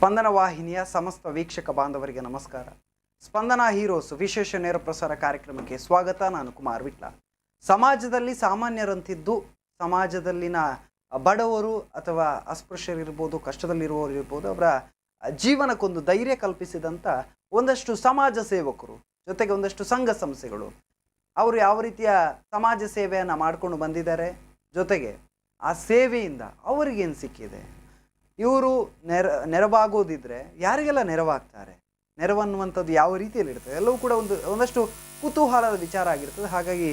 ಸ್ಪಂದನ ವಾಹಿನಿಯ ಸಮಸ್ತ ವೀಕ್ಷಕ ಬಾಂಧವರಿಗೆ ನಮಸ್ಕಾರ. ಸ್ಪಂದನಾ ಹೀರೋಸ್ ವಿಶೇಷ ನೇರ ಪ್ರಸಾರ ಕಾರ್ಯಕ್ರಮಕ್ಕೆ ಸ್ವಾಗತ. ನಾನು ಕುಮಾರ್ ವಿಟ್ಲ. ಸಮಾಜದಲ್ಲಿ ಸಾಮಾನ್ಯರಂತಿದ್ದು ಸಮಾಜದಲ್ಲಿನ ಬಡವರು ಅಥವಾ ಅಸ್ಪೃಶ್ಯರಿರ್ಬೋದು, ಕಷ್ಟದಲ್ಲಿರುವವರು ಇರ್ಬೋದು, ಅವರ ಜೀವನಕ್ಕೊಂದು ಧೈರ್ಯ ಕಲ್ಪಿಸಿದಂಥ ಒಂದಷ್ಟು ಸಮಾಜ ಸೇವಕರು, ಜೊತೆಗೆ ಒಂದಷ್ಟು ಸಂಘ ಸಂಸ್ಥೆಗಳು ಅವರು ಯಾವ ರೀತಿಯ ಸಮಾಜ ಸೇವೆಯನ್ನು ಮಾಡಿಕೊಂಡು ಬಂದಿದ್ದಾರೆ, ಜೊತೆಗೆ ಆ ಸೇವೆಯಿಂದ ಅವರಿಗೇನು ಸಿಕ್ಕಿದೆ, ಇವರು ನೆರವಾಗೋದಿದ್ರೆ ಯಾರಿಗೆಲ್ಲ ನೆರವಾಗ್ತಾರೆ, ನೆರವನ್ನುವಂಥದ್ದು ಯಾವ ರೀತಿಯಲ್ಲಿ ಇರ್ತದೆ, ಎಲ್ಲವೂ ಕೂಡ ಒಂದಷ್ಟು ಕುತೂಹಲದ ವಿಚಾರ ಆಗಿರ್ತದೆ. ಹಾಗಾಗಿ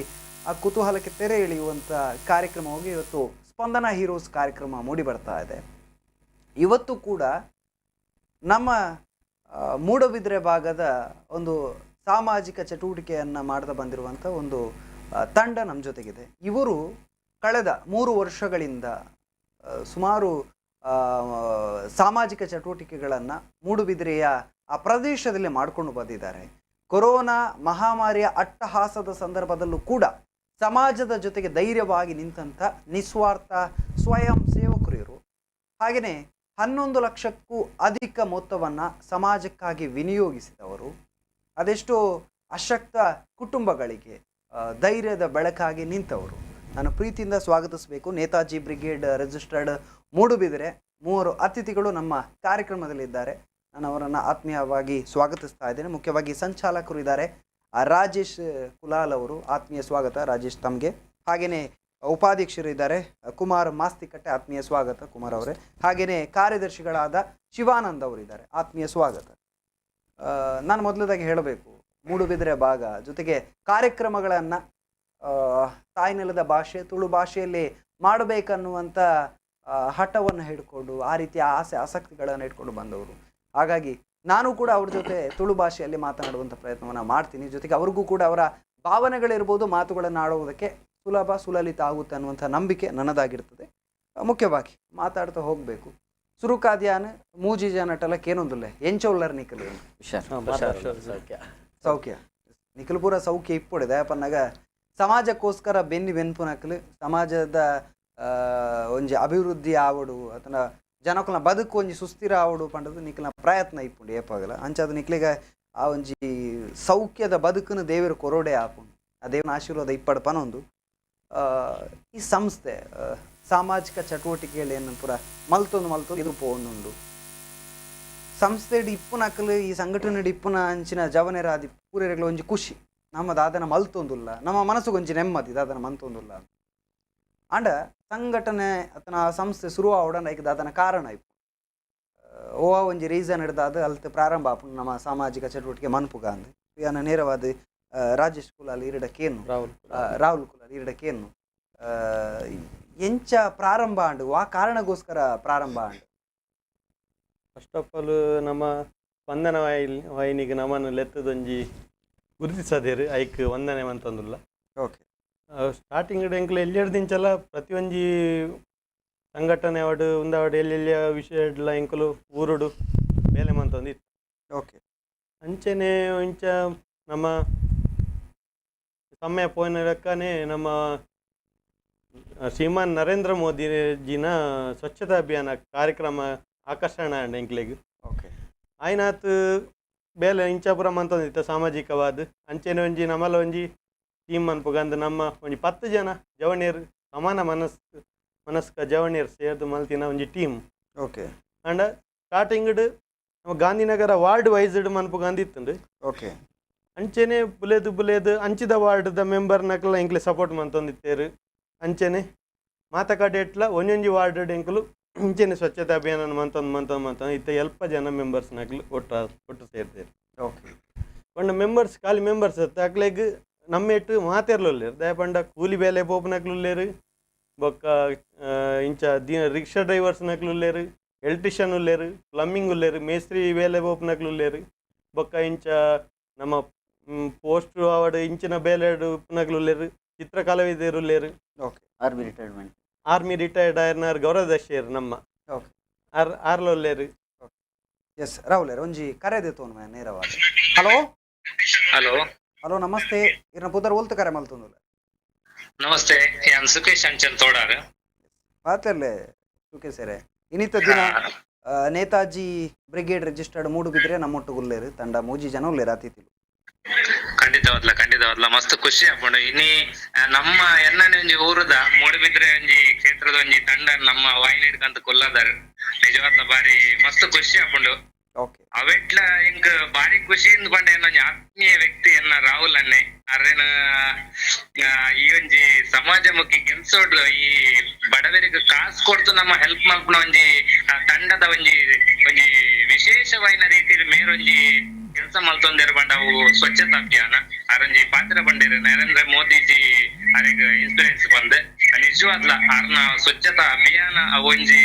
ಆ ಕುತೂಹಲಕ್ಕೆ ತೆರೆ ಎಳೆಯುವಂಥ ಕಾರ್ಯಕ್ರಮವಾಗಿ ಇವತ್ತು ಸ್ಪಂದನ ಹೀರೋಸ್ ಕಾರ್ಯಕ್ರಮ ಮೂಡಿ ಬರ್ತಾ ಇದೆ. ಇವತ್ತು ಕೂಡ ನಮ್ಮ ಮೂಡಬಿದ್ರೆ ಭಾಗದ ಒಂದು ಸಾಮಾಜಿಕ ಚಟುವಟಿಕೆಯನ್ನು ಮಾಡ್ತಾ ಬಂದಿರುವಂಥ ಒಂದು ತಂಡ ನಮ್ಮ ಜೊತೆಗಿದೆ. ಇವರು ಕಳೆದ 3 ವರ್ಷಗಳಿಂದ ಸುಮಾರು ಸಾಮಾಜಿಕ ಚಟುವಟಿಕೆಗಳನ್ನು ಮೂಡುಬಿದಿರೆಯ ಆ ಪ್ರದೇಶದಲ್ಲಿ ಮಾಡಿಕೊಂಡು ಬಂದಿದ್ದಾರೆ. ಕೊರೋನಾ ಮಹಾಮಾರಿಯ ಅಟ್ಟಹಾಸದ ಸಂದರ್ಭದಲ್ಲೂ ಕೂಡ ಸಮಾಜದ ಜೊತೆಗೆ ಧೈರ್ಯವಾಗಿ ನಿಂತಹ ನಿಸ್ವಾರ್ಥ ಸ್ವಯಂ ಸೇವಕರು ಇವರು. ಹಾಗೆಯೇ 11 ಲಕ್ಷಕ್ಕೂ ಅಧಿಕ ಮೊತ್ತವನ್ನು ಸಮಾಜಕ್ಕಾಗಿ ವಿನಿಯೋಗಿಸಿದವರು. ಅದೆಷ್ಟೋ ಅಶಕ್ತ ಕುಟುಂಬಗಳಿಗೆ ಧೈರ್ಯದ ಬೆಳಕಾಗಿ ನಿಂತವರು. ನಾನು ಪ್ರೀತಿಯಿಂದ ಸ್ವಾಗತಿಸಬೇಕು ನೇತಾಜಿ ಬ್ರಿಗೇಡ್ ರಿಜಿಸ್ಟರ್ಡ್ ಮೂಡುಬಿದಿರೆ 3 ಅತಿಥಿಗಳು ನಮ್ಮ ಕಾರ್ಯಕ್ರಮದಲ್ಲಿದ್ದಾರೆ. ನಾನು ಅವರನ್ನು ಆತ್ಮೀಯವಾಗಿ ಸ್ವಾಗತಿಸ್ತಾ ಇದ್ದೇನೆ. ಮುಖ್ಯವಾಗಿ ಸಂಚಾಲಕರು ಇದ್ದಾರೆ, ರಾಜೇಶ್ ಕುಲಾಲ್ ಅವರು. ಆತ್ಮೀಯ ಸ್ವಾಗತ ರಾಜೇಶ್ ತಮಗೆ. ಹಾಗೆಯೇ ಉಪಾಧ್ಯಕ್ಷರು ಇದ್ದಾರೆ ಕುಮಾರ್ ಮಾಸ್ತಿಕಟ್ಟೆ, ಆತ್ಮೀಯ ಸ್ವಾಗತ ಕುಮಾರ್ ಅವರೇ. ಹಾಗೆಯೇ ಕಾರ್ಯದರ್ಶಿಗಳಾದ ಶಿವಾನಂದ್ ಅವರು ಇದ್ದಾರೆ, ಆತ್ಮೀಯ ಸ್ವಾಗತ. ನಾನು ಮೊದಲದಾಗಿ ಹೇಳಬೇಕು, ಮೂಡುಬಿದಿರೆ ಭಾಗ ಜೊತೆಗೆ ಕಾರ್ಯಕ್ರಮಗಳನ್ನು ತಾಯ್ನೆಲದ ಭಾಷೆ ತುಳು ಭಾಷೆಯಲ್ಲಿ ಮಾಡಬೇಕನ್ನುವಂಥ ಹಠವನ್ನು ಹಿಡ್ಕೊಂಡು ಆ ರೀತಿಯ ಆಸಕ್ತಿಗಳನ್ನು ಇಟ್ಕೊಂಡು ಬಂದವರು. ಹಾಗಾಗಿ ನಾನು ಕೂಡ ಅವ್ರ ಜೊತೆ ತುಳು ಭಾಷೆಯಲ್ಲಿ ಮಾತನಾಡುವಂಥ ಪ್ರಯತ್ನವನ್ನು ಮಾಡ್ತೀನಿ. ಜೊತೆಗೆ ಅವ್ರಿಗೂ ಕೂಡ ಅವರ ಭಾವನೆಗಳಿರ್ಬೋದು, ಮಾತುಗಳನ್ನು ಆಡುವುದಕ್ಕೆ ಸುಲಲಿತ ಆಗುತ್ತೆ ಅನ್ನುವಂಥ ನಂಬಿಕೆ ನನ್ನದಾಗಿರ್ತದೆ. ಮುಖ್ಯವಾಗಿ ಮಾತಾಡ್ತಾ ಹೋಗಬೇಕು. ಸುರುಕಾದ್ಯಾನ ಮೂಜಿ ಜನಟಲ ಕೇನೊಂದುಲ್ಲೆ ಎಂಚೋಲ್ಲರ್ ನಿಖಲು ಸೌಖ್ಯ ನಿಖಲು ಪೂರ ಸೌಖ್ಯ ಇಪ್ಪೊಡಿದೆ ಪನ್ನಾಗ ಸಮಾಜಕ್ಕೋಸ್ಕರ ಬೆನ್ಪು ನಕಲು ಸಮಾಜದ ಒಂಜಿ ಅಭಿವೃದ್ಧಿ ಆವಡು ಅಥವಾ ಜನಕಲ್ನ ಬದುಕು ಒಂಜಿ ಸುಸ್ಥಿರ ಆವಡು ಪಂಡದು ನಿಖಲ್ನ ಪ್ರಯತ್ನ ಇಪ್ಪುಂಡು ಏಪಾಗಲ ಅಂಚದು ನಿಖಲಿಗೆ ಆ ಒಂಜಿ ಸೌಖ್ಯದ ಬದುಕನ್ನು ದೇವರು ಕೊರೋಡೆ ಆಪುಂಡು. ಆ ದೇವನ ಆಶೀರ್ವಾದ ಇಪ್ಪಡು ಪನೊಂದು ಈ ಸಂಸ್ಥೆ ಸಾಮಾಜಿಕ ಚಟುವಟಿಕೆಗಳು ಏನು ಪೂರ ಮಲ್ತೊಂದು ಇದು ಪೋಂದುಂಡು. ಸಂಸ್ಥೆ ಇಪ್ಪು ನಕಲು ಈ ಸಂಘಟನೆ ಇಪ್ಪುನ ಅಂಚಿನ ಜವನೆರಾದಿ ಪೂರೆಗಳ ಒಂಜಿ ಖುಷಿ ನಮ್ಮದು ಅದನ್ನು ಮಲ್ತೊಂದುಲ್ಲ, ನಮ್ಮ ಮನಸ್ಸಿಗೆ ಒಂಜಿ ನೆಮ್ಮದಿ ಅದನ್ನು ಮಂತೊಂದುಲ್ಲ ಅಂಡ ಸಂಘಟನೆ ಅಥವಾ ಸಂಸ್ಥೆ ಶುರು ಆವಡ ಐಕದ ಅದನ್ನ ಕಾರಣ ಇಪ್ಪು ಒಂಜಿ ರೀಸನ್ ಹಿಡ್ದು ಅದು ಅಲ್ತ ಪ್ರಾರಂಭ ಆಪುಂಡು ನಮ್ಮ ಸಾಮಾಜಿಕ ಚಟುವಟಿಕೆ ಮನ್ಪುಗ ಅಂದು ಯಾನ ನೇರವಾದ ರಾಜೇಶ್ ಕುಲಾಲ್ ಇರಡಕ್ಕೇನು ರಾಹುಲ್ ಕುಲಾಲ್ ಇರಡಕ್ಕೇನು ಎಂಚ ಪ್ರಾರಂಭ ಅಂಡು ಆ ಕಾರಣಗೋಸ್ಕರ ಪ್ರಾರಂಭ ಅಂಡು. ಫಸ್ಟ್ ಆಫ್ ಆಲ್ ನಮ್ಮ ಸ್ಪಂದನ ವಾಹಿನಿಗೆ ನಮ್ಮನ್ನು ಲೆತ್ತದೊಂಜಿ ಗುರುತಿಸದೇರು ಐಕ್ ವಂದನೆ ಅಂತಂದಿಲ್ಲ. ಓಕೆ, ಸ್ಟಾರ್ಟಿಂಗ್ ಎಂಕ್ಲ ಎಲ್ಲಿಡ್ದಿಂಚಲ್ಲ ಪ್ರತಿಯೊಂಜಿ ಸಂಘಟನೆ ಅವಡು ಉಂದಾವಡು ಎಲ್ಲೆಲ್ಲಿಯ ವಿಷಯ ಇಡ್ಲ ಎಂಕಲು ಊರುಡು ಬೇಲೆ ಮಂತೊಂದಿತ್ತು. ಓಕೆ, ಅಂಚೆನೆ ಇಂಚ ನಮ್ಮ ಸಮಯ ಪೋಯಿನ ಲೆಕ್ಕನೆ ನಮ್ಮ ಶ್ರೀಮಾನ್ ನರೇಂದ್ರ ಮೋದಿಜಿನ ಸ್ವಚ್ಛತಾ ಅಭಿಯಾನ ಕಾರ್ಯಕ್ರಮ ಆಕರ್ಷಣೆ ಅಂಡ ಎಂಕ್ಲೆಗ್. ಓಕೆ, ಆಯ್ನಾತ್ ಬೇಲೆ ಇಂಚಾಪುರ ಮಂತೊಂದಿತ್ತು ಸಾಮಾಜಿಕವಾದ ಅಂಚೆನೆ ಒಂಜಿ ನಮ್ಮಲ್ಲ ಒಂಜಿ ಟೀಮ್ ಅನ್ಪಗಂದು ನಮ್ಮ ಒಂಜಿ 10 ಜನ ಜವಣಿಯರು ಸಮಾನ ಮನಸ್ಕ ಜವಣಿಯರು ಸೇರ್ದು ಮಲ್ತಿನ ಒಂಜಿ ಟೀಮ್. ಓಕೆ, ಅಂಡ ಸ್ಟಾರ್ಟಿಂಗ್ ನಮ್ಮ ಗಾಂಧಿನಗರ ವಾರ್ಡ್ ವೈಸ್ಡ್ ಮನ್ಪುಗಂದಿತ್ತು. ಓಕೆ, ಅಂಚೆನೆ ಬುಲೇದು ಅಂಚಿದ ವಾರ್ಡ್ದ ಮೆಂಬರ್ನಕ್ಲ ಎಂಕ್ಲೆ ಸಪೋರ್ಟ್ ಮಂತೊಂದಿತ್ತೇರು. ಅಂಚೆನೆ ಮಾತಕಾಡೆಟ್ಲ ಒಂಜೊಂಜಿ ವಾರ್ಡ್ ಎಂಕಲು ಇಂಚೆನೆ ಸ್ವಚ್ಛತಾ ಅಭಿಯಾನ ಮಂತೊಂದು ಇತ್ತ ಎಲ್ಪ ಜನ ಮೆಂಬರ್ಸ್ನಕ್ಲು ಒಟ್ಟು ಸೇರ್ತೇರು. ಓಕೆ, ಪಂಡ ಮೆಂಬರ್ಸ್ ಖಾಲಿ ಮೆಂಬರ್ಸ್ ಅಕ್ಲೆಗ್ ನಮ್ಮೆಟ್ಟು ಮಾತೆರ್ಲುಲ್ಲೇರು ದಯಪಂಡ ಕೂಲಿ ಬೇಲೆ ಪೋಪನಕ್ಲುಲ್ಲೇರು, ಬೊಕ್ಕ ಇಂಚ ರಿಕ್ಷಾ ಡ್ರೈವರ್ಸ್ನಕ್ಲುಲ್ಲೇರು, ಎಲೆಕ್ಟ್ರಿಷಿಯನ್ ಉಲ್ಲೇರು, ಪ್ಲಮ್ಮಿಂಗ್ ಉಲ್ಲೇರು, ಮೇಸ್ತ್ರಿ ಬೇಲೆ ಪೋಪನಕ್ಲುಲ್ಲೇರು, ಬೊಕ್ಕ ಇಂಚ ನಮ್ಮ ಪೋಸ್ಟ್ ಅವಡು ಇಂಚಿನ ಬೇಲೆಡು ಉಪ್ಪನಕ್ಲುಲ್ಲೇರು, ಚಿತ್ರಕಲಾವಿದರುಲ್ಲೇರು. ಓಕೆ, ಆರ್ಮಿ ರಿಟೈರ್ಡ್ ಆಯ್ನಾರ್ ಗೌರವದರ್ಶಿಯರು ನಮ್ಮ ಆರ್ಲೊಲ್ಲೇರು. ಎಸ್ ರಾಹುಲ್ ಒಂಜಿ ಕರೆದೆ ತೋನ್ ನೇರವಾದ. ಹಲೋ ಹಲೋ ಹಲೋ ನಮಸ್ತೆ. ಇರ್ನ ಪುದರ್ ಒಲ್ತು ಕರೆ ಮಲ್ತೊಂದುಲ್ಲ. ನಮಸ್ತೆ, ಯಾನ್ ಸುಖೇಶ್ ಅಂಚನ್ ತೋಡಾರ್ ಮಾತಲ್ಲೇ ಸುಖೇಶ್ ಸರೆ ಇನ್ನಿತ್ತ ದಿನ ನೇತಾಜಿ ಬ್ರಿಗೇಡ್ ರಿಜಿಸ್ಟರ್ಡ್ ಮೂಡುಬಿದ್ರೆ ನಮ್ಮೊಟ್ಟುಗುಲ್ಲೇರು ತಂಡ ಮೂಜಿ ಜನ ಉಲ್ಲೇರು ಅತಿಥಿಲು. ಖಂಡಿತವಾದ್ಲ ಮಸ್ತ್ ಖುಷಿ ಆಪುಂಡು ಇನ್ನಿ ನಮ್ಮ ಎನ್ನನೆ ಒಂಜಿ ಊರುದ ಮೂಡುಬಿದ್ರೆ ಒಂಜಿ ಕ್ಷೇತ್ರದ ಒಂಜಿ ತಂಡ ನಮ್ಮ ವಾಹಿನಿ ಹಿಡ್ಕಂತ ಕೊಲ್ಲದಾರ ನಿಜವಾದ್ಲ ಬಾರಿ ಮಸ್ತ್ ಖುಷಿ ಆಪುಂಡು. ಅವೆಟ್ಲ ಇಂಕ್ ಬಾರಿ ಖುಷಿಯಿಂದ ಪಂಡ ಏನೊಂಜಿ ಆತ್ಮೀಯ ವ್ಯಕ್ತಿ ಎನ್ನ ರಾಹುಲ್ ಅನ್ನೆ ಅರ್ರೇನ ಈ ಒಂಜಿ ಸಮಾಜಮುಖಿ ಕೆಲ್ಸೋಡ್ ಈ ಬಡವರಿಗೆ ಕಾಸು ಕೊಡ್ತು ನಮ್ಮ ಹೆಲ್ಪ್ ಮಲ್ಪನ ಒಂಜಿ ತಂಡದ ಒಂಜಿ ಒಂಜಿ ವಿಶೇಷವಾಯಿನ ರೀತಿಯಲ್ಲಿ ಮೇರೊಂಜಿ ಕೆಲಸ ಮಲ್ತೊಂದಿರ ಬಂಡ ಅವು ಸ್ವಚ್ಛತಾ ಅಭಿಯಾನ ಅರಂಜಿ ಪಾತ್ರ ಬಂದಿರ ನರೇಂದ್ರ ಮೋದಿಜಿ ಅರೆಗ್ ಇನ್ಸೂರೆನ್ಸ್ ಬಂದ್ ನಿಜವಾದ್ಲ ಅರ್ನ ಸ್ವಚ್ಛತಾ ಅಭಿಯಾನ ಅವೊಂಜಿ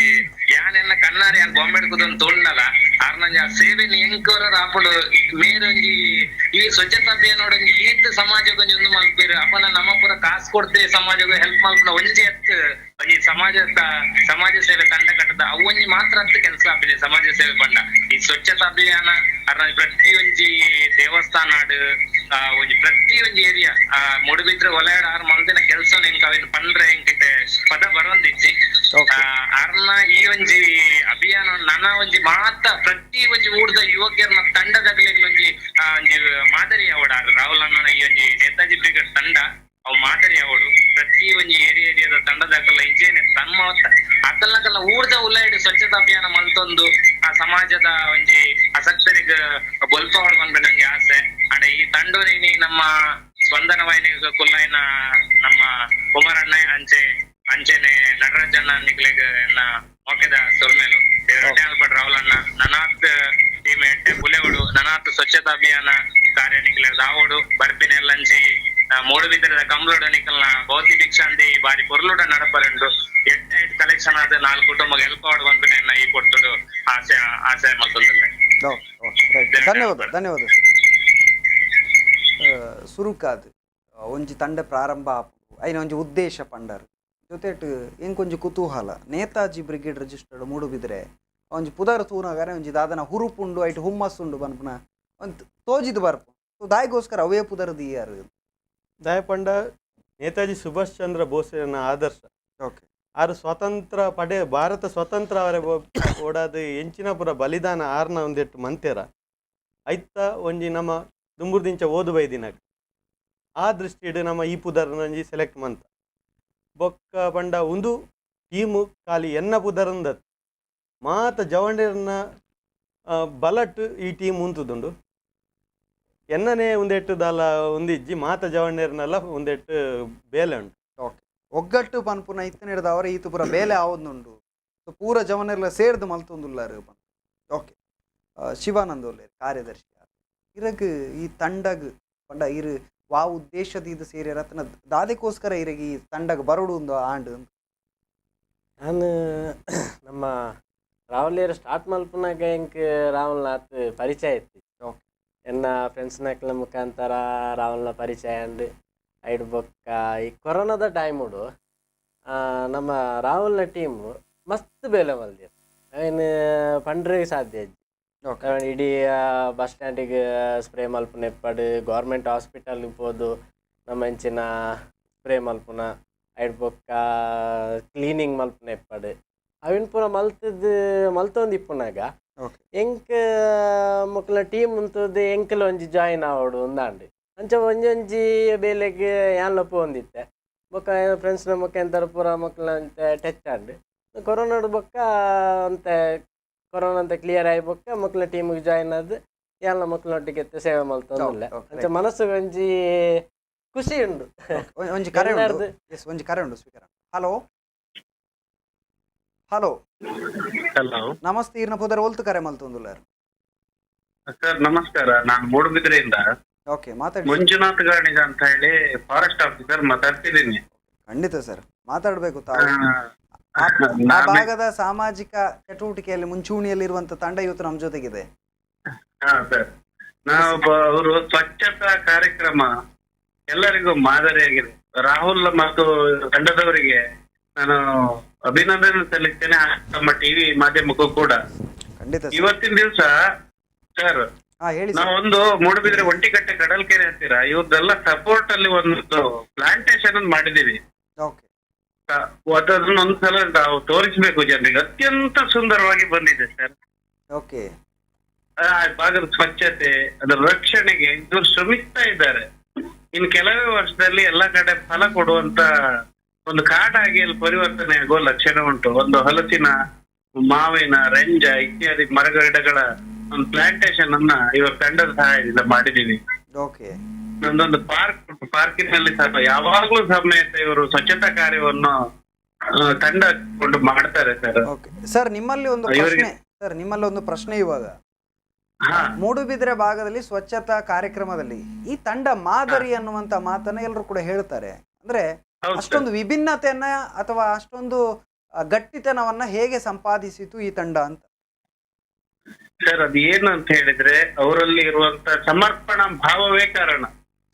ಯಾನೆಲ್ಲ ಕಣ್ಣಾರಿ ಯಾನ್ ಬಾಂಬೆಡ್ಕುದೊಂದು ತೋಣ್ಣಲ್ಲ ಅರ್ನ ಸೇವೆನ ಎಂಕೋರ ಆಪುಡು ಮೇರೊಂಜಿ ಈ ಸ್ವಚ್ಛತಾ ಅಭಿಯಾನ ಒಂಜಿ ಈತ್ ಸಮಾಜಕ್ಕೆ ಒಂದು ಮಲ್ಪೇರು ಅಪ್ಪನ ನಮ್ಮ ಪುರ ಕಾಸು ಕೊಡ್ದೆ ಸಮಾಜಕ್ಕೆ ಹೆಲ್ಪ್ ಮಲ್ಪನ ಒಂಜಿ ಅತ್ ಒಂಜಿ ಸಮಾಜ ಸೇವೆ ತಂಡ ಕಟ್ಟದ ಅವೊಂಜಿ ಮಾತ್ರ ಅತ್ ಕೆಲಸ ಆಪಿದೆ ಸಮಾಜ ಸೇವೆ ಬಂಡ ಈ ಸ್ವಚ್ಛತಾ ಅಭಿಯಾನ ಅರ್ನ ಪ್ರತಿಯೊಂಜಿ ದೇವಸ್ಥಾನ ಒಂಜಿ ಪ್ರತಿಯೊಂಜಿ ಏರಿಯಾ ಮೂಡುಬಿದ್ರೆ ಒಲೆಯಾಡ ಆರ್ ಮಂದಿನ ಕೆಲಸ ನಿಂಕ ಅವೇನು ಪಂಡ್ರೆ ಎಂಕಿತೆ ಪದ ಬರೋಂದಿಜ್ಜಿ ಅರ್ನ ಈ ಒಂಜಿ ಅಭಿಯಾನ ನನ್ನ ಒಂಜಿ ಮಾತ ಪ್ರತಿ ಒಂಜಿ ಊರ್ದ ಯುವಕರನ್ನ ತಂಡದಾಗಲಿ ಒಂಜಿ ಮಾದರಿ ಅವಡ ರಾಹುಲ್ ಅನ್ನ ಈ ಒಂಜಿ ನೇತಾಜಿ ಬ್ರಿಗೇಡ್ ತಂಡ ಅವು ಮಾದರಿ ಅವಡು ಪ್ರತಿ ಒಂಜಿ ಏರಿಯಾದ ತಂಡದಾಗಲ್ಲ ಇಂಜೇನೆ ತಮ್ಮ ಅಕಲ್ನಕಲ್ಲ ಊರ್ದ ಉಲ್ಲಾಯಿಡ್ ಸ್ವಚ್ಛತಾ ಅಭಿಯಾನ ಮಲ್ತೊಂದು ಆ ಸಮಾಜದ ಒಂಜಿ ಆಸಕ್ತರಿಗ ಬೊಲ್ಪವಾಡ್ ಬಂದ್ಬಿಟ್ಟು ನಂಗೆ ಆಸೆ ಅಂಡ್ ಈ ತಂಡೋನಿ ನಮ್ಮ ಸ್ಪಂದನ ವಾಹಿನಿ ಕುಲ್ಲೈನ ನಮ್ಮ ಕುಮಾರಣ್ಣ ಅಂಚೆನೆ ನಟರಾಜಣ್ಣ ನಿಕ್ಲೆಗ್ ಮೊಕೆದ ಸೊಲ್ಮೇಲು ದೇವರಡ್ಡ ರಾಹುಲ್ ಅಣ್ಣ ನನಾತ್ ಟೀಮ್ ಎಟ್ಟೆ ಬುಲೆವಡು ನನಾತ್ ಸ್ವಚ್ಛತಾ ಅಭಿಯಾನ ಕಾರ್ಯ ನಿಕ್ಲೆಗ್ ದಾವೋಡು ಬರ್ಪಿನ ಎಲ್ಲಂಜಿ ಮೂಡುಬಿದ್ರದ ಕಂಬ್ಲೋಡ ನಿಕಲ್ನ ಭೌತಿ ಭಿಕ್ಷಾಂದಿ ಬಾರಿ ಪೊರ್ಲುಡ ನಡಪರೆಂಡು ಎಟ್ಟೆ ಕಲೆಕ್ಷನ್ ಆದ 4 ಕುಟುಂಬ ಹೆಲ್ಪ್ ಆಡ್ ಬಂದ್ಬಿಟ್ಟು ಈ ಕೊಟ್ಟದು ಆಸೆ ಮತ್ತೊಂದಿಲ್ಲ. ಧನ್ಯವಾದ ಸುರುಕಾದ್ ಒಂಜಿ ತಂಡ ಪ್ರಾರಂಭ ಐನ ಒಂಜಿ ಉದ್ದೇಶ ಪಂಡರ್ ಜೊತೆಟ್ ಎಂಕೊಂಜಿ ಕುತೂಹಲ ನೇತಾಜಿ ಬ್ರಿಗೇಡ್ ರಿಜಿಸ್ಟರ್ಡ್ ಮೂಡುಬಿದ್ರೆ ಒಂಜಿ ಪುದರ್ ತೂನಗಾರೆ ಒಂಜಿ ದಾದನ ಹುರುಪುಂಡು ಐಟ್ ಹುಮ್ಮಸ್ಸುಂಡು ಬನ್ಪುನ ಒಂದ್ ತೋಜಿದ್ ಬರ್ಪು ದಾಯಿಗೋಸ್ಕರ ಅವೇ ಪುದರ್ ದಿಯಾರು ದಾಯ ಪಂಡ ನೇತಾಜಿ ಸುಭಾಷ್ ಚಂದ್ರ ಬೋಸ್ನ ಆದರ್ಶ ಆರು ಸ್ವಾತಂತ್ರ್ಯ ಭಾರತ ಸ್ವತಂತ್ರ ಅವರ ಓಡಾದ ಎಂಚಿನ ಪುರ ಬಲಿದಾನ ಆರ್ನ ಒಂದೆಟ್ಟು ಮಂತೆರ ಐತ ಒಂಜಿ ನಮ್ಮ ದುಂಬುರ್ದಿಂಚ ಓದು ಬೈದಿನಾಗ ಆ ದೃಷ್ಟಿಡ್ ನಮ್ಮ ಈ ಪುದರ್ನಂಜಿ ಸೆಲೆಕ್ಟ್ ಮಂತ ಬೊಕ್ಕ ಪಂಡ ಒಂದು ಟೀಮು ಖಾಲಿ ಎನ್ನ ಪುದರಂದತ್ ಮಾತ ಜವಂಡೇರ್ನ ಬಲಟ್ ಈ ಟೀಮ್ ಉಂತುದುಂಡು ಎನ್ನನೇ ಒಂದೆಟ್ಟು ದಾಲ ಒಂದಿಜ್ಜಿ ಮಾತ ಜವಂಡೇರ್ನೆಲ್ಲ ಒಂದೆಟ್ಟು ಬೇಲೆ ಉಂಟು. ಒಗ್ಗಟ್ಟು ಪನ್ಪುನ ಇತ್ತನ ಹಿಡ್ದು ಅವರ ಈತು ಪೂರ ಬೇಲೆ ಆವೊಂದುಂಡು ಪೂರ ಜವನೆಲ್ಲ ಸೇರ್ದು ಮಲ್ತೊಂದುಲ್ಲಾರು. ಓಕೆ ಶಿವಾನಂದ್ ಒಲ್ಲೇರು ಕಾರ್ಯದರ್ಶಿ ಇರಗ್ ಈ ತಂಡಗ್ ಪಂಡ ಇರು ವಾ ಉದ್ದೇಶದ ಇದು ಸೇರಿ ರತ್ನ ದಾದಕ್ಕೋಸ್ಕರ ಇರಗ್ ಈ ತಂಡಗ್ ಬರೋಡು ಒಂದು ಆಂಡ್ ನಾನು ನಮ್ಮ ರಾಹುಲ್ ಸ್ಟಾರ್ಟ್ ಮಲ್ಪನಾಗ ಹೆಂಗೆ ರಾಹುಲ್ನ ಪರಿಚಯ ಇತ್ತು ಎನ್ನ ಫ್ರೆಂಡ್ಸ್ನಕ್ಲ ಮುಖಾಂತರ ರಾಹುಲ್ನ ಪರಿಚಯ ಅಂಡ್ ಐಡ್ ಬೊಕ್ಕ ಈ ಕೊರೋನಾದ ಟೈಮುಡು ನಮ್ಮ ರಾಹುಲ್ನ ಟೀಮು ಮಸ್ತ್ ಬೇಲೆ ಮಲ್ದಿರು ಏನು ಪಂಡ್ರಿಗೆ ಸಾಧ್ಯ ಇಜ್ಜಿ ಇಡೀ ಬಸ್ ಸ್ಟ್ಯಾಂಡಿಗೆ ಸ್ಪ್ರೇ ಮಲ್ಪುನ ಎಪ್ಪಡು ಗೌರ್ಮೆಂಟ್ ಹಾಸ್ಪಿಟಲ್ಗೆ ಹೋದು ನಮ್ಮ ಹೆಂಚಿನ ಸ್ಪ್ರೇ ಮಲ್ಪುನ ಐಡ್ ಬೊಕ್ಕ ಕ್ಲೀನಿಂಗ್ ಮಲ್ಪುನ ಎಪ್ಪಡು ಅವಿನ ಪೂರ ಮಲ್ತೊಂದು ಇಪ್ಪುನಾಗ ಎಂಕ್ ಮಕ್ಕಳ ಟೀಮ್ ಉಂತದ್ದು ಎಂಕಲ್ ಒಂಜಿ ಜಾಯಿನ್ ಆವಡು ಒಂದಾಂಡು ಅಂಚ ಒಂಜೊಂಜಿ ಬೇಲೆಗೆ ಯಾನ್ಲ ಪೋಂದಿತ್ತೆ ಬೊಕ್ಕ ಫ್ರೆಂಡ್ಸ್ನ ಮುಖಾಂತರ ಪೂರ ಮಕ್ಕಳ ಅಂತ ಟಚ್ ಆಂಡು ಕೊರೋನಾಡು ಬೊಕ್ಕ ಅಂತ ಕೊರೋನಾ ಅಂತ ಕ್ಲಿಯರ್ ಆಗಿ ಬೊಕ್ಕ ಮಕ್ಕಳ ಟೀಮಿಗೆ ಜಾಯಿನ್ ಆದ್ ಯಾನ್ಲ ಮಕ್ಕಳೊಟ್ಟಿಗೆ ಸೇವೆ ಮಲ್ತೊಂದಿಲ್ಲ ಅಂಚ ಮನಸ್ಸು ಒಂಜಿ ಖುಷಿ ಉಂಡು. ಒಂಜಿ ಕರೆ ಉಂಡು ಸ್ವೀಕರ. ಹಲೋ ಹಲೋ ಹಲೋ ನಮಸ್ತೆ ಇರ್ನ ಪುದರ್ ಒಲ್ತು ಕರೆ ಮಲ್ತೊಂದುಲ್ಲಾರು ಸರ್ ನಮಸ್ಕಾರ. ನಾನು ಮೂಡುಬಿದ್ರೆಯಿಂದ ಓಕೆ ಮಾತಾಡಿ. ಮಂಜುನಾಥ್ ಗಾಣಿಗ ಅಂತ ಹೇಳಿ ಫಾರೆಸ್ಟ್ ಆಫೀಸರ್ ಮಾತಾಡ್ತಿದ್ದೀನಿ. ಖಂಡಿತ ಸರ್ ಮಾತಾಡ್ಬೇಕು ತಾವು. ಆ ಭಾಗದ ಸಾಮಾಜಿಕ ಚಟುವಟಿಕೆಯಲ್ಲಿ ಮುಂಚೂಣಿಯಲ್ಲಿರುವಂತ ತಂಡ ಇವತ್ತು ನಮ್ಮ ಜೊತೆಗಿದೆ. ಹಾ ಸರ್, ಅವರು ಸ್ವಚ್ಛತಾ ಕಾರ್ಯಕ್ರಮ ಎಲ್ಲರಿಗೂ ಮಾದರಿಯಾಗಿದೆ. ರಾಹುಲ್ ಮತ್ತು ತಂಡದವರಿಗೆ ನಾನು ಅಭಿನಂದನೆ ಸಲ್ಲಿಸ್ತೇನೆ, ನಮ್ಮ ಟಿವಿ ಮಾಧ್ಯಮಕ್ಕೂ ಕೂಡ. ಖಂಡಿತ ಇವತ್ತಿನ ದಿವಸ ಸರ್ ನಾವೊಂದು ಮೂಡುಬಿದ್ರೆ ಒಂಟಿಕಟ್ಟೆ ಕಡಲ್ಕೆರೆ ಹತ್ತಿರ ಇವ್ರದೆಲ್ಲ ಸಪೋರ್ಟ್ ಅಲ್ಲಿ ಒಂದು ಪ್ಲಾಂಟೇಶನ್ ಮಾಡಿದೀವಿ. ಅದನ್ನ ಒಂದ್ಸಲ ನಾವು ತೋರಿಸ್ಬೇಕು ಜನರಿಗೆ. ಅತ್ಯಂತ ಸುಂದರವಾಗಿ ಬಂದಿದೆ ಸರ್. ಓಕೆ. ಆ ಭಾಗದ ಸ್ವಚ್ಛತೆ, ಅದರ ರಕ್ಷಣೆಗೆ ಇವರು ಶ್ರಮಿಸ್ತಾ ಇದ್ದಾರೆ. ಇನ್ನು ಕೆಲವೇ ವರ್ಷದಲ್ಲಿ ಎಲ್ಲ ಕಡೆ ಫಲ ಕೊಡುವಂತ ಒಂದು ಕಾಡಾಗಿ ಅಲ್ಲಿ ಪರಿವರ್ತನೆ ಆಗುವ ಲಕ್ಷಣ ಉಂಟು. ಒಂದು ಹಲಸಿನ, ಮಾವಿನ, ರೆಂಜ ಇತ್ಯಾದಿ ಮರಗಿಡಗಳ ಒಂದು ಪ್ಲಾಂಟೇಶನ್ ಅನ್ನ ಇವರ ತಂಡದ ಸಹಾಯದಿಂದ ಮಾಡಿದೀವಿ. ಓಕೆ. ನಮ್ದೊಂದು ಪಾರ್ಕಿನಲ್ಲಿ ಯಾವಾಗ್ಲೂ ಸಮೇತ ಇವರು ಸ್ವಚ್ಛತಾ ಕಾರ್ಯವನ್ನು ತಂಡ ಕೊಂಡು ಮಾಡ್ತಾರೆ ಸರ್. ಓಕೆ ಸರ್, ನಿಮ್ಮಲ್ಲಿ ಒಂದು ಪ್ರಶ್ನೆ ಇವಾಗ. ಮೂಡುಬಿದಿರೆ ಭಾಗದಲ್ಲಿ ಸ್ವಚ್ಛತಾ ಕಾರ್ಯಕ್ರಮದಲ್ಲಿ ಈ ತಂಡ ಮಾದರಿ ಅನ್ನುವಂತ ಮಾತನ್ನ ಎಲ್ಲರೂ ಕೂಡ ಹೇಳ್ತಾರೆ. ಅಂದ್ರೆ ಅಷ್ಟೊಂದು ವಿಭಿನ್ನತೆಯನ್ನ ಅಥವಾ ಅಷ್ಟೊಂದು ಗಟ್ಟಿತನವನ್ನ ಹೇಗೆ ಸಂಪಾದಿಸಿತು ಈ ತಂಡ ಅಂತ? ಸರ್ ಅದು ಏನು ಅಂತ ಹೇಳಿದ್ರೆ ಅವರಲ್ಲಿ ಇರುವಂತ ಸಮರ್ಪಣಾ ಭಾವವೇ ಕಾರಣ.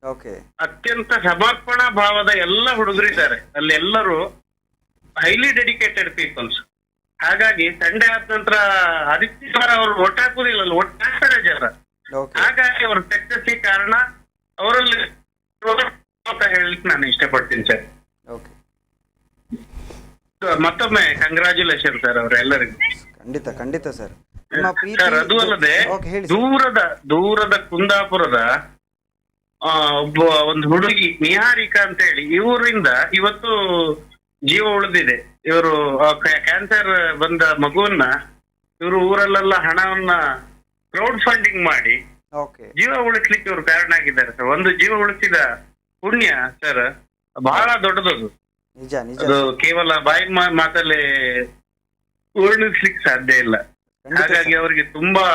ಓಕೆ. ಅತ್ಯಂತ ಸಮರ್ಪಣಾ ಭಾವದ ಎಲ್ಲ ಹುಡುಗರಿದ್ದಾರೆ ಅಲ್ಲಿ, ಎಲ್ಲರೂ ಹೈಲಿ ಡೆಡಿಕೇಟೆಡ್ ಪೀಪಲ್ಸ್. ಹಾಗಾಗಿ ಸಂಡೆ ಆದ ನಂತರ ಆದಿತ್ಯವಾರ ಅವರು ಒಟ್ಟಾಕುದಿಲ್ಲ, ಒಟ್ಟಾಗ್ತಾರೆ ಜನ. ಹಾಗಾಗಿ ಅವ್ರ ಸಕ್ಸಸ್ಸಿಗೆ ಕಾರಣ ಅವರಲ್ಲಿ ಅಂತ ಹೇಳಲಿಕ್ಕೆ ನಾನು ಇಷ್ಟಪಡ್ತೀನಿ ಸರ್. ಮತ್ತೊಮ್ಮೆ ಕಂಗ್ರಾಚುಲೇಷನ್ ಸರ್ ಅವರೆಲ್ಲರಿಗೂ. ಖಂಡಿತ ಖಂಡಿತ ಸರ್. ಸರ್ ಅದು ಅಲ್ಲದೆ ದೂರದ ಕುಂದಾಪುರದ ಒಂದು ಹುಡುಗಿ ನಿಹಾರಿಕಾ ಅಂತ ಹೇಳಿ, ಇವರಿಂದ ಇವತ್ತು ಜೀವ ಉಳಿದಿದೆ. ಇವರು ಕ್ಯಾನ್ಸರ್ ಬಂದ ಮಗುವನ್ನ ಇವರು ಊರಲ್ಲೆಲ್ಲ ಹಣವನ್ನ ಕ್ರೌಡ್ ಫಂಡಿಂಗ್ ಮಾಡಿ ಜೀವ ಉಳಿಸ್ಲಿಕ್ಕೆ ಇವರು ಕಾರಣ ಆಗಿದ್ದಾರೆ ಸರ್. ಒಂದು ಜೀವ ಉಳಿಸಿದ ಪುಣ್ಯ ಸರ್ ಬಹಳ ದೊಡ್ಡದದು. ಅದು ಕೇವಲ ಬಾಯಿ ಮಾತಲ್ಲಿ ವರ್ಣಿಸ್ಲಿಕ್ಕೆ ಸಾಧ್ಯ ಇಲ್ಲ. ಹಾಗಾಗಿ ಅವರಿಗೆ ತುಂಬಾ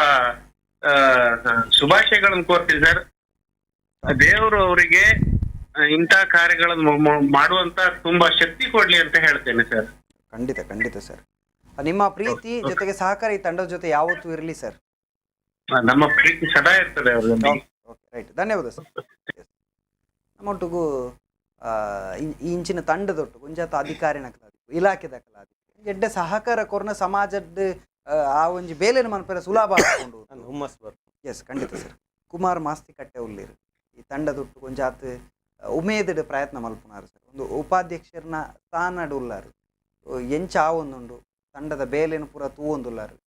ಶುಭಾಶಯಗಳನ್ನು ಕೋರ್ತೀನಿ ಸರ್. ದೇವರು ಅವರಿಗೆ ಇಂಥ ಕಾರ್ಯಗಳನ್ನು ಮಾಡುವಂತ ತುಂಬಾ ಶಕ್ತಿ ಕೊಡ್ಲಿ ಅಂತ ಹೇಳ್ತೇನೆ ಸರ್. ಖಂಡಿತ ಖಂಡಿತ ಸರ್. ನಿಮ್ಮ ಪ್ರೀತಿ ಜೊತೆಗೆ ಸಹಕಾರ ಈ ತಂಡದ ಜೊತೆ ಯಾವತ್ತೂ ಇರಲಿ ಸರ್. ನಮ್ಮ ಪ್ರೀತಿ ಸದಾ ಇರ್ತದೆ ಅವ್ರ ಜೊತೆ. ರೈಟ್, ಧನ್ಯವಾದ ಸರ್. ನಮ್ಮೊಟ್ಟಿಗೂ ಈ ಇಂಚಿನ ತಂಡದೊಟ್ಟು ಗುಂಜಾತ ಅಧಿಕಾರಿನಕಲಾದಿ ಇಲಾಖೆ ದಕ್ಕಲಾದಿ ಎಡ್ಡೆ ಸಹಕಾರ ಕೊರ್ನ ಸಮಾಜದ ಆ ಒಂಜಿ ಬೇಲೆನ ಮನಪೆರ ಸುಲಭ ಹಾಕೊಂಡು ಹುಮ್ಮಸ್ ಬರ್. ಎಸ್ ಖಂಡಿತ ಸರ್. ಕುಮಾರ್ ಮಾಸ್ತಿ ಕಟ್ಟೆ ಉಳ್ಳೀರು ಈ ತಂಡದೊಟ್ಟು ಗೊಂಜಾತ್ ಉಮೇದಡ್ ಪ್ರಯತ್ನ ಮಲ್ಪುನಾರು ಸರ್. ಒಂದು ಉಪಾಧ್ಯಕ್ಷರನ್ನ ಸ್ಥಾನಡ್ ಉಲ್ಲಾರು ಎಂಚ ಆವೊಂದುಂಡು ತಂಡದ ಬೇಲೆನ ಪೂರ ತೂವೊಂದುಲ್ಲಾರು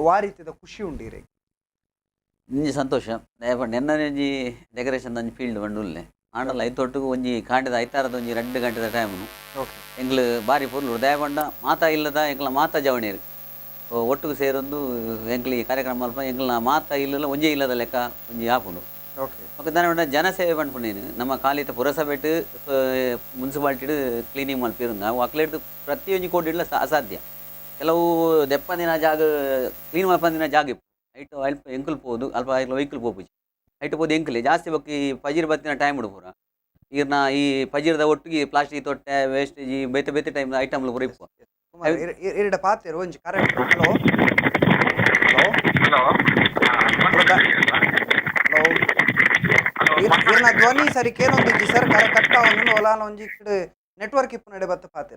ವಾ ರೀತಿದ ಖುಷಿ ಉಂಡಿರಿ. ಇಂಜಿ ಸಂತೋಷ ನೆನ್ನ ಒಂಜಿ ಡೆಕೋರೇಷನ್ ಒಂಜಿ ಫೀಲ್ಡ್ ಬಂಡುಲ್ಲೆ ಆಂಡಲ್ಲ ಐತೊಟ್ಟಿಗೆ ಒಂಜಿ ಕಾಂಡದ ಐತಾರದ ಒಂಜಿ 2 ಗಂಟೆದ ಟೈಮ್ನು ಎಂಗ್ಲು ಬಾರಿ ಪೊರ್ಲು ದಯಪಂಡ ಮಾತಾ ಇಲ್ಲದ ಎಂಗ್ಲ ಮಾತಾ ಜವಣೇರು ಒಟ್ಟಿಗೆ ಸೇರೊಂದು ಎಂಗ್ಲಿ ಕಾರ್ಯಕ್ರಮ ಮಲ್ಪ ಎಂಗ್ಲ ಮಾತಾ ಇಲ್ಲಲ್ಲ ಒಂಜೇ ಇಲ್ಲದ ಲೆಕ್ಕ ಒಂಜಿ ಆಪುಂಡು. ಓಕೆ ದಾನ ಜನ ಸೇವೆ ಪಂಡ್ಪುಂಡೇನು ನಮ್ಮ ಕಾಲಿತ ಪುರಸಭೆಟ್ ಮುನ್ಸಿಪಾಲಿಟಿ ಕ್ಲೀನಿಂಗ್ ಮಲ್ಪಿರುಂಗ ಅವು ಅಕ್ಲೇಟ್ ಪ್ರತಿಯೊಂದು ಕೋಟಿಡ್ಲ ಅಸಾಧ್ಯ. ಕೆಲವು ದೆಪ್ಪಂದಿನ ಜಾಗ ಕ್ಲೀನ್ ಮಲ್ಪಂದಿನ ಜಾಗ ಇಪ್ಪು ಐಟು ಅಲ್ಪ ಎಂಕುಲ್ ಪೋದು ಅಲ್ಪ ವೆಹಿಕಲ್ ಪೋಪುಜಿ ಐಟು ಪೋದು ಎಂಕುಲೆ ಜಾಸ್ತಿ ಬಕ್ಕಿ ಪಜೀರ್ ಬತ್ತಿನ ಟೈಮ್ ಪೂರ ಈರ್ನ ಈ ಪಜೀರದ ಒಟ್ಟಿಗೆ ಪ್ಲಾಸ್ಟಿಕ್ ತೊಟ್ಟೆ ವೇಸ್ಟೇಜ್ ಬೇತೆ ಬೇತೆ ಟೈಮ್ ಐಟಮ್ಲು ಪೂರ ಇಪ್ಪು ಪಾತ್ರ ಒಂಜಿ ಕರೆಕ್ಟ್. ಹಲೋ ಧ್ವನಿ ಸರಿ ಕೇನೊಂದಿದ್ದಿ ಸರ್ ಕರೆ ಕಟ್ಟ ಒಂದು ಹೊಲಾನ ಒಂಜಿ ನೆಟ್ವರ್ಕ್ ಇಪ್ಪು ನಡೆ ಬತ್ತ ಪಾತ್ರ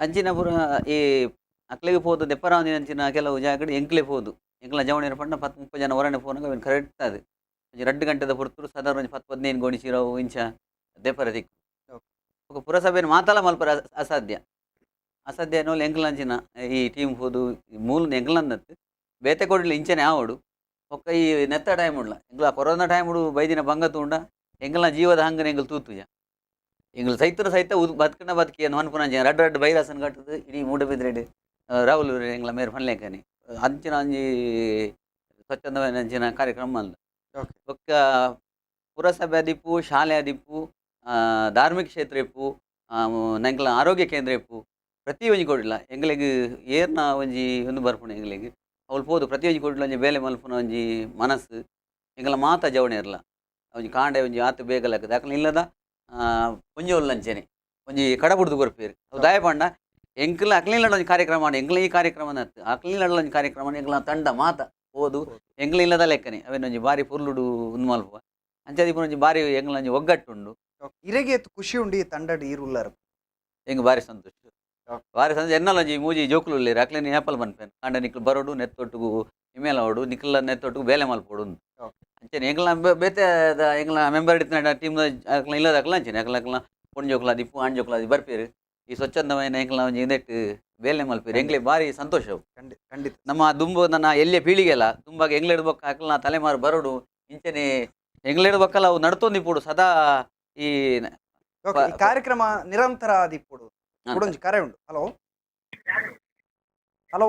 ಅಂಚಿನ ಪೂರ ಈ ಅಕ್ಲೆಗೆ ಪೋದು ದೆಪ್ಪರಾಂದಿನ ಅಂಚಿನ ಕೆಲವು ಜಾಗಡೆ ಎಂಕ್ಲೆ ಪೋದು ಎಂಕ್ಲ ಜವಣಿರ ಪಂಡ 10-30 ಜನ ಹೊರನೆ ಫೋನಾಗ ಅವನು ಕರೆಕ್ಟ್ ಅದು 2 ಗಂಟೆದ ಪುರ್ತರು ಸಾಧಾರಣ 10-15 ಗೋಣಿಸಿರವು ಇಂಚ ದೆಪ್ಪರ ದಿಕ್ಕು ಪುರಸಭೆಯನ್ನು ಮಾತಲ್ಲ ಮಲ್ಪರ ಅಸಾಧ್ಯ ಅನ್ನೋಲ್ಲ ಎಂಕ್ಲಂಚಿನ ಈ ಟೀಮ್ ಹೋದು ಮೂಲ ಎಂಕ್ಲಂದತ್ತು ಬೇತೆ ಕೊಡಲಿ ಇಂಚನೆ ಆವಡು ಒಕ್ಕ ಈ ನೆತ್ತ ಟೈಮ್ ಉಡ್ಲ ಎಂಗ್ಲ ಕೊರೋನಾ ಟೈಮ್ ಉಡು ಬೈದಿನ ಬಂಗ ತೂಂಡ ಎಂಗ್ಲ ಜೀವದ ಹಂಗನ ಎಂಗ್ಲು ತೂತುಜ ಎಂಗ್ಲು ಸಹಿತ ಬದುಕನ ಬದುಕಿಯನ್ನು ಅನ್ಪುನಂಜ ರಡ್ಡು ಬೈರಾಸನ್ ಕಟ್ಟದು ಇಡೀ ಮೂಡಬಿದ್ರೆಡ್ ರಾಹುಲ್ ಎಂಗ್ಲ ಮೇರೆ ಫನ್ಲೇಕನಿ ಅಂಚಿನ ಅಂಜಿ ಸ್ವಚ್ಛಂದమైన ಅಂಚಿನ ಕಾರ್ಯಕ್ರಮ ಅಲ್ಲ ಒಕ್ಕ ಪುರಸಭೆ ದಿಪ್ಪು ಶಾಲೆ ದಿಪ್ಪು ಧಾರ್ಮಿಕ ಕ್ಷೇತ್ರ ಇಪ್ಪು ನಂಗ್ಲ ಆರೋಗ್ಯ ಕೇಂದ್ರ ಇಪ್ಪು ಪ್ರತಿ ಒಂಜಿ ಕೊಡಿಲ್ಲ ಎಂಗ್ಲಿಗೆ ಏರ್ನ ಒಂಜಿ ಒಂದು ಬರ್ಪುಣ ಎಂಗ್ಲಿಗೆ ಅವಳು ಪೋದು ಪ್ರತಿ ಒಂಜಿ ಕೊಡಿಲ್ಲ ಒಂಜಿ ಬೇಲೆ ಮಲ್ಪುನ ಒಂಜಿ ಮನಸ್ಸು ಎಂಗ್ಲ ಮಾತ ಜವಣೆ ಇರಲ್ಲ ಒಂಜಿ ಕಾಂಡೆ ಒಂಜಿ ಆತು ಬೇಗಲಕ್ಕ ದಾಖಲೆ ಇಲ್ಲದ ಒಂಜಿ ಒಲ್ಲಂಚೆನೆ ಒಂಜಿ ಕಡಬುಡ್ದು ಬರ್ಪೇರು ಅವು ದಯಪಂಡ ಎಂಕ್ಲ ಅಕ್ಲಿಲ್ಲ ಒಂಜಿ ಕಾರ್ಯಕ್ರಮ ಮಾಡಿ ಎಂಗ್ಲ ಈ ಕಾರ್ಯಕ್ರಮ ನತ್ತು ಅಕ್ಲಿಲ್ಲ ಒಂಜಿ ಕಾರ್ಯಕ್ರಮ ಎಂಗ್ಲ ತಂಡ ಮಾತ ಓದು ಎಂಗ್ಲ ಇಲ್ಲದ ಲೆಕ್ಕನೆ ಅವೇನೊಂಜಿ ಬಾರಿ ಪುರ್ಲುಡು ಒಂದು ಮಲ್ಪುವ ಅಂಚದಿಪ್ಪು ಒಂಜಿ ಬಾರಿ ಎಂಗ್ಲ ಒಂಜಿ ಒಗ್ಗಟ್ಟುಂಡು ಇರೆಗೆ ಖುಷಿ ಉಂಡಿ ತಂಡಡ್ ಈರುಲ್ಲಾರ ಎಂಗ್ ಬಾರಿ ಸಂತೋಷ ಎನ್ನಲ್ಲ ಒಂಜಿ ಮೂಜಿ ಜೋಕುಲು ಉಳ್ಳೇರು ಅಕ್ಲೆ ನೀ ಆಪಲ್ ಬನ್ಪೇನು ಕಾಂಡ ನಿಕ್ಲು ಬರೋಡು ನೆತ್ತೊಟ್ಟಿಗೂ ಇಮೇಲ ಓಡು ನಿಕ್ಲ ನೆತ್ತೊಟ್ಟಿಗೂ ಬೇಲೆ ಮಲ್ಪೋಡು ಅಂಚನೆ ಎಂಗ್ಲ ಬೇತೆ ಎಂಗ್ಲ ಮೆಂಬರ್ ಇಡ್ತಾನೆ ಟೀಮ್ ಇಲ್ಲದಾಕಲ್ಲ ಅಂಚನೆ ಅಕ್ಲ ಪೊಂಜೋಕ್ಲಾದಿ ಇಪ್ಪು ಆಂಜೋಕ್ಲಾದಿ ಬರ್ಪೇರು ಈ ಸ್ವಚ್ಛಂದమైన ಎಂಗ್ಲ ಒಂಜಿ ಇಂದೆಟ್ಟು ಬೇಲೆ ಮಲ್ಪೇರು ಎಂಗ್ಲೆ ಭಾರಿ ಸಂತೋಷವು. ಖಂಡಿತ ನಮ್ಮ ದುಂಬು ನನ್ನ ಎಲ್ಲಿಯ ಪೀಳಿಗೆಲ್ಲ ತುಂಬಾಗ ಎಂಗ್ಲೆಡ್ ಬೊಕ್ಕ ಅಕ್ಲ ತಲೆಮಾರು ಬರೋಡು ಇಂಚನೆ ಎಂಗ್ಲೆಡ್ ಬೊಕ್ಕಲ್ಲ ಅವು ನಡ್ತೊಂದಿಪ್ಪುಡು ಸದಾ ಈ ಓಕೆ ಈ ಕಾರ್ಯಕ್ರಮ ನಿರಂತರ ಆದಿಪ್ಪುಡು ಕೊಡೊಂಜಿ ಕರೆ ಉಂಡು. ಹಲೋ ಹಲೋ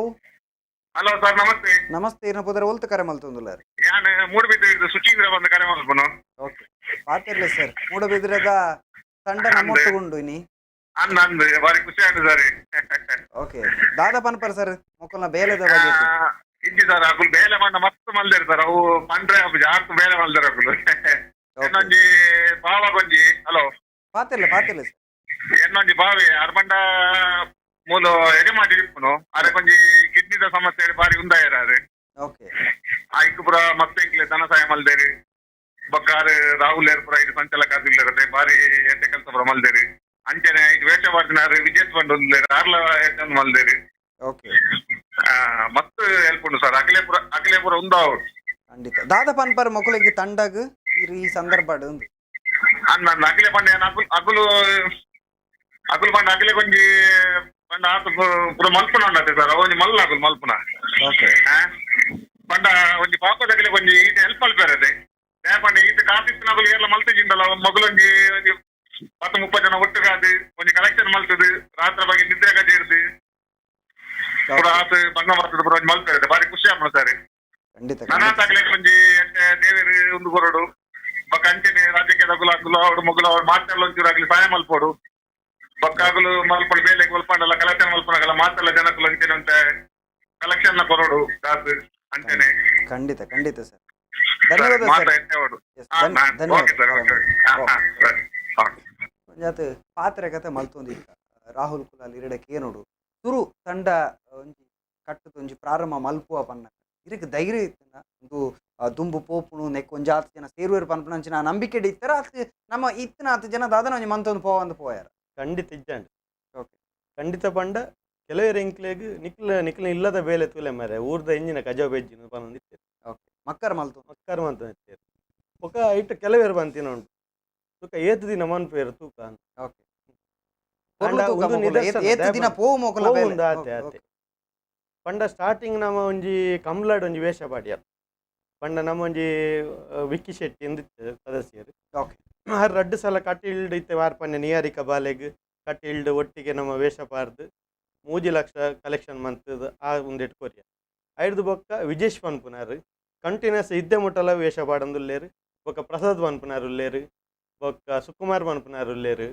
ಹಲೋ ಸರ್ ನಮಸ್ತೆ. ನಮಸ್ತೆ ಇನ್ನ ಪುದರ ಒಲ್ತು ಕರೆ ಮಲ್ತೊಂದುಲ್ಲ ನಾನು ಮೂಡುಬಿದ್ರೆ ಸುಚೀಂದ್ರ ಬಂದು ಕರೆ ಮಾಡ್ಬೋನು. ಓಕೆ ಪಾತಿರ್ಲಿ ಸರ್ ಮೂಡಬಿದ್ರೆದ ತಂಡ ನಮ್ಮೊಟ್ಟುಗುಂಡು ಇನಿ ಅಂದ್ ಬಾರಿ ಖುಷಿ ಆಗಿದೆ ಸರ್. ಓಕೆ ದಾದಾ ಪನ್ಪರ್ ಸರ್ ಮೊಕ್ಕಲ್ನ ಬೇಲೆದ ಬಗ್ಗೆ ಇಜ್ಜಿ ಸರ್ ಅಕುಲ್ ಬೇಲೆ ಮಣ್ಣ ಮಸ್ತ್ ಮಲ್ದೇರ್ ಸರ್ ಅವು ಪಂಡ್ರೆ ಜಾಸ್ತಿ ಬೇಲೆ ಮಲ್ದೇರ್ ಅಕುಲ್ ಎನ್ನೊಂಜಿ ಬಾವ ಗೊಂಜಿ. ಹಲೋ ಪಾತಿರ್ಲಿ ಸರ್ ಎನ್ನೊಂಜಿ ಬಾವಿ ಅರ್ಬಂಡ ಮೂಲು ಎಡೆ ಮಾಡಿ ಇಪ್ಪುನು ಅರೆ ಕೊಂಜಿ ಕಿಡ್ನಿದ ಸಮಸ್ಯೆ ಬಾರಿ ಉಂದಾಯಿರಾರು. ಓಕೆ ಆಯ್ಕೆ ಪುರ ಮತ್ತೆ ಇಂಕ್ಲೆ ಧನ ಸಹಾಯ ಮಲ್ದೇರಿ ಬಕ್ಕಾರು ರಾಹುಲ್ ಏರ್ ಪುರ ಇದು ಸಂಚಾಲಕ ಆಗಿಲ್ಲರತೆ ಬಾರಿ ಎಡ್ಡೆ ಕೆಲಸ ಪುರ ಮಲ್ದೇರಿ ಅಂಚನೆ ಇದು ವೇಷ ಮಾಡ್ತಿನಾರು ವಿಜಯ್ ಫಂಡ್ ಒಂದ್ಲೇರಿ ಆರ್ಲ ಎಟ್ಟೊಂದು ಮಲ್ದೇರಿ. ಓಕೆ ಮಸ್ತ್ ಹೆಲ್ಪ್ ಉಂಟು ಸರ್ ಅಖಿಲೆ ಪುರ ಉಂದಾವು ಖಂಡಿತ ದಾದಾ ಪನ್ಪರ್ ಮೊಕ್ಕಲಿಗೆ ತಂಡಗ್ ಈ ಸಂದರ್ಭ ಅನ್ನ ಅಖಿಲೆ ಪಂಡ ಅಕುಲು ಪಂಡ ಅಖಿಲೆ ಕೊಂಜಿ ಪಂಡ ಆತು ಪುರ ಮಲ್ಪುನ ಉಂಡತೆ ಸರ್ ಒಂಜಿ ಮಲ್ಲ ಅಕುಲು ಮಲ್ಪುನ ಓಕೆ ಪಂಡ ಒಂಜಿ ಪಾಪದ ಅಖಿಲೆ ಕೊಂಜಿ ಈತ ಹೆಲ್ಪ್ ಮಲ್ಪೇರದೆ ಪಂಡ ಈತ ಕಾಸಿತ್ತಿನಕುಲು ಎಲ್ಲ ಮಲ್ತಿಜಿಂಡಲ್ಲ ಮಗುಲೊಂಜಿ 10-30 ಜನ ಒಟ್ಟುಗಾದು ಒಂಜಿ ಕಲೆಕ್ಷನ್ ಮಲ್ತದು ರಾತ್ರಿ ಬಗ್ಗೆ ನಿದ್ರೆ ಗಜೆ ಇರ್ದು ಪುರ ಆತು ಬಣ್ಣ ಬರ್ತದೆ ಪುರ ಒಂಜಿ ಮಲ್ಪೇರದೆ ಬಾರಿ ಖುಷಿ ಆಗ್ಬೋದು ಸರ್. ಖಂಡಿತ ನನ್ನ ತಗಲೆ ಕೊಂಜಿ ದೇವೇರು ಒಂದು ಕೊರಡು ಬಕ್ಕ ಅಂಚನೆ ರಾಜ್ಯಕ್ಕೆ ತಗುಲು ಅವಡು ಮಗುಲು ಅವ್ರು ಮಾತೆಲ್ಲ ಒಂಚೂರು ಆಗ್ಲಿ ಸಹಾಯ ಮಲ್ಪೋಡು ಬಕ್ಕಾಗಲು ಮಲ್ಪಡು ಬೇಲೆ ಮಲ್ಪಂಡಲ್ಲ ಕಲೆಕ್ಷನ್ ಮಲ್ಪನಾಗಲ್ಲ ಮಾತೆಲ್ಲ ಜನಕ್ಕಲು ಅಂಚನೆ ಅಂತ ಕಲೆಕ್ಷನ್ ನ ಕೊರಡು ಕಾಸು ಅಂಚನೆ. ಖಂಡಿತ ಸರ್ ಧನ್ಯವಾದ ಸರ್. ಪಾತ್ರೆ ಕತೆ ಮಲ್ತೊಂದಿ ರಾಹುಲ್ ಕುಲಾಲ್ ಇರಡಕ್ಕೆ ಏನೋಡು ತುರು ತಂಡ ಒಂಜಿ ಕಟ್ಟುದು ಒಂಜಿ ಪ್ರಾರಂಭ ಮಲ್ಪುವ ಪನ್ನ ಇದಕ್ಕೆ ಧೈರ್ಯ ಇತ್ತನ ಒಂದು ದುಂಬು ಪೋಪುನು ನೆಕ್ ಒಂಜಿ 10 ಜನ ಸೇರುವೇರು ಪನ್ಪುನಂಚಿನ ನಂಬಿಕೆ ಇತ್ತರ ಅತ್ ನಮ್ಮ ಇತ್ತಿನ 10 ಜನ ದಾದನ ಒಂಜಿ ಮಂತೊಂದು ಪೋಯಾರ ಖಂಡಿತ ಇಜ್ಜಂಡು. ಓಕೆ ಖಂಡಿತ ಪಂಡ ಕೆಲವೇರು ಎಂಕ್ಲೆಗ್ ನಿಕ್ಲ ಇಲ್ಲದ ಬೇಲೆ ತೂಲೆ ಮರೆ ಊರ್ದ ಎಂಜಿನ ಕಜಾಬ್ ಎಜ್ಜಿನ ಪನ್ನೊಂದಿತ್ತೇರು. ಓಕೆ ಮಕ್ಕರ್ ಮಲ್ತೊಂದಿತ್ತೇರು ಒಕ್ಕ ಇಟ್ಟು ಕೆಲವೇರು ಬಂತಿನ ಉಂಟು ತೂಕ ಏತು ದಿನ ಮನ್ಪೇರು ತೂಕ ಓಕೆ ಪಂಡ ಸ್ಟಾರ್ಟಿಂಗ್ ನಮ್ಮ ಒಂಜಿ ಕಂಬ್ಲಾಡ್ ಒಂಜಿ ವೇಷ ಪಾಡ್ಯಾರ ಪಂಡ ನಮ್ಮ ಒಂಜಿ ವಿಕ್ಕಿ ಶೆಟ್ಟಿ ಎಂದಿತ್ತು ಸದಸ್ಯರು ಆರು 2 ಸಲ ಕಟ್ಟಿಲ್ಡ್ ಇತ್ತೆ ವಾರ್ಪನ್ನೆ ನಿಯಾರಿಕ ಬಾಲೆಗ್ ಕಟ್ಟಿಲ್ಡ್ ಒಟ್ಟಿಗೆ ನಮ್ಮ ವೇಷ ಪಾರ್ದು 3 ಲಕ್ಷ ಕಲೆಕ್ಷನ್ ಮಂತದ ಆ ಒಂದೆಟ್ಟು ಕೊರಿಯ ಐದು ಬೊಕ್ಕ ವಿಜೇಶ್ ಪನ್ಪುನಾರು ಕಂಟಿನ್ಯೂಸ್ ಇದ್ದೆ ಮುಟ್ಟಲ ವೇಷ ಪಾಡಂದುಲ್ಲೇರು ಬೊಕ್ಕ ಪ್ರಸಾದ್ ಪನ್ಪುನಾರು ಉಲ್ಲೇರು ಬೊಕ್ಕ ಸುಕುಮಾರ್ ಪನ್ಪುನಾರು ಉಲ್ಲೇರು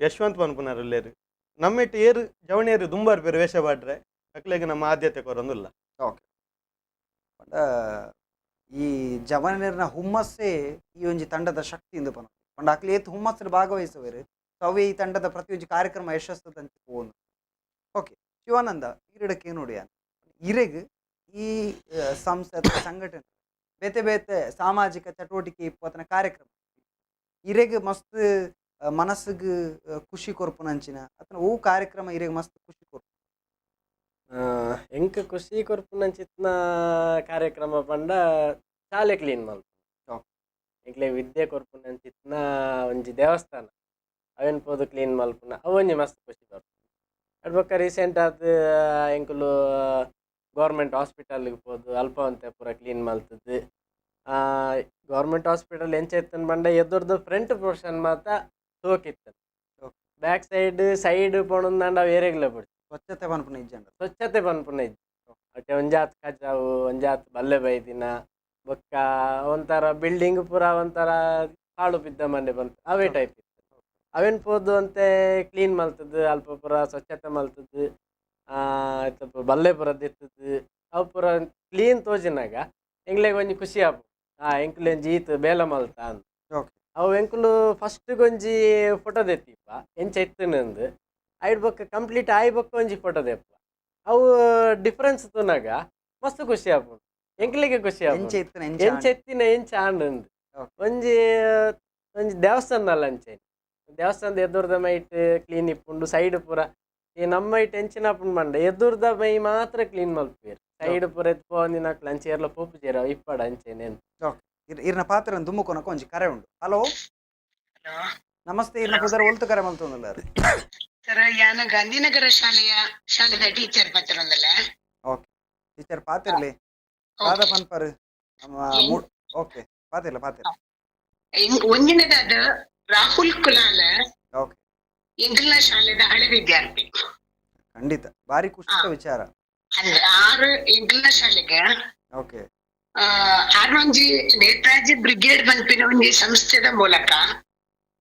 ಯಶವಂತ್ ಪನ್ಪುನಾರು ಉಲ್ಲೇರು ನಮ್ಮೆಟ್ಟು ಏರು ಜವಣಿಯರು ದುಂಬಾರು ಪೇರು ವೇಷ ಪಾಡ್ರೆ ಅಕ್ಲೆಗೆ ನಮ್ಮ ಆದ್ಯತೆ ಕೊರೊಂದುಲ್ಲ. ಓಕೆ ಈ ಜವನಿಯರ್ನ ಹುಮ್ಮಸ್ಸೇ ಈ ಒಂಜಿ ತಂಡದ ಶಕ್ತಿ ಇಂದು ಪನ ಪಂಡ ಅಕ್ಲೆ ಏತ್ ಹುಮ್ಮಸ್ಸಲ್ಲಿ ಭಾಗವಹಿಸುವೇರು ಅವೇ ಈ ತಂಡದ ಪ್ರತಿಯೊಂದು ಕಾರ್ಯಕ್ರಮ ಯಶಸ್ಸದಂತ ಹೋನು. ಓಕೆ ಶಿವಾನಂದ ಈರಡಕ್ಕೆ ನೋಡಿ ಇರೆಗ್ ಈ ಸಂಘಟನೆ ಬೇತೆ ಬೇತೆ ಸಾಮಾಜಿಕ ಚಟುವಟಿಕೆ ಇಪ್ಪತ್ತನ ಕಾರ್ಯಕ್ರಮ ಇರೆಗ್ ಮಸ್ತ್ ಮನಸ್ಸಿಗೆ ಖುಷಿ ಕೊರ್ಪುನಂಚಿನ ಅಥವಾ ಓ ಕಾರ್ಯಕ್ರಮ ಇರೆಗ್ ಮಸ್ತ್ ಖುಷಿ ಕೊರ್ಪು ಎಂಕ್ ಖುಷಿ ಕೊರ್ಪುನಂಚಿತ್ನ ಕಾರ್ಯಕ್ರಮ ಪಂಡ ಶಾಲೆ ಕ್ಲೀನ್ ಮಲ್ಪು ಎಂಕ್ಲೆ ವಿದ್ಯೆ ಕೊರ್ಪುನಂಚಿತ್ನ ಒಂಜಿ ದೇವಸ್ಥಾನ ಅವೇನು ಪೋದು ಕ್ಲೀನ್ ಮಲ್ಪುನ ಅವೊಂಜಿ ಮಸ್ತ್ ಖುಷಿ ಬರ್ಪು ಅಡ್ಬೊಕ್ಕ ರೀಸೆಂಟ್ ಆದ ಎಂಕುಲು ಗೌರ್ಮೆಂಟ್ ಹಾಸ್ಪಿಟಲ್ಗೆ ಪೋದು ಅಲ್ಪ ಅಂತೆ ಪೂರ ಕ್ಲೀನ್ ಮಲ್ತದ್ದು. ಗೌರ್ಮೆಂಟ್ ಹಾಸ್ಪಿಟಲ್ ಎಂಚ ಇತ್ತನ್ ಬಂಡ ಎದುರ್ದು ಫ್ರಂಟ್ ಪೋರ್ಷನ್ ಮಾತ ಸೋಕಿತ್ತು ಬ್ಯಾಕ್ ಸೈಡ್ ಪೋಣಂದ ಬೇರೆಗ್ಲೇ ಬಿಡ್ತು ಸ್ವಚ್ಛತೆ ಪನ್ಪುನ ಇಜ್ಜಿ ಅಟ್ಟೆ ಒಂಜಾತ್ ಕಚಾವು ಒಂಜಾತ್ ಬಲ್ಲೆ ಬೈದಿನ ಬೊಕ್ಕ ಒಂಥರ ಬಿಲ್ಡಿಂಗ್ ಪೂರ ಒಂಥರ ಹಾಳು ಬಿದ್ದ ಮನೆ ಬಂತು ಅವೇ ಟೈಪ್ ಇತ್ತು ಅವೇನು ಪೋದು ಅಂತೆ ಕ್ಲೀನ್ ಮಲ್ತದ್ದು ಅಲ್ಪ ಪೂರ ಸ್ವಚ್ಛತೆ ಮಲ್ತದ್ದು ಬಲ್ಲೆ ಪೂರ ದಿತ್ತದ್ದು ಅವು ಪೂರ ಕ್ಲೀನ್ ತೋಜಿನಾಗ ಎಂಗ್ಲೆಗೆ ಒಂಜಿ ಖುಷಿ ಆಪು ಎಂಕ್ಲು ಒಂಜಿ ಈತ್ ಬೇಲ ಮಲ್ತ ಅಂತ ಅವು ಎಂಕ್ಲು ಫಸ್ಟ್ ಒಂಜಿ ಫೋಟೋ ದೆತ್ತಿಪ್ಪ ಎಂಚ ಇತ್ತನಂದು ಐಡ್ ಬೊಕ್ಕ ಕಂಪ್ಲೀಟ್ ಆಯ್ ಬೊಕ್ಕ ಒಂಜಿ ಫೋಟೋ ದೆಪ್ಪ ಅವು ಡಿಫ್ರೆನ್ಸ್ ತುನಾಗ ಮಸ್ತ್ ಖುಷಿ ಆಪು ಎಂಕ್ಲಿಗೆ ಖುಷಿ ಆಪು ಎಂಚ ಎತ್ತಿನ ಎಂಚ ಆಂಡ್ ಒಂಜಿ ದೇವಸ್ಥಾನ ಅಲ್ಲ ಅಂಚೆ ದೇವಸ್ಥಾನದ ಎದುರ್ದ ಮೈಟ್ ಕ್ಲೀನ್ ಇಪ್ಪುಂಡು ಸೈಡ್ ಪೂರ ಈ ನಮ್ಮ ಇಟ್ಟು ಹೆಂಚಿನ ಹಾಪುಂಡು ಮಂಡ ಎದುರ್ದ ಮೈ ಮಾತ್ರ ಕ್ಲೀನ್ ಮಲ್ಪೇರು ಸೈಡ್ ಪೂರ ಎತ್ಪೋಂದಿನ ಅಂಚೆ ಎಲ್ಲ ಪೋಪು ಚೇರ ಇಪ್ಪಡ ಅಂಚೆನೆ ಇರ್ನ ಪಾತ್ರ ದುಮ್ಮುಕೊನಕ ಒಂಜಿ ಕರೆ ಉಂಡು. ಹಲೋ ನಮಸ್ತೆ. ಇರ್ನ ಪುದರ್ ಒಲ್ತು ಕರೆ ಮಲ್ತೊಂದುಲ್ಲಾರ ಸರ್ ಯಾನ ಗಾಂಧಿನಗರ ಶಾಲೆದ ಟೀಚರ್ ಪತ್ರೊಂದಲ್ಲ. ಓಕೆ ಟೀಚರ್ ಪಾತಿರ್ಲಿ ದಾದ ಪನ್ಪರ್ ಓಕೆ ಪಾತಿರ್ಲ ಒಂದಿನದಾದ ರಾಹುಲ್ ಕುಲಾಲ್ ಓಕೆ ಇಂಗ್ಲ ಶಾಲೆದ ಹಳೆ ವಿದ್ಯಾರ್ಥಿ. ಖಂಡಿತ ಭಾರಿ ಖುಷಿತ ವಿಚಾರ. ಅಂದ್ರೆ ಆರು ಇಂಗ್ಲ ಶಾಲೆಗೆ ಓಕೆ ಆರ್ನೊಂಜಿ ನೇತಾಜಿ ಬ್ರಿಗೇಡ್ ಮಲ್ಪಿನ ಒಂಜಿ ಸಂಸ್ಥೆದ ಮೂಲಕ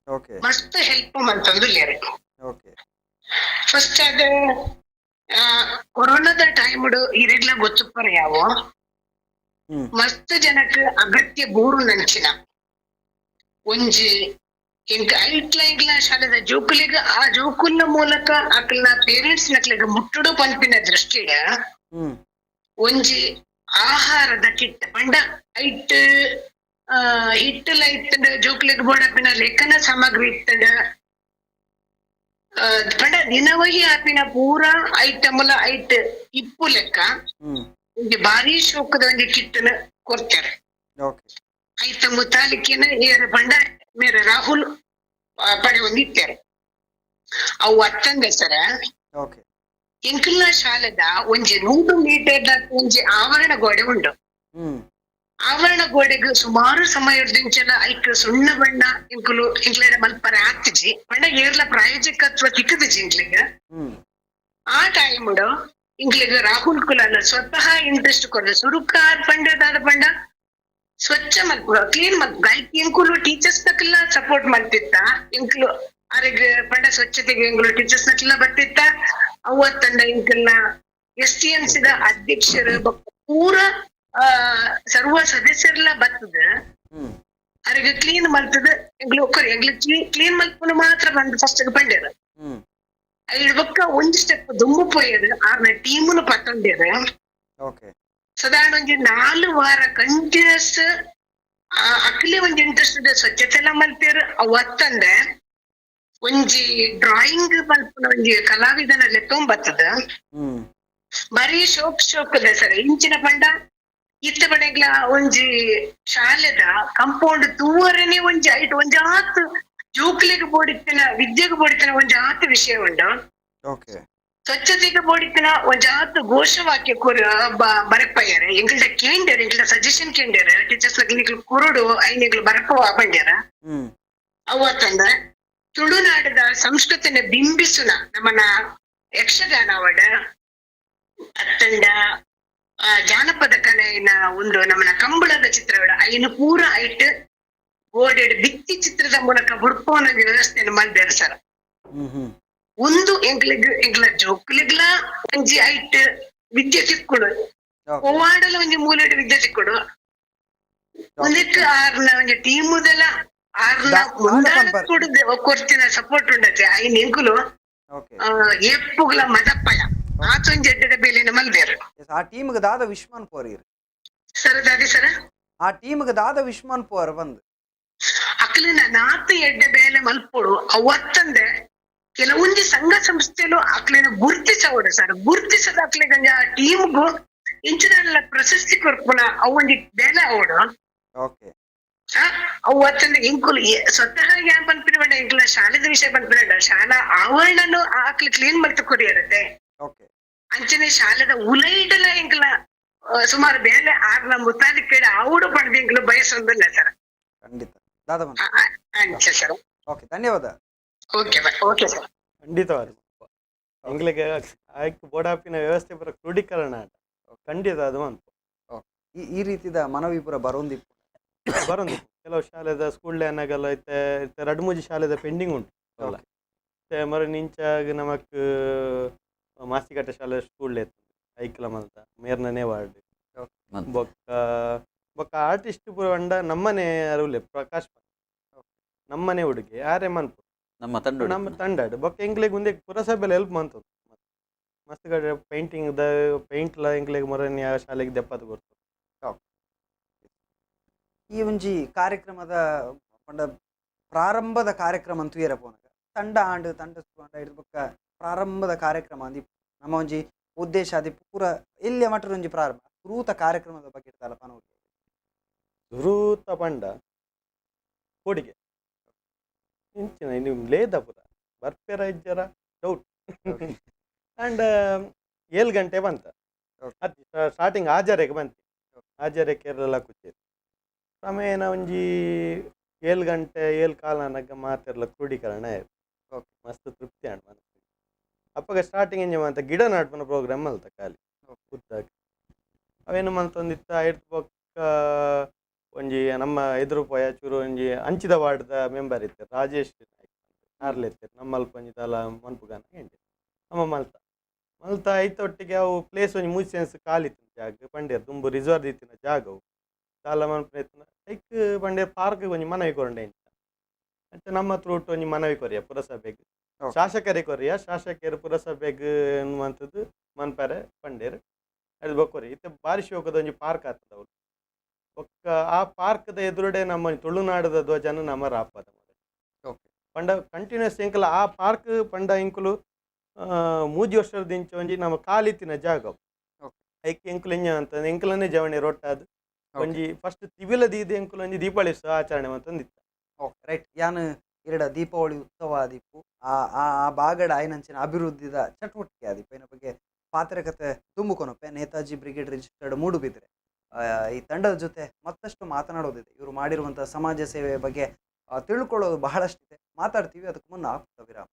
ಓಕೆ ಮಸ್ತ್ ಹೆಲ್ಪ್ ಮಂತಂದು ಲೇರು. ಓಕೆ ಫಸ್ಟ್ ಅದ ಕೊರೋನಾದ ಟೈಮ್ ಇರೆಗ್ಲ ಗೊತ್ತುಪ್ಪರ ಯಾವು ಮಸ್ತ್ ಜನಕ್ಕೆ ಅಗತ್ಯ ಬೂರು ನಂಚಿನ ಒಂಜಿ ಐಟ್ಲ ಶಾಲೆದ ಜೋಕುಲಿಗ ಆ ಜೋಕುಲ್ನ ಮೂಲಕ ಅಕ್ಲನ ಪೇರೆಂಟ್ಸ್ ನಕ್ಲಿಗ ಮುಟ್ಟುಡು ಪಂಪಿನ ದೃಷ್ಟಿಡ ಒಂಜಿ ಆಹಾರದ ಕಿಟ್ ಪಂಡ ಐಟ್ ಹಿಟ್ಟಲ ಇತ್ತಂಡ ಜೋಕುಲಿಗ ಬೋಡಪಿನ ಲೆಕ್ಕನ ಸಾಮಗ್ರಿ ಇತ್ತಂಡ ಪಂಡ ದಿನವಹಿ ಆಪಿನ ಪೂರಾ ಐಟಮ್ಲ ಐಟ್ ಇಪ್ಪು ಲೆಕ್ಕ ಒಂಜಿ ಬಾರಿ ಶೋಕದ ಒಂಜಿ ಕಿಟ್ಟನ ಕೊಡ್ತಾರೆ. ಐತ ಮುತಾಲಿಕೆನ ಏರ ಪಂಡ ಮೇರೆ ರಾಹುಲ್ ಪಡೆ ಒಂದಿತ್ತಾರೆ. ಅವು ಅತ್ತಂದ ಸರ ಎಂಕಲ್ನ ಶಾಲೆದ ಒಂಜಿ 100 ಮೀಟರ್ದ ಒಂಜಿ ಆವರಣ ಗೋಡೆ ಉಂಡು. ಆವರಣ ಗೋಡೆಗ್ ಸುಮಾರು ಸಮಯದಿಂಚಲ ಐಕ್ ಸುಣ್ಣ ಬಣ್ಣ ಇಂಕ್ಲೆಡ ಮಲ್ಪರ ಹಾಕ್ತಿಜಿ ಪಂಡ ಏರ್ಲ ಪ್ರಾಯೋಜಕತ್ವ ತಿಕ್ಕದಿಜಿ ಇಂಕ್ಲಿಗ. ಆ ಟೈಮ್ ಇಂಕ್ಲಿಗ ರಾಹುಲ್ ಕುಲಾಲ್ ಸ್ವತಃ ಇಂಟ್ರೆಸ್ಟ್ ಕೊಡ ಸುರುಕಾರ್ ಪಂಡದಾದ ಪಂಡ ಸ್ವಚ್ಛ ಮಲ್ಪುರ ಕ್ಲೀನ್ ಮಲ್ಪುರ ಐಕ್ ಎಂಕುಲು ಟೀಚರ್ಸ್ ನಕ್ಕೆಲ್ಲ ಸಪೋರ್ಟ್ ಮಾಡ್ತಿತ್ತ. ಎಂಕ್ಲು ಅರೆಗ್ ಪಂಡ ಸ್ವಚ್ಛತೆಗೆ ಎಂಕ್ಲು ಟೀಚರ್ಸ್ ನಕ್ಕೆಲ್ಲ ಬರ್ತಿತ್ತ. ಅವತ್ತಂದ ಇಂಕಲ್ನ STMC ದ ಅಧ್ಯಕ್ಷರು ಪೂರ ಸರ್ವ ಸದಸ್ಯರೆಲ್ಲ ಬರ್ತದ ಅರೆಗ್ ಕ್ಲೀನ್ ಮಲ್ತದ ಎಂಗ್ಲು ಕ್ಲೀನ್ ಮಲ್ಪುನ ಮಾತ್ರ ಬಂದು ಫಸ್ಟ್ ಪಂಡ್ಯಾರ. ಐಡ್ ಬೊಕ್ಕ ಒಂಜಿ ಸ್ಟೆಪ್ ದುಮ್ಮು ಪೋಯರ್ ಆರ್ನ ಟೀಮ್ನು ಪತ್ತೊಂಡ್ಯಾರ. ಸಾಧಾರಣ ಒಂಜಿ 4 ವಾರ ಕಂಟಿನ್ಯೂಸ್ ಅಕ್ಲೆ ಒಂಜಿ ಇಂಟ್ರೆಸ್ಟ್ ಸ್ವಚ್ಛತೆ ಎಲ್ಲ ಮಲ್ಪೇರು. ಅವತ್ತಂದೆ ಒಂಜಿ ಡ್ರಾಯಿಂಗ್ ಮಲ್ಪುನ ಒಂಜಿ ಕಲಾವಿದನ ಲೆತ್ತೊಂಬತ್ತದ ಬರೀ ಶೋಕದ ಸರ್ ಇಂಚಿನ ಪಂಡ ಇತ್ತ ಬಡೆಗ್ಲ ಒಂಜಿ ಶಾಲೆದ ಕಂಪೌಂಡ್ ತೂವರನೆ ಒಂಜಿ ಐಟ್ ಒಂಜಿ ಆತ್ ಜೋಕ್ಲಿಗೆ ಬೋಡಿತ್ತಿನ ವಿದ್ಯೆಗೆ ಬೋಡಿತ್ತಿನ ಒಂಜಿ ಆತ್ ವಿಷಯ ಉಂಡು. ಸ್ವಚ್ಛತೆಗೆ ಬೋಡಿತ್ತಿನ ಒಂಜಿ ಆತ್ ಘೋಷವಾಕ್ಯ ಬರಪ್ಪಯ್ಯಾರ ಎಂಗ್ಲ ಕೇಂದ್ಯಾರ ಎಂಗ್ಲ ಸಜೆಷನ್ ಕೇಂದ್ಯಾರ ಟೀಚರ್ಸ್ ನಿಕ್ಲು ಕುರುಡು ಐನಿಗ್ಲು ಬರಪ್ಪ ಬಂಡ್ಯಾರ. ಅವತ್ತಂದ ತುಳುನಾಡದ ಸಂಸ್ಕೃತಿನ ಬಿಂಬಿಸುನ ನಮ್ಮನ ಯಕ್ಷಗಾನ ಅವಡ ಅತ್ತಂಡ ಜಾನಪದ ಕಲೆಯಿನ ಒಂದು ನಮ್ಮನ ಕಂಬಳದ ಚಿತ್ರವಡ ಐನು ಪೂರ ಐಟ್ ಗೋಡೆಡ್ ಭಿತ್ತಿ ಚಿತ್ರದ ಮೂಲಕ ಹುಡ್ಕೋನ ವ್ಯವಸ್ಥೆಯನ್ನು ಮಾಡಿದಾರೆ ಸರ್. ಒಂದು ಎಂಗ್ಲ ಜೋಕ್ಲಿಗ್ಲ ಒಂಜಿ ಐಟ್ ವಿದ್ಯೆ ಸಿಕ್ಕೊಡು ಓವಾಡಲ ಒಂಜಿ ಮೂಲೆಡ್ ವಿದ್ಯೆ ಸಿಕ್ಕೊಡು ಒಂದಿಟ್ಟು ಆರ್ನ ಒಂಜಿ ಟೀಮುದೆಲ್ಲ ಆರ್ನ ಕೊಡ್ತಿನ ಸಪೋರ್ಟ್ ಉಂಡತೆ ಐನ್ ಎಂಕುಲು ಎಪ್ಪುಗ್ಲ ಮದಪ್ಪಯ ಆತೊಂಜಿ ಎಡ್ಡೆದ ಬೇಲಿನ ಮಲ್ದೇರು. ಆ ಟೀಮ್ಗೆ ದಾದ ವಿಶ್ವಾನ್ ಪೋರ್ ಸರ್ ದಾದಿ ಸರ ಆ ಟೀಮ್ಗೆ ದಾದ ವಿಶ್ವಾನ್ ಪೋರ್ ಬಂದು ಅಕ್ಲಿನ ನಾತು ಎಡ್ಡೆ ಬೇಲೆ ಮಲ್ಪೊಡು ಅವತ್ತಂದೆ ಕೆಲವೊಂದು ಸಂಘ ಸಂಸ್ಥೆಲು ಅಕ್ಲಿನ ಗುರ್ತಿಸೋಡು ಸರ್. ಗುರ್ತಿಸದ ಅಕ್ಲಿಗಂಜ ಆ ಟೀಮ್ಗೂ ಇಂಚಿನ ಪ್ರಶಸ್ತಿ ಕೊರ್ಪುನ ಅವೊಂದಿ ಬೇಲೆ ಅವಡು ಅವತ್ತಂದ ಎಂಕುಲು ಸ್ವತಃ ಯಾನ್ ಬಂದ್ಬಿಡ ಎಂಕುಲ ಶಾಲೆದ ವಿಷಯ ಬಂದ್ಬಿಡ ಶಾಲಾ ಆವರಣನು ಆಕ್ಲಿ ಕ್ಲೀನ್ ಮಾಡ್ತಾ ಕೊರಿಯರತ್ತೆ. ಅಂಚನೆ ಶಾಲೆದ ಉಲೈಡಲ ಎಂಕಲ ಸುಮಾರು ಬೇಲೆ ಆರ್ನ ಮುತಾಲಿಕೇಡ ಅವಡು ಪಡೆದ ಎಂಕಲು ಬಯಸೊಂದಿಲ್ಲ ಸರ್. ಖಂಡಿತ ಸರ್. ಓಕೆ ಧನ್ಯವಾದ. Okay sir. ಖಂಡಿತವಾದ ಎಂಗ್ಲಿಗೆ ಆಯ್ಕೆ ಬೋಡಾಪಿನ ವ್ಯವಸ್ಥೆ ಪೂರ ಕ್ರೋಢೀಕರಣ ಖಂಡಿತ ಅದು ಅಂತ ಈ ರೀತಿದ ಮನವಿ ಪೂರ ಬರೋಂದಿಪ್ಪು ಕೆಲವು ಶಾಲೆದ ಸ್ಕೂಲ್ ಡೇ ಅನ್ನಗಲ್ಲ ಇತ್ತೆ 2-3 ಶಾಲೆದ ಪೆಂಡಿಂಗ್ ಉಂಟು ಮರ ನಿಂಚಾಗ ನಮಕ್ ಮಾಸಿಕಟ್ಟ ಶಾಲೆ ಸ್ಕೂಲ್ ಡೇ ಐಕ್ಲ ಮಲ್ತ ಮೇರ್ನನೇ ವಾರ್ಡ್ ಬೊಕ್ಕ ಆರ್ಟಿಸ್ಟ್ ಪೂರ ಅಂಡ ನಮ್ಮನೆ ಅರುಲೆ ಪ್ರಕಾಶ್ ನಮ್ಮನೆ ಹುಡುಗಿ ಆರೆ ಮನ್ಪು ನಮ್ಮ ತಂಡ ಬೊಕ್ಕ ಎಂಗ್ಲಿಗೆ ಮುಂದೆ ಪುರಸಭೆಲ್ಲ ಹೆಲ್ಪ್ ಮಾಡ್ತದೆ ಮಸ್ತ್ ಕಡೆ ಪೇಂಟ್ಲ ಎಂಗ್ಲಿಗೆ ಮರನ್ಯ ಶಾಲೆಗೆ ದೆಪ್ಪತ್ತು ಕೊಡ್ತದೆ. ಈ ಒಂಜಿ ಕಾರ್ಯಕ್ರಮದ ಪ್ರಾರಂಭದ ಕಾರ್ಯಕ್ರಮ ಅಂತೂ ಏರಪೋನಾಗ ತಂಡ ಹಿಡಿದು ಬೊಕ್ಕ ಪ್ರಾರಂಭದ ಕಾರ್ಯಕ್ರಮ ಅಂದಿಪ್ಪು ನಮ್ಮ ಒಂಜಿ ಉದ್ದೇಶ ಅದಿಪ್ಪು ಪೂರ ಎಲ್ಲಿಯ ಮಟ್ಟದ ಒಂಜಿ ಪ್ರಾರಂಭ ಪೂತ ಕಾರ್ಯಕ್ರಮದ ಬಗ್ಗೆ ಇಡ್ತಲ್ಲ ಪನೋಲಿ ದುರೂತ ಪಂಡ ಕೊಡಿಗೆ ಇಂಚಿನ ನೀವು ಲೇದ ಪುರ ಬರ್ಪೆರ ಇಜ್ಜರ ಡೌಟ್ ಆ್ಯಂಡ್ 7 ಗಂಟೆ ಬಂತ ಸ್ಟಾರ್ಟಿಂಗ್ ಆಜಾರೆಗೆ ಬಂತು ಆಜಾರೆ ಕೇರಳ ಕೂತಿತ್ತು ಸಮಯನ ಒಂಜಿ 7 ಗಂಟೆ 7 ಕಾಲ ನನಗೆ ಮಾತೆರ್ಲ ಕ್ರೋಢೀಕರಣ ಆಯ್ತು ಓಕೆ ಮಸ್ತ್ ತೃಪ್ತಿ ಆಂಡ್ ಮನಸ್ಸಿಗೆ ಅಪ್ಪಗ ಸ್ಟಾರ್ಟಿಂಗ್ ಎಂಜ ಅಂತ ಗಿಡ ನಾಟ್ಪನ ಪ್ರೋಗ್ರಾಮ್ ಮಲ್ತ ಖಾಲಿ ಕೂತಾಗ ಅವೇನು ಮಲ್ತೊಂದಿತ್ತ ಐದು ಪಕ್ಕ ಒಂಜಿ ನಮ್ಮ ಎದುರು ಪೋಯ ಚೂರು ಒಂಜಿ ಅಂಚಿದ ವಾರ್ಡ್ದ ಮೆಂಬರ್ ಇತ್ತು ರಾಜೇಶ್ ನಾಯ್ಕ ಆರ್ಲೆತ್ತರು ನಮ್ಮಲ್ಪ ಒಂಜಿ ತಲ ಮನ್ಪುಗಾನ ಹೆಂಡಿ ನಮ್ಮ ಮಲ್ತ ಐತೊಟ್ಟಿಗೆ ಅವು ಪ್ಲೇಸ್ ಒಂಜಿ ಮೂಸೆನ್ಸ್ ಕಾಲಿತ್ತು ಜಾಗ ಪಂಡ್ಯರು ತುಂಬು ರಿಸರ್ವ್ ಇತ್ತಿನ ಜಾಗವು ಕಾಲ ಮನ್ಪುನ ಐಕ್ ಪಂಡೆ ಪಾರ್ಕ್ ಒಂಜಿ ಮನವಿ ಕೊರಂಡೆ ಅಂತ ನಮ್ಮ ತ್ರೂಟ್ ಒಂಜಿ ಮನವಿ ಕೊರಿಯ ಪುರಸಭೆಗೆ ಶಾಸಕರೇ ಕೊರಿಯ ಶಾಸಕರು ಪುರಸಭೆಗೆ ಅನ್ನುವಂಥದ್ದು ಮನ್ಪಾರೆ ಪಂಡೇರು ಅದು ಬಕ್ಕೊರಿ ಇತ್ತೆ ಬಾರಿ ಶೋಕದ ಒಂಜಿ ಪಾರ್ಕ್ ಆಗ್ತದೆ ಅವ್ರು ಒಕ್ಕ ಆ ಪಾರ್ಕ್ದ ಎದುರುಡೆ ನಮ್ಮ ತುಳುನಾಡದ ಧ್ವಜನ ನಮ್ಮ ರಾಪದ ಓಕೆ ಪಂಡ ಕಂಟಿನ್ಯೂಸ್ ಎಂಕಲ ಆ ಪಾರ್ಕ್ ಪಂಡ ಎಂಕುಲು ಮೂಜಿ ವರ್ಷದ ಇಂಚ ಒಂಜಿ ನಮ್ಮ ಕಾಲಿತ್ತಿನ ಜಾಗ ಐಕ್ ಎಂಕುಲು ಎಂಜ ಅಂತ ಎಂಕಲನೇ ಜವಣಿ ರೊಟ್ಟಾದು ಒಂಜಿ ಫಸ್ಟ್ ತಿವಿಲದೀದ ಎಂಕುಲು ಒಂಜಿ ದೀಪಾವಳಿ ಆಚರಣೆ ಅಂತಂದಿತ್ತ ಓಕೆ ರೈಟ್ ಯಾನ್ ಇರಡ ದೀಪಾವಳಿ ಉತ್ಸವ ಆದಿಪ್ಪು ಆ ಬಾಗಡ ಆಯ್ನಂಚಿನ ಅಭಿವೃದ್ಧಿದ ಚಟುವಟಿಕೆ ಆದಿಪ್ಪು ಏನ ಬಗ್ಗೆ ಪಾತ್ರಕತೆ ತುಂಬುಕೊನೊಪ್ಪೆ ನೇತಾಜಿ ಬ್ರಿಗೇಡ್ ರಿಜಿಸ್ಟರ್ಡ್ ಮೂಡುಬಿದ್ರೆ ಈ ತಂಡದ ಜೊತೆ ಮತ್ತಷ್ಟು ಮಾತನಾಡೋದಿದೆ ಇವರು ಮಾಡಿರುವಂತಹ ಸಮಾಜ ಸೇವೆಯ ಬಗ್ಗೆ ತಿಳ್ಕೊಳ್ಳೋದು ಬಹಳಷ್ಟಿದೆ ಮಾತಾಡ್ತೀವಿ ಅದಕ್ಕೆ ಮುನ್ನ ವಿರಾಮ.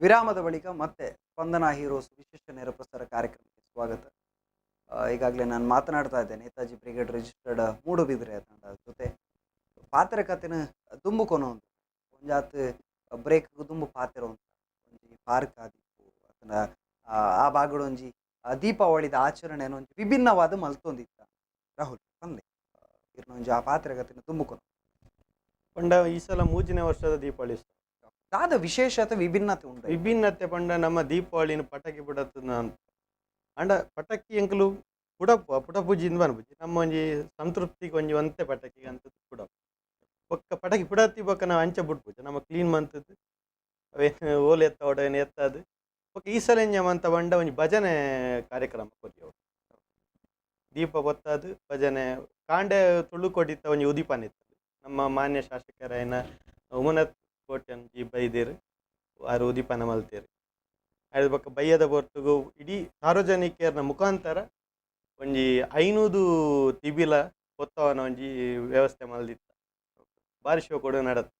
ವಿರಾಮದ ಬಳಿಕ ಮತ್ತೆ ಸ್ಪಂದನಾ ಹೀರೋಸ್ ವಿಶೇಷ ನೇರ ಪ್ರಸಾರ ಕಾರ್ಯಕ್ರಮಕ್ಕೆ ಸ್ವಾಗತ. ಈಗಾಗಲೇ ನಾನು ಮಾತನಾಡ್ತಾ ಇದ್ದೆ ನೇತಾಜಿ ಬ್ರಿಗೇಡ್ ರಿಜಿಸ್ಟರ್ಡ್ ಮೂಡುಬಿದ್ರೆ ತಂಡ ಜೊತೆ ಪಾತ್ರ ಕಥೆನ ತುಂಬುಕೊನೋ ಒಂದು ಒಂಜಾತ್ ಬ್ರೇಕ್ ದುಂಬು ಪಾತ್ರ ಉಂಟು ಒಂಜಿ ಪಾರ್ಕ್ ಆದಿಪ್ಪು ಅತನ ಆ ಬಾಗಡು ಒಂಜಿ ದೀಪಾವಳಿದ ಆಚರಣೆಯನ್ನು ಒಂಜಿ ವಿಭಿನ್ನವಾದ ಮಲ್ತೊಂದಿತ್ತ ರಾಹುಲ್ ಪಂದೆ ಇರ್ನೊಂಜಿ ಆ ಪಾತ್ರ ಕಥೆನ ತುಂಬುಕೊನೋ ಪಂಡ ಈ ಸಲ ಮೂಜಿನ ವರ್ಷದ ದೀಪಾವಳಿ ದಾದ ವಿಶೇಷತೆ ವಿಭಿನ್ನತೆ ಉಂಟು. ವಿಭಿನ್ನತೆ ಪಂಡ ನಮ್ಮ ದೀಪಾವಳಿನ ಪಟಾಕಿ ಬಿಡತ್ತ ಅಂಡ ಪಟಾಕಿ ಎಂಕಲು ಪುಡಪ್ಪ ಪುಟ ಪೂಜಿಂದ ಬನ್ಪುಜಿ ನಮ್ಮ ಒಂಜಿ ಸಂತೃಪ್ತಿಗೆ ಒಂಜಿ ಒಂತೆ ಪಟಾಕಿ ಅಂತ ಪುಡಪ್ಪ ಒಕ್ಕ ಪಟಾಕಿ ಪುಡತ್ತಿ ಬೊಕ್ಕ ನಾವು ಅಂಚೆ ಬಿಟ್ಪುಜ ನಮ್ಮ ಕ್ಲೀನ್ ಮಂತದ್ದು ಅವೇನು ಓಲ್ ಎತ್ತ ಒಡವೇನು ಎತ್ತದು ಒಕ್ಕ ಈ ಸಲ ಎಂಜ ಬಂಡ ಒಂಜಿ ಭಜನೆ ಕಾರ್ಯಕ್ರಮ ಕೊರಿಯವು ದೀಪ ಗೊತ್ತಾದು ಭಜನೆ ಕಾಂಡೆ ತುಳು ಕೊಡಿತ ಒಂಜಿ ಉದಿಪನಿತ್ತು ನಮ್ಮ ಮಾನ್ಯ ಶಾಸಕರಾಯನ ಉಮನತ್ ಕೋಟೆ ಒಂಜಿ ಬೈದೇರು ಆರು ಉದಿಪನ ಮಲ್ತೇರು ಅದ್ರ ಬೊಕ್ಕ ಬೈಯದ ಹೊರತುಗು ಇಡೀ ಸಾರ್ವಜನಿಕರ ಮುಖಾಂತರ ಒಂಜಿ 500 ತಿಬಿಲ ಹೊತ್ತವನ ಒಂಜಿ ವ್ಯವಸ್ಥೆ ಮಲ್ದಿತ್ತ ಬಾರಿ ಶೋ ಕೂಡ ನಡತ್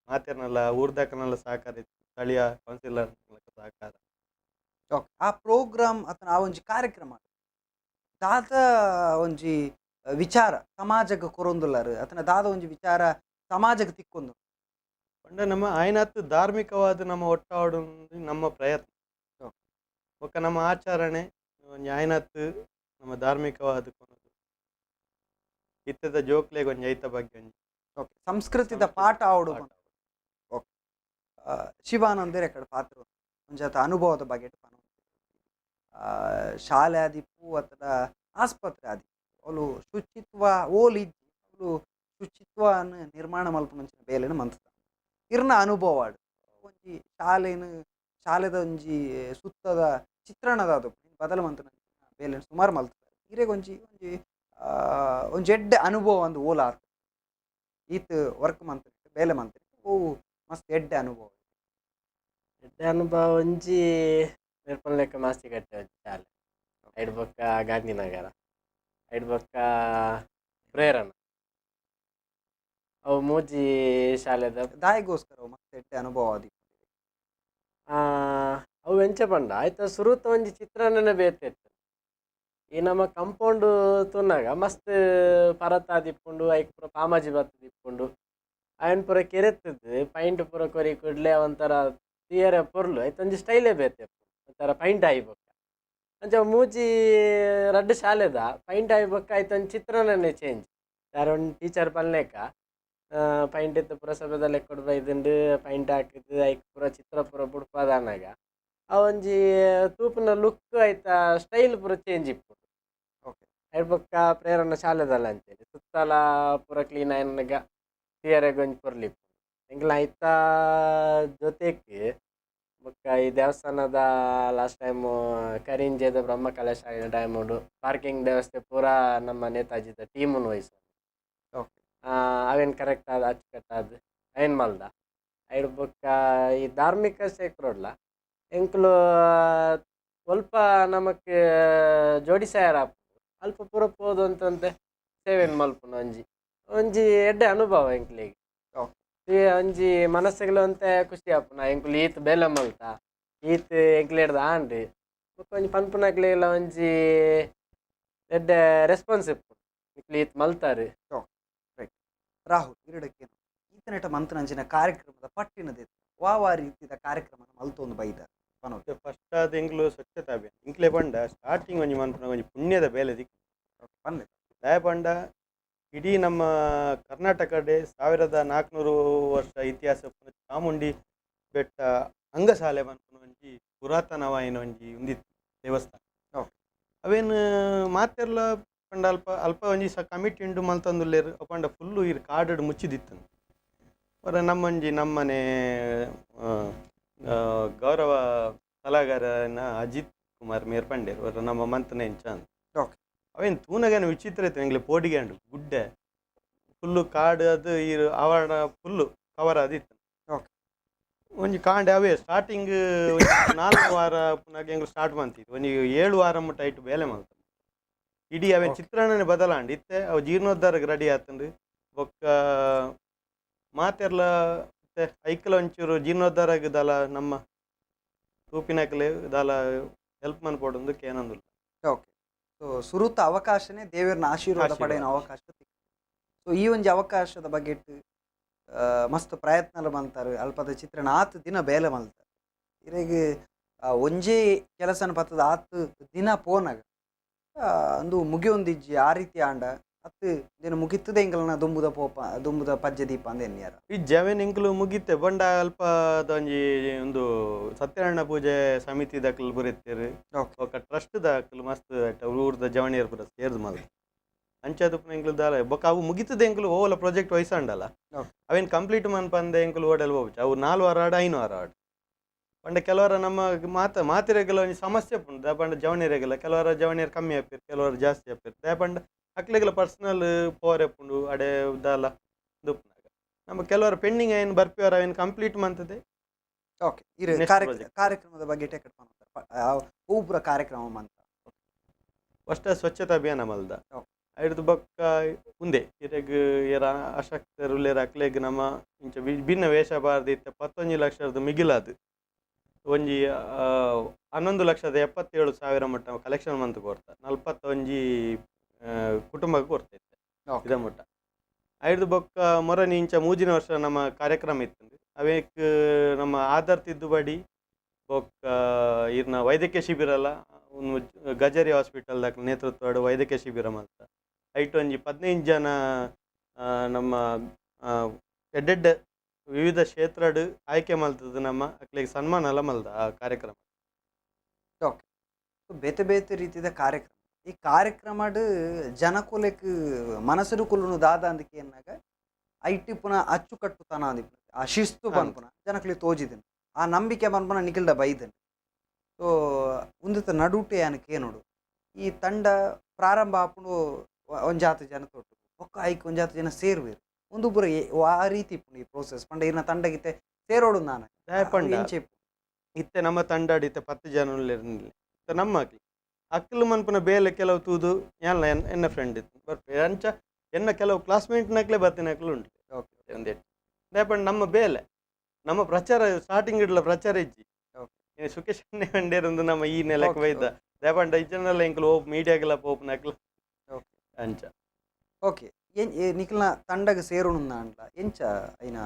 ಮಾತೇರ್ನಲ್ಲ ಊರ್ದಾಕನೆಲ್ಲ ಸಹಕಾರ ಇತ್ತು ಸ್ಥಳೀಯ ಕೌನ್ಸಿಲರ್ ಸಹಕಾರ. ಆ ಪ್ರೋಗ್ರಾಮ್ ಅಥವಾ ಆ ಒಂಜಿ ಕಾರ್ಯಕ್ರಮ ದಾದ ಒಂಜಿ ವಿಚಾರ ಸಮಾಜಕ್ಕೆ ಕೊರೊಂದುಲ್ಲರು ಅಥವಾ ದಾದ ಒಂಜಿ ವಿಚಾರ ಸಮಾಜಕ್ಕೆ ತಿಕ್ಕೊಂದು ಪಂಡ ನಮ್ಮ ಆಯ್ನತ್ತು ಧಾರ್ಮಿಕವಾದ ನಮ್ಮ ಒಟ್ಟಾಡು ನಮ್ಮ ಪ್ರಯತ್ನ ಒಕ್ಕ ನಮ್ಮ ಆಚರಣೆ ಒಂಜಿ ಆಯ್ನತ್ತು ನಮ್ಮ ಧಾರ್ಮಿಕವಾದ ಇತ್ತದ ಜೋಕ್ಲೆಗೆ ಒಂಜಿ ಐತ ಬಗ್ಗೆ ಒಂಜಿ ಸಂಸ್ಕೃತಿದ ಪಾಠ ಆವಡು. ಓಕೆ ಶಿವಾನಂದರ ಎಕಡೆ ಪಾತ್ರ ಒಂಜಾತ ಅನುಭವದ ಬಗ್ಗೆ ಶಾಲೆ ಆದಿಪ್ಪು ಅಥವಾ ಆಸ್ಪತ್ರೆ ಆದಿಪ್ಪು ಅವಳು ಶುಚಿತ್ವ ಓಲಿಜ್ಜಿ ಅವಳು ಶುಚಿತ್ವ ನಿರ್ಮಾಣ ಮಲ್ಪುನಂಚಿನ ಬೇಲೆನ ಮಂತ ಇರ್ನ ಅನುಭವ ಆಡು ಒಂಜಿ ಶಾಲೆದ ಒಂಜಿ ಸುತ್ತದ ಚಿತ್ರಣದ ಅದು ಬದಲು ಮಂತನ ಬೇಲೆನ ಸುಮಾರು ಮಲ್ತಾರೆ ಇರೆಗೆ ಒಂಜಿ ಒಂಜಿ ಒಂಜಿ ಎಡ್ಡೆ ಅನುಭವ ಒಂದು ಓಲ ಆಗ್ತದೆ ಈತ್ ವರ್ಕ್ ಮಂತ್ರಿ ಬೇಲೆ ಮಂತ್ರಿ ಓ ಮಸ್ತ್ ಎಡ್ಡೆ ಅನುಭವ ಒಂಜಿ ನಿರ್ಪಲ್ ಲೆಕ್ಕ ಮಾಸ್ತಿ ಕಟ್ಟೆ ಒಂಜಿ ಶಾಲೆ ಐಡ್ ಬೊಕ್ಕ ಗಾಂಧಿನಗರ ಐಡ್ ಬೊಕ್ಕ ಪ್ರೇರಣ ಅವು ಮೂಜಿ ಶಾಲೆದ ದಾಯಿಗೋಸ್ಕರ ಮತ್ತೆ ಎಡ್ಡೆ ಅನುಭವ ಆದಿ ಅವು ಎಂಚ ಪಂಡ ಆಯ್ತಾ ಸುರುತ ಒಂಜಿ ಚಿತ್ರಾನ್ನನೇ ಬೇತಿತ್ತು ಈ ನಮ್ಮ ಕಂಪೌಂಡ್ ತುನ್ನಾಗ ಮಸ್ತ್ ಪರತ ದಿಪ್ಪುಂಡು ಐಕ್ ಪೂರ ಪಾಮಾಜಿ ಬತ್ತ ದಿಪ್ಪುಂಡು ಆಯನ್ ಪೂರ ಕೆರೆತ್ತದ್ದು ಪೈಂಟ್ ಪೂರ ಕೊರಿ ಕುಡ್ಲೆ ಒಂಥರ ತೀಯರ ಪೊರ್ಲು ಆಯ್ತು ಒಂಜಿ ಸ್ಟೈಲೇ ಬೇತೆ ಒಂಥರ ಪೈಂಟ್ ಆಯ್ಬೊಕ್ಕ ಅಂಚ ಮೂಜಿ ರಡ್ಡು ಶಾಲೆದ ಪೈಂಟ್ ಆಯ್ಬೊಕ್ಕ ಆಯ್ತು ಒಂದು ಚಿತ್ರಾನ್ನನೇ ಚೇಂಜ್ ಯಾರು ಒಂದು ಟೀಚರ್ ಪಲ್ಲೇಕ ಪೈಂಟ್ ಇತ್ತು ಪುರಸಭೆದಲ್ಲಿ ಕೊಡು ಬೈದುಂಡು ಪೈಂಟ್ ಹಾಕಿದ್ದು ಐಕ್ ಪೂರ ಚಿತ್ರ ಪೂರ ಬುಡ್ಪಾದನಾಗ ಆ ಒಂಜಿ ತೂಪಿನ ಲುಕ್ ಆಯ್ತಾ ಸ್ಟೈಲ್ ಪೂರ ಚೇಂಜ್ ಇಪ್ಪು. ಓಕೆ ಐಡ್ಬೊಕ್ಕ ಪ್ರೇರಣ ಶಾಲೆದಲ್ಲ ಅಂತೇಳಿ ಸುತ್ತಲ ಪೂರ ಕ್ಲೀನ್ ಆಯ್ನಾಗ ಕ್ಲಿಯರಾಗಿ ಒಂಜಿ ಪೊರ್ಲಿಪ್ಪು ಎಂಗ್ಲ ಆಯ್ತಾ ಜೊತೆಗೆ ಬೊಕ್ಕ ಈ ದೇವಸ್ಥಾನದ ಲಾಸ್ಟ್ ಟೈಮು ಕರಿಂಜೆದ ಬ್ರಹ್ಮ ಕಲಶ ಟೈಮುಡು ಪಾರ್ಕಿಂಗ್ ವ್ಯವಸ್ಥೆ ಪೂರ ನಮ್ಮ ನೇತಾಜಿದ ಟೀಮನ್ನು ವಹಿಸ ಅವೇನು ಕರೆಕ್ಟ್ ಆದ ಅಚ್ಚುಕಟ್ಟಾದ ಏನು ಮಲ್ದ ಐಡ್ ಬೊಕ್ಕ ಈ ಧಾರ್ಮಿಕ ಸೇಕ್ರೋಡ್ಲ ಎಂಕ್ಲು ಸ್ವಲ್ಪ ನಮಕ್ ಜೋಡಿಸಾಯರ ಅಲ್ಪ ಪೂರ ಪೋದು ಅಂತಂತೆ ಸೇವೆನ್ ಮಲ್ಪುನ ಒಂಜಿ ಎಡ್ಡೆ ಅನುಭವ ಎಂಕ್ಲಿಗೆ ಒಂಜಿ ಮನಸ್ಸಿಗೆ ಅಂತೆ ಖುಷಿ ಆಪುನ ಎಂಕ್ಲು ಈತ್ ಬೇಲೆ ಮಲ್ತ ಈತ್ ಎಂಕ್ಲು ಹಿಡ್ದು ಆಂಡು ಒಂಜಿ ಪನ್ಪುನಕ್ಲೆಲ್ಲ ಒಂಜಿ ಎಡ್ಡೆ ರೆಸ್ಪಾನ್ಸ್ ಇಪ್ಪು ಎಂಕ್ಲು ಈತ್ ಮಲ್ತಾರೆ. ರಾಹುಲ್ ಇರಡಕ್ಕೆ ಈತನೆಟ ಮಂತನಂಚಿನ ಕಾರ್ಯಕ್ರಮದ ಪಟ್ಟಿನದ ವಾವ ರೀತಿಯ ಕಾರ್ಯಕ್ರಮ ಮಲ್ತೊಂದು ಬೈದ ಫಸ್ಟ್ ಆದ ಎಂಗ್ಲು ಸ್ವಚ್ಛತಾ ಅಭಿಯಾನ ಇಂಕ್ಲೆ ಪಂಡ ಸ್ಟಾರ್ಟಿಂಗ್ ಒಂಜಿ ಮನ್ಪುನ ಒಂಜಿ ಪುಣ್ಯದ ಬೇಲೆ ದಿಕ್ಕು ಪಂದೆ ದಯ ಪಂಡ ಇಡೀ ನಮ್ಮ ಕರ್ನಾಟಕಡೆ 1400 ವರ್ಷ ಇತಿಹಾಸ ಚಾಮುಂಡಿ ಬೆಟ್ಟ ಅಂಗಸಾಲೆ ಮನ್ಪುನ ಒಂಜಿ ಪುರಾತನವಾಯಿನ ಒಂಜಿ ಒಂದಿತ್ತು ದೇವಸ್ಥಾನ ಅವೇನು ಮಾತೆರ್ಲ ಪಂಡ ಅಲ್ಪ ಒಂಜಿ ಕಮಿಟಿ ಉಂಡು ಮಲ್ತಂದುಲ್ಲೇರು ಪಂಡ ಫುಲ್ಲು ಇರು ಕಾಡು ಮುಚ್ಚಿದಿತ್ತು ಅವರ ನಮ್ಮನೆ ಗೌರವ ಸಲಹೆಗಾರನ ಅಜಿತ್ ಕುಮಾರ್ ಮೇರ್ಪಂಡೇರು ಅವರ ನಮ್ಮ ಮಂತನ ಎಂಚ ಅಂತ ಅವೇನು ತೂನಗೇನು ವಿಚಿತ್ರ ಇತ್ತು ಎಂಗ್ಲೆ ಪೋಡಿಗ್ಯಾಂಡು ಗುಡ್ಡೆ ಫುಲ್ಲು ಕಾಡು ಅದು ಇರು ಆವರಣ ಫುಲ್ಲು ಕವರ್ ಅದಿತ್ತು ಒಂಜಿ ಕಾಂಡೆ ಅವೇ ಸ್ಟಾರ್ಟಿಂಗ್ 4 ವಾರ ಪುನಃ ಎಂಗ್ಲು ಸ್ಟಾರ್ಟ್ ಮಾಡ್ತಿತ್ತು ಒಂಜಿ 7 ವಾರ ಮುಟ್ಟ ಇಟ್ಟು ಬೇಲೆ ಮಾಡ್ತಾರೆ ಇಡೀ ಅವೇನು ಚಿತ್ರಾನ್ನನೇ ಬದಲಾಂಡು ಇತ್ತೆ ಅವು ಜೀರ್ಣೋದ್ಧಾರಕ್ಕೆ ರೆಡಿ ಆತಂಡು ಬೊಕ್ಕ ಮಾತೆರ್ಲ ಐಕಲ ಒಂಚೂರು ಜೀರ್ಣೋದ್ಧಾರ ಆಗಿದಲ್ಲ ನಮ್ಮ ತೂಪಿನಕ್ಲೆ ದಾಲ ಹೆಲ್ಪ್ ಮನ್ಪಡೊಂದು ಕೇನಂದುಲ್ಲ. ಓಕೆ. ಸೊ ಸುರುತ ಅವಕಾಶನೇ ದೇವರನ್ನ ಆಶೀರ್ವಾದ ಪಡೆಯೋ ಅವಕಾಶ. ಸೊ ಈ ಒಂದು ಅವಕಾಶದ ಬಗ್ಗೆ ಮಸ್ತ್ ಪ್ರಯತ್ನలు ಬಂತಾರೆ ಅಲ್ಪದ ಚಿತ್ರಣ ಆತು ದಿನ ಬೇಲೆ ಮಲ್ತಾರೆ ಇರೆಗೆ ಒಂಜೇ ಕೆಲಸನ ಪತ್ತದ ಆತು ದಿನ ಪೋನಾಗ ಒಂದು ಮುಗಿಯೊಂದಿಜ್ಜಿ ಆ ರೀತಿ ಆಂಡ ಅತ್ತು ದಿನ ಮುಗಿತದೆ ಎಂಕಲ್ನ ದುಂಬುದ ಪಜ್ಜೆ ದೀಪ ಅಂದ ಎನ್ಯಾರ ಈ ಜವೆನ್ ಎಂಕಲು ಮುಗಿತೆ ಬಂಡ ಅಲ್ಪ ಒಂಜಿ ಒಂದು ಸತ್ಯನಾರಾಯಣ ಪೂಜೆ ಸಮಿತಿ ದಾಖಲು ಬರೀತೀರಿ ఒక ಟ್ರಸ್ಟ್ ದಾಖಲು ಮಸ್ತ್ ಊರ್ದ ಜವಣಿಯರ್ ಪುರ ಸೇರ್ದು ಮಲ್ ಅಂಚದು ಎಂಕಲು ದಾಲ ಬೊಕ್ಕ ಅವು ಮುಗಿತದೆ ಎಂಕಲು ಓಲ ಪ್ರಾಜೆಕ್ಟ್ ವಯಸ್ಸಾಂಡಲ್ಲ ಅವೇನು ಕಂಪ್ಲೀಟ್ ಮನ್ಪಂದೆ ಎಂಕಲು ಓಡಲ್ ಹೋಗ್ಬಿಟ್ಟು ಅವು 4 ವಾರ ಆಡ 5 ವಾರ ಆಡ ಪಂಡ ಕೆಲವರ ನಮ್ಮ ಮಾತಿರೆಗೆಲ್ಲ ಒಂಜಿ ಸಮಸ್ಯೆ ಪುಂಡು ದಾಪಂಡ ಜವಣಿಯರೆಗೆಲ್ಲ ಕೆಲವರ ಜವಣಿಯರು ಕಮ್ಮಿ ಆಪಿರ್ ಕೆಲವರು ಜಾಸ್ತಿ ಆಪಿರ್ ದಾಪಂಡ ಅಕ್ಲೆಗೆಲ್ಲ ಪರ್ಸನಲ್ ಪೋರೆ ಪುಂಡು ಅಡೆ ದಾಲ ದುಪ್ನಾಗ ನಮ್ಮ ಕೆಲವರು ಪೆಂಡಿಂಗ್ ಏನು ಬರ್ಪಿವರ ಅವೇನು ಕಂಪ್ಲೀಟ್ ಮಂತದೆ. ಓಕೆ ಇರು ಕಾರ್ಯಕ್ರಮದ ಬಗ್ಗೆ ಟೆಕೆಟ್ ಪೂಪುರ ಕಾರ್ಯಕ್ರಮ ಮಂತ ಅಷ್ಟ ಸ್ವಚ್ಛತಾ ಅಭಿಯಾನ ಮಲ್ದ ಐದು ಬೊಕ್ಕ ಉಂದೆ ಇರೆಗ್ ಏರ ಅಶಕ್ತರುಲ್ಲೇರ ಅಕ್ಲೆಗ್ ನಮ್ಮ ಇಂಚ ಭಿನ್ನ ವೇಷ ಬಾರ್ದು ಇತ್ತ 11 ಲಕ್ಷದ ಮಿಗಿಲಾದು ಒಂಜಿ 11,77,000 ಮಟ್ಟ ಕಲೆಕ್ಷನ್ ಮಂತ್ ಕೊಡ್ತಾ 41 ಕುಟುಂಬಕ್ಕೆ ಕೊಡ್ತೈತೆ ಇದ ಮಟ್ಟ ಐದು ಬೊಕ್ಕ ಮೊರನಿ ಇಂಚ ಮೂಜಿನ ವರ್ಷ ನಮ್ಮ ಕಾರ್ಯಕ್ರಮ ಇತ್ತು ಅವೇಕ್ ನಮ್ಮ ಆಧಾರ್ ತಿದ್ದುಬಡಿ ಬೊಕ್ಕ ಇರ್ನ ವೈದ್ಯಕೀಯ ಶಿಬಿರ ಅಲ್ಲ ಗಜರಿ ಹಾಸ್ಪಿಟಲ್ ದಾಖಲೆ ನೇತೃತ್ವದ ವೈದ್ಯಕೀಯ ಶಿಬಿರ ಮಲ್ತ ಐಟ್ ಒಂಜಿ 15 ಜನ ನಮ್ಮ ಎಡ್ಡೆಡ್ಡ ವಿವಿಧ ಕ್ಷೇತ್ರಡ್ ಆಯ್ಕೆ ಮಲ್ತದ ನಮ್ಮ ಅಕ್ಲಿಗೆ ಸನ್ಮಾನ ಎಲ್ಲ ಮಲ್ದ ಆ ಕಾರ್ಯಕ್ರಮ. ಓಕೆ. ಬೇತೆ ಬೇತೆ ರೀತಿಯ ಕಾರ್ಯಕ್ರಮ ಈ ಕಾರ್ಯಕ್ರಮಡ್ ಜನಕುಲೆಕ್ ಮನಸ್ಸು ಕುಲ್ಲು ದಾದ ಅಂದಕ್ಕೆ ಎನ್ನಾಗ ಐಟಿ ಪುನಃ ಅಚ್ಚುಕಟ್ಟುತನ ಅಂದಿಪ್ಪ ಆ ಶಿಸ್ತು ಬಂದ್ಪುನ ಜನಕುಲಿ ತೋಜಿದನು ಆ ನಂಬಿಕೆ ಬಂದ್ಪುನ ನಿಖಿಲ್ಡ ಬೈದನು. ಸೊ ಉಂದಿತ ನಡುಟೆ ಏನಕ್ಕೆ ನೋಡು ಈ ತಂಡ ಪ್ರಾರಂಭ ಆಪುಂಡು ಒಂಜಾತು ಜನ ತೊಟ್ಟು ಒಕ್ಕ ಐಕ್ ಒಂಜಾತು ಜನ ಸೇರುವೇರು ಒಂದು ಪುರ ಆ ರೀತಿ ಈ ಪ್ರೋಸೆಸ್ ಪಂಡ ಇನ್ನ ತಂಡಗಿತ್ತೆ ಸೇರೋಡು ನಾನು ಇತ್ತೆ ನಮ್ಮ ತಂಡ ಇತ್ತೆ 10 ಜನ ನಮ್ಮ ಅಕ್ಕಲು ಮನ್ಪುನ ಬೇಲೆ ಕೆಲವು ತೂದು ಎಲ್ಲ ಎನ್ನ ಫ್ರೆಂಡ್ ಇತ್ತು ಬರ್ಪೆ ಅಂಚ ಎನ್ನ ಕೆಲವು ಕ್ಲಾಸ್ಮೇಟ್ನಕ್ಲೆ ಬರ್ತಿನಕ್ಲು ಉಂಟು ಒಂದೇ ದಾಪಂಡ ನಮ್ಮ ಬೇಲೆ ನಮ್ಮ ಪ್ರಚಾರ ಸ್ಟಾರ್ಟಿಂಗ್ ಇಡ್ಲ ಪ್ರಚಾರ ಇಜ್ಜಿ ಸುಖೇಶ್ ಕಂಡೇರೊಂದು ನಮ್ಮ ಈ ನೆಲಕ್ಕೆ ಬೈದ ದಾಪಂಡ ಇಜ್ಜನೆಲ್ಲ ಎಂಕಲು ಓಪ್ ಮೀಡಿಯಾಗೆಲ್ಲ ಪೋಪ್ನಕ್ಲು ಅಂಚ. ಓಕೆ ನಿಖಲ್ನ ತಂಡಗೆ ಸೇರೋಣ ಅಂಡ್ಲ ಎಂಚ ಐನ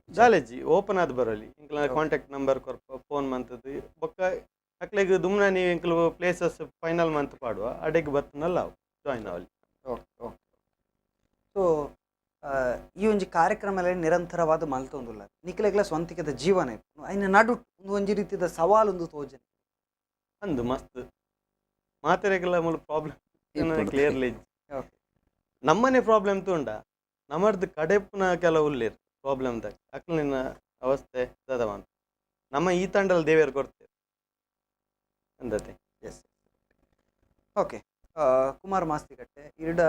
ಜಾಲೆಜ್ಜಿ ಓಪನ್ ಆದ್ ಬರಲಿ ಇಂಕಲ್ನ ಕಾಂಟ್ಯಾಕ್ಟ್ ನಂಬರ್ ಕೊರ್ಪ ಫೋನ್ ಮಂತದ್ದು ಬೊಕ್ಕ ಅಕ್ಲೆಗ್ ದುಮ್ನ ನೀವು ಇಂಕಲು ಪ್ಲೇಸಸ್ ಫೈನಲ್ ಮಂತ್ ಪಾಡುವ ಅಡೆಗೆ ಬರ್ತನಲ್ಲ ಜಾಯ್ನ್ ಅವಲಿ. Okay okay. ಸೊ ಈ ಒಂಜಿ ಕಾರ್ಯಕ್ರಮ ನಿರಂತರವಾದ ಮಲ್ತೊಂದುಲ್ಲ ನಿಖಲೆಗ್ಲ ಸ್ವಂತಿಕದ ಜೀವನ ಐನ ನಡು ಒಂಜಿ ರೀತಿಯ ಸವಾಲು ಒಂದು ತೋಜನೆ ಅಂದು ಮಸ್ತ್ ಮಾತೆರೆಗೆಲ್ಲ ಮೂಲ ಪ್ರಾಬ್ಲಮ್ ಕ್ಲಿಯರ್ಲಿ ನಮ್ಮನೆ ಪ್ರಾಬ್ಲಮ್ ತೂಂಡ ನಮ್ಮದು ಕಡೆಪ್ನ ಕೆಲವು ಉಳ್ಳೇರು ಪ್ರಾಬ್ಲಮ್ದಾಗ ಅಕ್ಲಿನ ಅವಸ್ಥೆ ದದವಂತ ನಮ್ಮ ಈ ತಂಡಲ್ಲಿ ದೇವೇರು ಕೊಡ್ತೇವೆ ಅಂದತೆ. Yes okay. ಕುಮಾರ್ ಮಾಸ್ತಿಗಟ್ಟೆ ಇರ್ಡ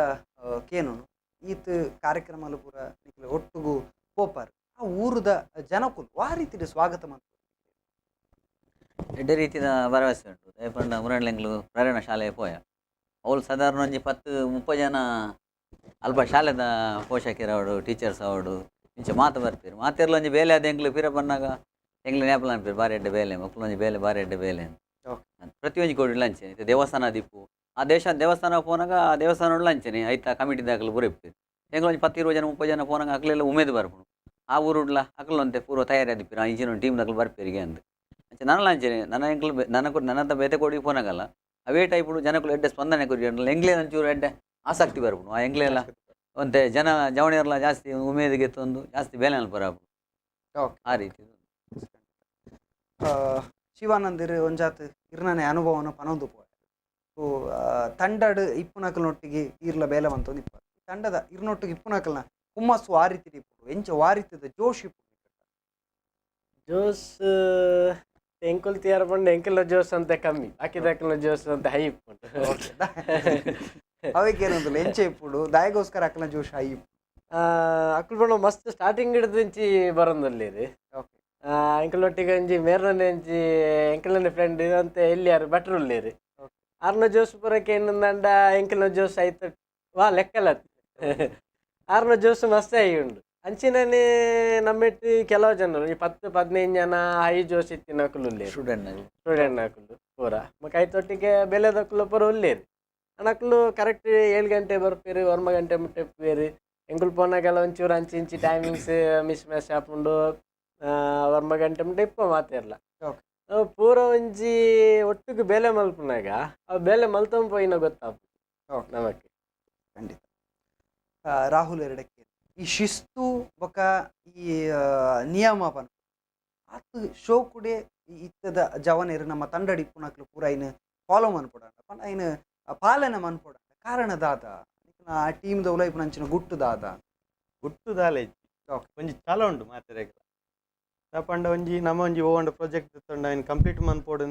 ಕೇನೂನು ಈತ್ ಕಾರ್ಯಕ್ರಮಲು ಪೂರ ನಿಖಿಲ ಒಟ್ಟುಗು ಪೋಪಾರ್ ಆ ಊರದ ಜನಕುಲು ಆ ರೀತಿಯ ಸ್ವಾಗತ ಮಾಡ್ತಾರೆ ಎಡ್ಡೆ ರೀತಿಯ ಭರವಸೆ ಉಂಟು ದಯಪಂಡ ಮುರಣ್ಲೆಂಗ್ಲು ಪ್ರೇರಣಾ ಶಾಲೆಗೆ ಪೋಯ ಅವಳು ಸಾಧಾರಣ ಒಂಜಿ 10-30 ಜನ ಅಲ್ಪ ಶಾಲೆದ ಪೋಷಕರು ಟೀಚರ್ಸ್ ಅವಡು ಇಂಚ ಮಾತು ಬರ್ತೀರಿ ಮಾತಿರ್ಲ ಒಂಜಿ ಬೇಲೆ ಅದು ಎಂಗ್ಲು ಪಿರ ಬಂದಾಗ ಎಂಗ್ಲು ನೇಪಲ ಅನ್ಪೀರು ಬಾರಿ ಎಡ್ಡೆ ಬೇಲೆ ಮಕ್ಕಳು ಒಂಜಿ ಬೇಲೆ ಬಾರಿ ಎಡ್ಡೆ ಬೇಲೆ ಅಂತ ಪ್ರತಿ ಒಂಜಿ ಕೋಡಿ ಲಂಚನೆ ಇದು ದೇವಸ್ಥಾನ ದಿಪ್ಪು ಆ ದೇವಸ್ಥಾನ ಪೋನಾಗ ಆ ದೇವಸ್ಥಾನ ಲಂಚನೆ ಐತ ಕಮಿಟಿ ದಾಖಲು ಬುರಿಪ್ಪು ಎಂಗ್ಲು ಒಂಜಿ 10-20 ಜನ 30 ಜನ ಪೋನಾಗ ಅಕ್ಲೆಲ್ಲ ಉಮೇದು ಬರ್ಪುಣು ಆ ಊರುಡ್ಲ ಅಕ್ಲು ಅಂತೆ ಪೂರ್ವ ತಯಾರಿ ಆದಿಪ್ಪಿರು ಆ ಇಂಚಿನ ಟೀಮ್ ದಾಖಲು ಬರ್ಪೀರಿಗೆ ಅಂತ ಅಂಚೆ ನನ್ನ ಲಂಚನೆ ನನ್ನ ಎಂಗ್ಲು ನನ್ನಂತ ಬೇತೆ ಕೋಡಿ ಪೋನಾಗಲ್ಲ ಅವೇ ಟೈಪು ಜನಕ್ಕಳು ಎಡ್ಡೆ ಸ್ಪಂದನೆ ಕೊರಿ ಎಂಗ್ಲೇ ಒಂಚೂರು ಎಡ್ಡೆ ಆಸಕ್ತಿ ಬರ್ಪುಣು ಆ ಎಂಗ್ಲೆಲ್ಲ ಒಂತೆ ಜನ ಜವಣಿಯರ್ಲ ಜಾಸ್ತಿ ಉಮೇದಿಗೆ ತಂದು ಜಾಸ್ತಿ ಬೇಲೆ ಬರಪು ಆ ರೀತಿ. ಶಿವಾನಂದಿರ್ ಒಂಜಾತ್ ಇರ್ನನೆ ಅನುಭವನ ಪನೊಂದು ಪೋಯ ಸೊ ತಂಡಡ್ ಇಪ್ಪುನಕಲ್ನೊಟ್ಟಿಗೆ ಇರ್ಲ ಬೇಲೆ ಬಂತೊಂದು ಇಪ್ಪ ತಂಡದ ಇರ್ನೊಟ್ಟಿಗೆ ಇಪ್ಪುನಕಲ್ನ ಹುಮ್ಮಸ್ಸು ಆ ರೀತಿ ಇಪ್ಪು ಎಂಚ ವಾರಿತದ ಜೋಶ್ ಇಪ್ಪು ಜೋಸ್ ಎಂಕುಲ್ ತೀರ ಬಂದು ಎಂಕಲ್ನ ಜೋಸ್ ಅಂತ ಕಮ್ಮಿ ಬಾಕಿದಕ್ಕಲ್ನ ಜೋಸ್ ಅಂತ ಹೈ ಇಪ್ಪುಂಟು ಅವಕ್ಕೇನೊಂದು ಎಂಚೆ ಇಪ್ಪುಡು ದಾಯಗೋಸ್ಕರ ಅಕ್ಕನ ಜೋಶ್ ಹೈ ಅಕ್ಕಲ್ ಬಂದು ಮಸ್ತ್ ಸ್ಟಾರ್ಟಿಂಗ್ ಹಿಡಿದು ಇಂಚಿ ಬರೋದಲ್ಲಿ ರೀ ಎಂಕಲ್ನೊಟ್ಟಿಗೆ ಒಂಜಿ ಮೇರ್ನೇ ಒಂಜಿ ಎಂಕಲ್ನ ಫ್ರೆಂಡ್ ಅಂತ ಎಲ್ಲಿ ಯಾರು ಬಟ್ರುಲ್ಲಿ ರೀ ಆರ್ನ ಜೋಸ್ ಪೂರಕ್ಕೆ ಇನ್ನೊಂದಂಡ ಎಂಕಲ್ನ ಜೋಸ್ ಆಯ್ತು ವಾ ಲೆಕ್ಕಲ್ಲ ಆರ್ನ ಜೋಸ್ ಮಸ್ತ್ ಆಗಿ ಉಂಡು ಅಂಚಿನನೆ ನಮ್ಮೆಟ್ಟು ಕೆಲವು ಜನರು ಈ 10-15 ಜನ ಹೈ ಜೋಶ್ ಇತ್ತಿನ ನಕಲು ಸ್ಟೂಡೆಂಟ್ ನಕಲು ಪೂರ ಕೈ ತೊಟ್ಟಿಗೆ ಬೆಲೆದಕ್ಕಲು ಪೂರ ಉಳ್ಳೇರಿ ಅನಕ್ಲು ಕರೆಕ್ಟ್ 7 ಗಂಟೆ ಬರ್ಪೇರಿ 1 ಗಂಟೆ ಮುಟ್ಟೇರಿ ಎಂಕುಲು ಪೋನಾಗೆಲ್ಲ ಒಂಚೂರು ಇಂಚಿ ಟೈಮಿಂಗ್ಸ್ ಮಿಸ್ ಹಾಕೊಂಡು 1 ಗಂಟೆ ಮುಟ್ಟ ಇಪ್ಪ ಮಾತಿರಲ್ಲ ಪೂರ ಒಂಜಿ ಒಟ್ಟಿಗೆ ಬೇಲೆ ಮಲ್ಪನಾಗ ಆ ಬೇಲೆ ಮಲ್ತಂಪ ಇನ್ನ ಗೊತ್ತಾಗ್ತದೆ ನಮಕ್ಕೆ ಖಂಡಿತ. ರಾಹುಲ್ ಎರಡಕ್ಕೆ ಈ ಶಿಸ್ತು ಬೊಕ ಈ ನಿಯಮ ಪನ್ ಆತು ಶೋ ಕುಡೆ ಇತ್ತದ ಜವನೇರು ನಮ್ಮ ತಂಡಡಿ ಪುನಕ್ಲು ಪೂರ ಐನು ಫಾಲೋ ಮನ್ಪೊಡ ಪಂಡ ಐನು ಪಾಲನೆ ಮನ್ಪೊಡ ಕಾರಣ ದಾದ ಆ ಟೀಮ್ ದ ಉಲೈಪು ನಂಚಿನ ಗುಟ್ಟು ದಾಲೆ ಒಂಜಿ ಚಾಲ ಉಂಡು ಮಾತೆರೆಗ ಪಂಡ ಒಂಜಿ ನಮ್ಮ ಒಂಜಿ ಓಂಡ ಪ್ರಾಜೆಕ್ಟ್ ತಂಡ ಐನು ಕಂಪ್ಲೀಟ್ ಮನ್ಪೋಡು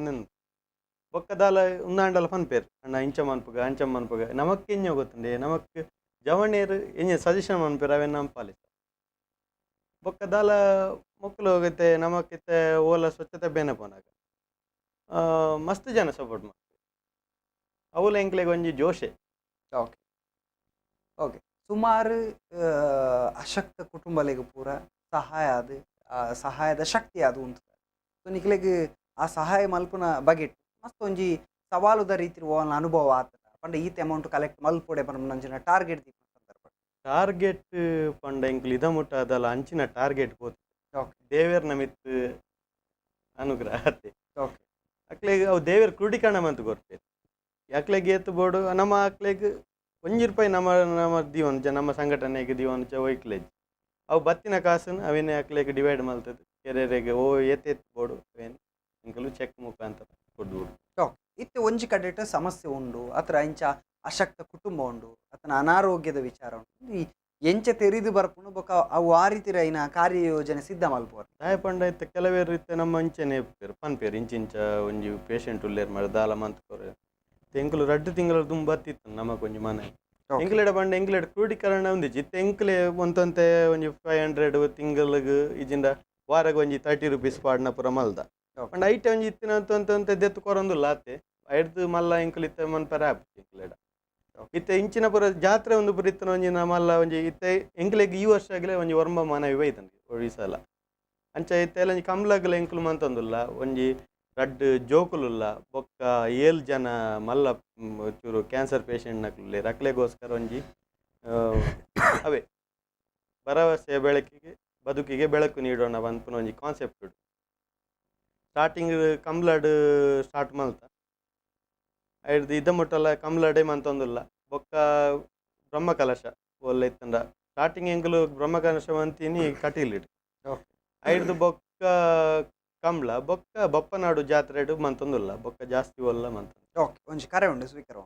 ಬೊಕ್ಕದಾಲ ಉಂದಾಂಡಲ ಪನ್ಪೇರು ಅಣ್ಣ ಇಂಚ ಮನ್ಪುಗ ಅಂಚ ಮನ್ಪುಗ ನಮಕ್ ಎಂಜ ಗೊತ್ತುಂಡೆ ನಮಕ್ ಜವಣೇರು ಎಂಜ ಸಜೆಷನ್ ಮನ್ಪೇರು ಅವೆ ನಮ್ಮ ಪಾಲಿಸ ಬೊಕ್ಕದಾಲ ಮೊಕ್ಕಲು ಹೋಗುತ್ತೆ ನಮಕಿತ್ತೆ ಓಲ ಸ್ವಚ್ಛತೆ ಬೇನೆ ಪೋನಾಗ ಮಸ್ತ್ ಜನ ಸಪೋರ್ಟ್ ಮಾಡ್ತಾರೆ ಅವಲ ಎಂಕ್ಲೆಗೆ ಒಂಜಿ ಜೋಶೆ. ಓಕೆ ಓಕೆ ಸುಮಾರು ಅಶಕ್ತ ಕುಟುಂಬಲೆಗ್ ಪೂರ ಸಹಾಯದ ಶಕ್ತಿ ಅದು ಉಂಟು ಸೊ ನಿಕ್ಲೆಗ್ ಆ ಸಹಾಯ ಮಲ್ಪುನ ಬಗೆಟ್ ಮಸ್ತ್ ಒಂಜಿ ಸವಾಲುದ ರೀತಿ ಓನ ಅನುಭವ ಆತದ ಪಂಡ ಈತ ಅಮೌಂಟ್ ಕಲೆಕ್ಟ್ ಮಲ್ಪೊಡೆ ನಂಚಿನ ಟಾರ್ಗೆಟ್ ಟಾರ್ಗೆಟ್ ಪಂಡ ಎಂಕ್ಲು ಇದ ಮುಟ್ಟ ಅದಲ್ಲ ಅಂಚಿನ ಟಾರ್ಗೆಟ್ ಹೋಗ್ತದೆ ದೇವೇರ್ ನಮಿತ್ ಅನುಗ್ರಹ ಅಕ್ಲೆಗ್ ಅವು ದೇವೇರ್ ಕ್ರೋಢೀಕರಣ ಮಂತ್ ಕೊಡ್ತೇವೆ ಅಕ್ಲೆಗ್ ಏತ್ ಬೋಡು ನಮ್ಮ ಅಕ್ಲೆಗ್ ₹1 ನಮ್ಮ ದೀವನ್ ನಮ್ಮ ಸಂಘಟನೆಗೆ ದೀವನ್ ಒಯ್ಕ್ಲೇಜ್ ಅವು ಬತ್ತಿನ ಕಾಸನ್ನು ಅವೇನೇ ಅಕ್ಲೆಗ್ ಡಿವೈಡ್ ಮಲ್ತದೆ ಕೆರೆಗೆ ಎತ್ತೆತ್ ಬೋಡು ಅವೇನು ಎಂಕಲು ಚೆಕ್ ಮುಖಾಂತರ ಕೊಡ್ಬೋದು. ಇತ್ತೆ ಒಂಜಿ ಕಡೆಟ್ ಸಮಸ್ಯೆ ಉಂಡು ಅತ್ರ ಇಂಚ ಅಶಕ್ತ ಕುಟುಂಬ ಉಂಡು ಅತನ ಅನಾರೋಗ್ಯದ ವಿಚಾರ ಉಂಡು ಈ ಎಂಚ ತೆರಿದು ಬರ್ಪುನು ಬೊಕ ಅವು ಆ ರೀತಿ ಐನ ಕಾರ್ಯಯೋಜನೆ ಸಿದ್ಧ ಮಲ್ಪೋರು ದಾಯ ಪಂಡ ಇತ್ತೆ ಕೆಲವೇರು ಇತ್ತೆ ನಮ್ಮ ಅಂಚೆನೆ ಪನ್ಪೇರು ಇಂಚಿಂಚ ಒಂಜಿ ಪೇಷಂಟ್ ಉಲ್ಲೇರು ಮಾಡಿ ದಾಲ ಮಂತ್ಕೋರು ಎಂಕುಲು 2 ತಿಂಗಳು ತುಂಬ ಬತ್ತಿತ್ತು ನಮಕ್ ಒಂಜಿ ಮನೆ ಎಂಕ್ಲೆಡ ಪಂಡ ಎಂಕ್ಲೆಡ ಕ್ರೋಢೀಕರಣ ಒಂದಿಜ್ಜಿ ಇತ್ತೆ ಎಂಕ್ಲೆ ಒಂತಂತೆ ಒಂಜಿ 500 ತಿಂಗಳಿಗೆ ಇಜಿಂದ ವಾರಗೆ ಒಂಜಿ ₹30 ಪಾಡ್ನ ಪುರ ಮಲ್ದ ಪಂಡ ಐಟೆ ಒಂಜಿ ಇತ್ತಿನ ಅಂತ ದೆತ್ತು ಕೊರೊಂದುಲ್ಲ ಆತೆ ಐಡ್ದು ಮಲ್ಲ ಎಂಕುಲು ಇತ್ತೆ ಮನ್ಪರ ಆಪ್ ಎಂಕ್ಲೆಡ ಇತ್ತೆ ಇಂಚಿನ ಪುರ ಜಾತ್ರೆ ಒಂದು ಪುರ ಇತ್ತನ ಒಂಜಿನ ಮಲ್ಲ ಒಂಜಿ ಇತ್ತೆ ಎಂಕ್ಲೆಗ್ ಈ ವರ್ಷ ಆಗಲೇ ಒಂಜಿ ಒರ್ಮ ಮನವಿ ಬೈತಂಗೆ ಒಡಿಸಲ ಅಂಚ ಇತ್ತೆ ಎಲ್ಲ ಒಂಜಿ ಕಂಬ್ಲಾಗಲ ಎಂಕುಲು ಮಂತಂದುಲ್ಲ ಒಂಜಿ ರಡ್ಡ್ ಜೋಕುಲುಲ್ಲ ಬೊಕ್ಕ 7 ಜನ ಮಲ್ಲ ಚೂರು ಕ್ಯಾನ್ಸರ್ ಪೇಷಂಟ್ ನಕ್ಲೆ ರಕ್ಲೆಗೋಸ್ಕರ ಒಂಜಿ ಅವೇ ಭರವಸೆಯ ಬೆಳಕಿಗೆ ಬದುಕಿಗೆ ಬೆಳಕು ನೀಡೋಣ ಪನ್ಪುನ ಒಂಜಿ ಕಾನ್ಸೆಪ್ಟ್ ಸ್ಟಾರ್ಟಿಂಗ್ ಕಂಬ್ಲಾಡ್ ಸ್ಟಾರ್ಟ್ ಮಲ್ತ ಐಡ್ದು ಇದ್ದ ಮುಟ್ಟಲ್ಲ ಕಂಬ್ಲಾಡೆ ಮಂತೊಂದುಲ್ಲ ಬೊಕ್ಕ ಬ್ರಹ್ಮಕಲಶ ಒಳ್ಳೆ ಇತ್ತಂಡ ಸ್ಟಾರ್ಟಿಂಗ್ ಎಂಕುಲು ಬ್ರಹ್ಮಕಲಶ ಮಂತೀನಿ ಕಟೀಲಿಡು ಐಡ್ದು ಬೊಕ್ಕ ಕಂಬ್ಳ ಬೊಕ್ಕ ಬಪ್ಪನಾಡು ಜಾತ್ರೆಡು ಮಂತೊಂದುಲ್ಲ ಬೊಕ್ಕ ಜಾಸ್ತಿ ಒಲ್ಲ ಮಂತ. ಓಕೆ ಒಂಜಿ ಕರೆ ಉಂಡು ಸ್ವೀಕರ.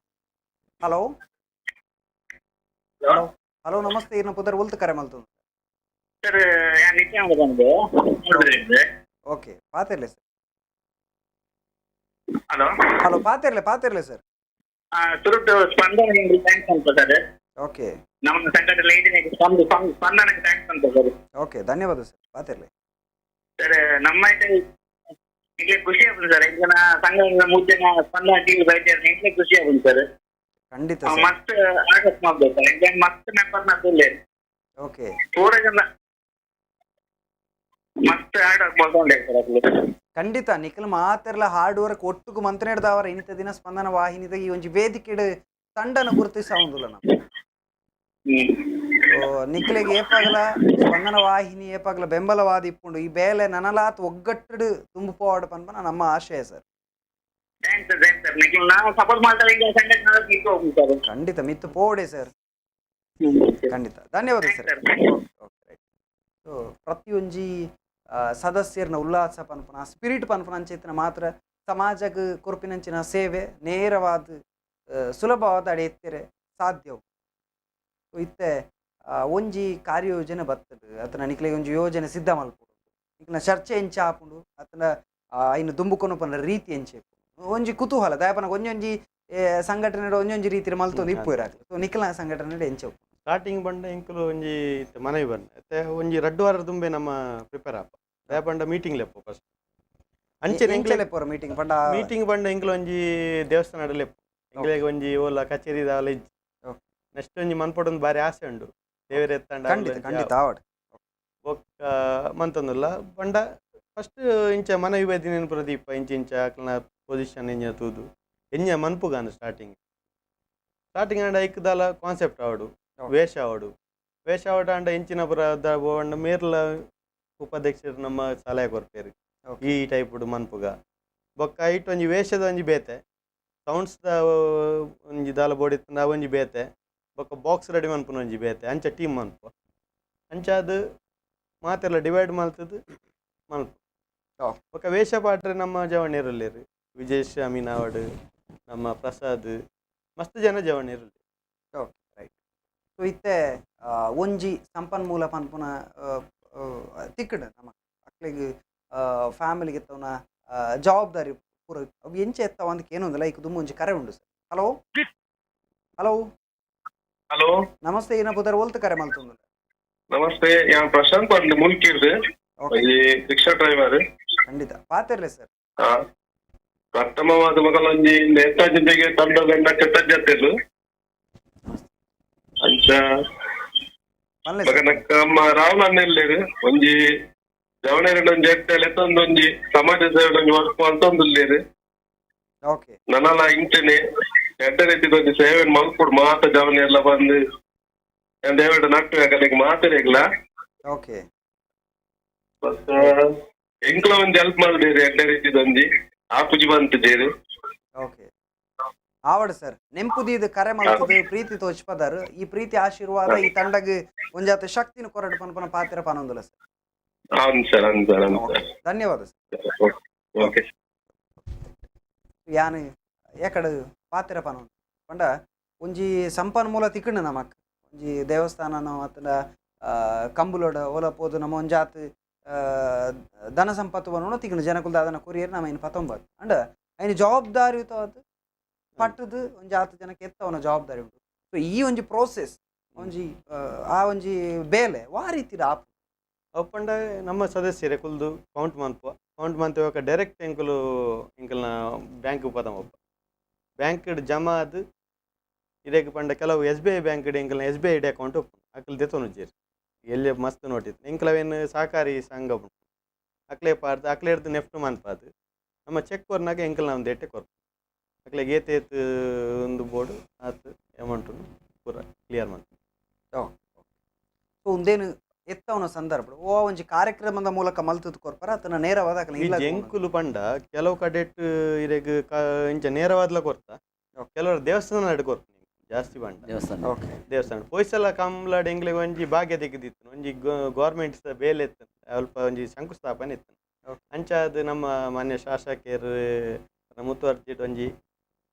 ಹಲೋ ಹಲೋ ನಮಸ್ತೆ ಇರ್ನ ಪುದರ್ ಒಲ್ತು ಕರೆ ಮಲ್ತುಂಡು ಸರ್ ಯಾನ್ ನಿತ್ಯ ಬಂದು ಓಕೆ ಪಾತಿರ್ಲೆ ಸರ್. ಹಲೋ ಹಲೋ ಪಾತಿರ್ಲೆ ಸರ್. ತುರುಟು ಸ್ಪಂದನ ಥ್ಯಾಂಕ್ಸ್ ಅಂತ ಸರ್. ಓಕೆ ನಮ್ಮ ಸಂಘಟನೆ ಸ್ಪಂದನಕ್ಕೆ ಥ್ಯಾಂಕ್ಸ್ ಅಂತ ಸರ್. ಓಕೆ ಧನ್ಯವಾದ ಸರ್ ಪಾತಿರ್ಲೆ ಸರ್. ನಮ್ಮ ಈಗ ಖುಷಿ ಆಗುದು ಸರ್ ಈಗ ಸಂಘದ ಮುದ್ದೆನ ಸ್ಪಂದನ ಟಿವಿ ಬೈತಾರೆ ನಿಮ್ಗೆ ಖುಷಿ ಆಗುದು ಸರ್. ಖಂಡಿತ ಮಸ್ತ್ ಆಗಸ್ಟ್ ಮಾಡ್ಬೇಕು ಸರ್ ಈಗ ಮಸ್ತ್ ಮೆಂಬರ್ ನಲ್ಲೇ ಓಕೆ ಪೂರ ಜನ ಮಸ್ತ್ ಆಡ್ ಆಗ್ಬೋದೇ ಸರ್. ಖಂಡಿತ ನಿಖಲ್ ಮಾತೆರ್ಲ ಹಾರ್ಡ್ ವರ್ಕ್ ಒಟ್ಟುಗು ಮಂತ್ರೇಡ್ದವರ ಇಂಥ ದಿನ ಸ್ಪಂದನ ವಾಹಿನಿದ ಈ ಒಂಜಿ ವೇದಿಕೆಡ್ ತಂಡನ ಗುರುತಿಸಾವುದಿಲ್ಲ ನಾವು ನಿಖಿಲೆಗೆ ಏಪಾಗಲ ಸ್ಪಂದನ ವಾಹಿನಿ ಏಪಾಗಲ ಬೆಂಬಲವಾದ ಇಪ್ಪುಂಡು ಈ ಬೇಲೆ ನನಲಾತ್ ಒಗ್ಗಟ್ಟು ತುಂಬುಪೋವಾಡು ಪನ್ಪನ ನಮ್ಮ ಆಶಯ ಸರ್. ಖಂಡಿತ ಮಿತ್ತು ಪೋಡೆ ಸರ್. ಖಂಡಿತ ಧನ್ಯವಾದ ಸರ್. ಸೊ ಪ್ರತಿಯೊಂಜಿ ಸದಸ್ಯರನ್ನ ಉಲ್ಲಾಸ ಪನ್ಪನ ಸ್ಪಿರಿಟ್ ಪನ್ಪನ ಅಂಚೆತ್ತಿನ ಮಾತ್ರ ಸಮಾಜಕ್ಕೆ ಕೊರಪಿನಂಚಿನ ಸೇವೆ ನೇರವಾದ ಸುಲಭವಾದ ಅಡೆ ಎತ್ತಿರೆ ಸಾಧ್ಯವು ಇತ್ತೆ ಒಂಜಿ ಕಾರ್ಯಯೋಜನೆ ಬರ್ತದೆ ಅತನ ನಿಕ್ಲೆಗೆ ಒಂಜಿ ಯೋಜನೆ ಸಿದ್ಧ ಮಲ್ಪುಡು ನಿಕ್ನ ಚರ್ಚೆ ಎಂಚ ಹಾಪುಂಡು ಅತನ ಐನು ದುಂಬುಕೊನು ಪನ ರೀತಿ ಎಂಚೆ ಒಂಜಿ ಕುತೂಹಲ ದಯಪನ ಒಂಜೊಂಜಿ ಸಂಘಟನೆ ಒಂಜೊಂಜಿ ರೀತಿ ಮಲ್ತೊಂದು ಇಪ್ಪು ಇರಾಗ್ಲಿ ಸೊ ನಿಕ್ಲ ಸಂಘಟನೆ ಎಂಚೆ ಸ್ಟಾರ್ಟಿಂಗ್ ಬಂಡ ಇಂಕಲು ಒಂಜಿ ಮನವಿ ಬಂಡ ಒಂಜಿ 2 ವಾರ ದುಂಬೆ ನಮ್ಮ ಪ್ರಿಪೇರ್ ಆಪ ದಯಪಂಡ ಮೀಟಿಂಗ್ ಲೆಪ್ಪು ಫಸ್ಟ್ ಅಂಚೆ ಲೆಪ್ಪರ ಮೀಟಿಂಗ್ ಪಂಡ ಮೀಟಿಂಗ್ ಬಂಡ ಇಂಕಲು ಒಂಜಿ ದೇವಸ್ಥಾನ ಲೆಪ್ಪು ಇಂಗ್ಲೆಗೆ ಒಂಜಿ ಓಲ ಕಚೇರಿ ದಾಲ ಇಜ್ಜಿ ನೆಕ್ಸ್ಟ್ ಒಂಜಿ ಮನ್ಪೊಡೊಂದು ಬಾರಿ ಆಸೆ ಉಂಡು ದೇವರ ಎತ್ತಂಡ ಖಂಡಿತ ಖಂಡಿತ ಆವಡ್ ಬೊಕ್ಕ ಮಂತೊಂದುಲ್ಲ ಪಂಡ ಫಸ್ಟ್ ಇಂಚ ಮನ ವಿಭಜನೆ ಪ್ರದೀಪ ಇಂಚ ಇಂಚ ಅಕ್ಲನ ಪೊಸಿಷನ್ ಎಂಜ ತೂದು ಎಂಜ ಮನ್ಪುಗಾಂದು ಸ್ಟಾರ್ಟಿಂಗ್ ಅಂಡ ಇಕ್ಕದಾಲ ಕಾನ್ಸೆಪ್ಟ್ ಆವಡು ವೇಷ ಆವಡು ಅಂಡ ಇಂಚಿನ ಪುರ ಬೋಂಡ ಮೇರ್ಲ ಉಪಾಧ್ಯಕ್ಷರು ನಮ್ಮ ಸಲಹೆ ಕೊರ್ಪೇರು ಈ ಟೈಪ್ ಮನ್ಪುಗ ಬೊಕ್ಕ ಐಟ್ ಒಂಜಿ ವೇಷದ ಒಂಜಿ ಬೇತೆ ಸೌಂಡ್ಸ್ದ ಒಂಜಿ ದಾಲ ಬೋಡಿತ್ತ ಒಂಜಿ ಬೇತೆ ಬೊಕ್ಕ ಬಾಕ್ಸ್ ರೆಡಿ ಮನ್ಪುನ ಒಂಜಿ ಬೇತೆ ಅಂಚ ಟೀಮ್ ಮನ್ಪು ಅಂಚ ಅದು ಮಾತೆಲ್ಲ ಡಿವೈಡ್ ಮಾಡ್ತದ್ದು ಮಲ್ಪ ಬೊಕ್ಕ ವೇಷ ಪಾಟ್ರೆ ನಮ್ಮ ಜವಣಿಯರಲ್ಲೇರು ವಿಜೇಶ್ ಅಮೀನಾವಡ್ ನಮ್ಮ ಪ್ರಸಾದ್ ಮಸ್ತ್ ಜನ ಜವಣಿಯರಲ್ಲಿ. Okay right. ಸೊ ಇತ್ತೆ ಒಂಜಿ ಸಂಪನ್ಮೂಲ ಪನ್ಪುನ ತಿಕ್ಕಡು ನಮ್ಮ ಅಕ್ಲಿಗೆ ಫ್ಯಾಮಿಲಿಗೆ ಎತ್ತವನ ಜವಾಬ್ದಾರಿ ಪೂರ ಅವು ಎಂಚೆ ಎತ್ತವ ಅಂತ ಏನೊಂದಿಲ್ಲ ಈಗ ತುಂಬ ಒಂಜಿ ಕರೆ ಉಂಡು ಸರ್. ಹಲೋ ಹಲೋ ಹಲೋ ನಮಸ್ತೆ ಏನ ಬುಧರ್ ಒಲ್ತ ಕರೆ ಮಲ್ತೊಂದು. ನಮಸ್ತೆ ಯಾನ್ ಪ್ರಶಾಂತ್ ಅಂದ್ ಮುಲ್ಕಿರ್ದು ಈ ರಿಕ್ಷಾ ಡ್ರೈವರ್. ಖಂಡಿತ ಪಾತಿರ್ಲೆ ಸರ್. ಪ್ರಥಮವಾದ ಮಗಲೊಂಜಿ ನೇತಾಜಿಗೆ ತಂಡದಂಡ ಕೃತಜ್ಞತೆಲು ಅಂಚ ಮಗನಕ್ಕ ರಾಹುಲ್ ಅನ್ನೆಲ್ಲೇರು ಒಂಜಿ ಜವಣೆರಡೊಂಜಿ ಎಟ್ಟೆಲೆ ತಂದೊಂಜಿ ಸಮಾಜ ಸೇವೆಡೊಂಜಿ ವರ್ಕ್ ಅಂತೊಂದುಲ್ಲೇರು ನನಲ ಇಂಚನೆ ಎಡ್ಡ ರೀತಿದೊಂಜಿ ಸೇವೆ ಮಲ್ಪುಡು ಮಾತ ಜವಣೆ ಎಲ್ಲ ಬಂದು ದೇವಡ ನಟ್ಟು ಕಲೆಗೆ ಮಾತಾಡಿಗ್ಲ ಎಂಕ್ಲ ಒಂಜಿ ಹೆಲ್ಪ್ ಮಾಡಿದೇರಿ ಎಡ್ಡ ರೀತಿದೊಂಜಿ ಆಪುಜಿ ಬಂತಿದ್ದೇರು. ಆವಡ್ ಸರ್ ನೆಂಪುದೀದ್ ಕರೆ ಮಲ್ತದು ಪ್ರೀತಿ ತೋಚ್ಪದಾರ್ ಈ ಪ್ರೀತಿ ಆಶೀರ್ವಾದ ಈ ತಂಡಗ್ ಒಂಜಾತ ಶಕ್ತಿನ ಕೊರಡು ಪನ್ಪನ ಪಾತ್ರ ಪನೊಂದುಲ ಸರ್. అవును సార్ అవును సార్ అవును సార్ ಧನ್ಯವಾದ ಸರ್. ఓకే ಯಾನ್ ಏಕಡ ಪಾತ್ರ ಪನೊಂದು ಪಂಡ ಒಂಜಿ ಸಂಪನ್ಮೂಲ ತಿಕ್ಕಂಡು ನಮಕ್ ಒಂಜಿ ದೇವಸ್ಥಾನನೋ ಅತ್ತನ ಕಂಬುಲೋಡ ಓಲ ಪೋದು ನಮ್ಮ ಒಂಜಾತ್ ಧನ ಸಂಪತ್ತು ಬನ್ನೋಣ ತಿಕ್ಕಂಡು ಜನಕುಲ್ದ ಅದನ್ನ ಕೊರಿಯರ್ ನಮ್ಮ ಇನ್ನು ಪತ್ತೊಂಬತ್ತು ಅಂಡ್ ಐನು ಜವಾಬ್ದಾರಿಯುತ ಪಟ್ಟದು ಒಂಜಾತ್ ಜನಕ್ಕೆ ಎತ್ತವನ ಜವಾಬ್ದಾರಿ ಉಂಟು. ಸೊ ಈ ಒಂಜಿ ಪ್ರೋಸೆಸ್ ಒಂಜಿ ಆ ಒಂಜಿ ಬೇಲೆ ವಾ ರೀತಿದ ಆಪು ಅಪ್ಪಂಡ ನಮ್ಮ ಸದಸ್ಯರೇ ಕುಲ್ದು ಕೌಂಟ್ ಮಂತುವಾಗ ಡೈರೆಕ್ಟ್ ಎಂಕಲ್ನ ಬ್ಯಾಂಕ್ ಪದಮಪ್ಪ ಬ್ಯಾಂಕ್ ಜಮಾ ಅದು ಇದಕ್ಕೆ ಪಂಡ ಕೆಲವು SBI ಬ್ಯಾಂಕ್ ಎಂಕಲ್ನ SBI ಅಕೌಂಟ್ ಅಕ್ಕಲ್ ದೆತೊನುಜ್ಜೇರಿ ಎಲ್ಲಿ ಮಸ್ತ್ ನೋಟಿತ್ತು ಎಂಕಲವೇನು ಸಹಕಾರಿ ಸಂಘ ಉಂಟು ಅಕ್ಲೆ ಪಾರ್ದು ಅಕ್ಲೆ ಹಿಡ್ದು ನೆಫ್ಟ್ ಮನ್ಪಾದು ನಮ್ಮ ಚೆಕ್ ಕೊರ್ನಾಗ ಎಂಕಲ್ನ ಒಂದು ಏಟೆ ಕೊರ್ಪು ಅಕ್ಲೆ ಏತೇತ್ ಒಂದು ಬೋರ್ಡು ಆತು ಅಮೌಂಟು ಪೂರ ಕ್ಲಿಯರ್ ಮಾಡ್ತು. ಸೊ ಒಂದೇನು ಎತ್ತವನ ಸಂದರ್ಭ ಓ ಒಂಜಿ ಕಾರ್ಯಕ್ರಮದ ಮೂಲಕ ಮಲ್ತದ ಕೊರ್ಪರ ಅತನ ನೇರವಾದ ಎಂಕುಲು ಪಂಡ ಕೆಲವು ಕಡೆಟ್ ಇರೆಗ್ ಇಂಚ ನೇರವಾದ್ಲ ಕೊರ್ತ ಕೆಲವರು ದೇವಸ್ಥಾನ ನಡು ಕೊರ್ಪ ಜಾಸ್ತಿ ಪಂಡ ದೇವಸ್ಥಾನ ಪೊಯ್ಸಲ ಕಂಬ್ಲಾಡ್ ಎಂಗ್ಲಿಗೆ ಒಂಜಿ ಭಾಗ್ಯ ತೆಗೆದಿತ್ತು ಒಂಜಿ ಗೌರ್ಮೆಂಟ್ ಬೇಲೆ ಇತ್ತು ಅಲ್ಪ ಒಂಜಿ ಶಂಕುಸ್ಥಾಪನೆ ಇತ್ತು ಅಂಚ ಅದು ನಮ್ಮ ಮನೆ ಶಾಸಕರು ಮುತ್ತುವರ್ಜಿಟ್ ಒಂಜಿ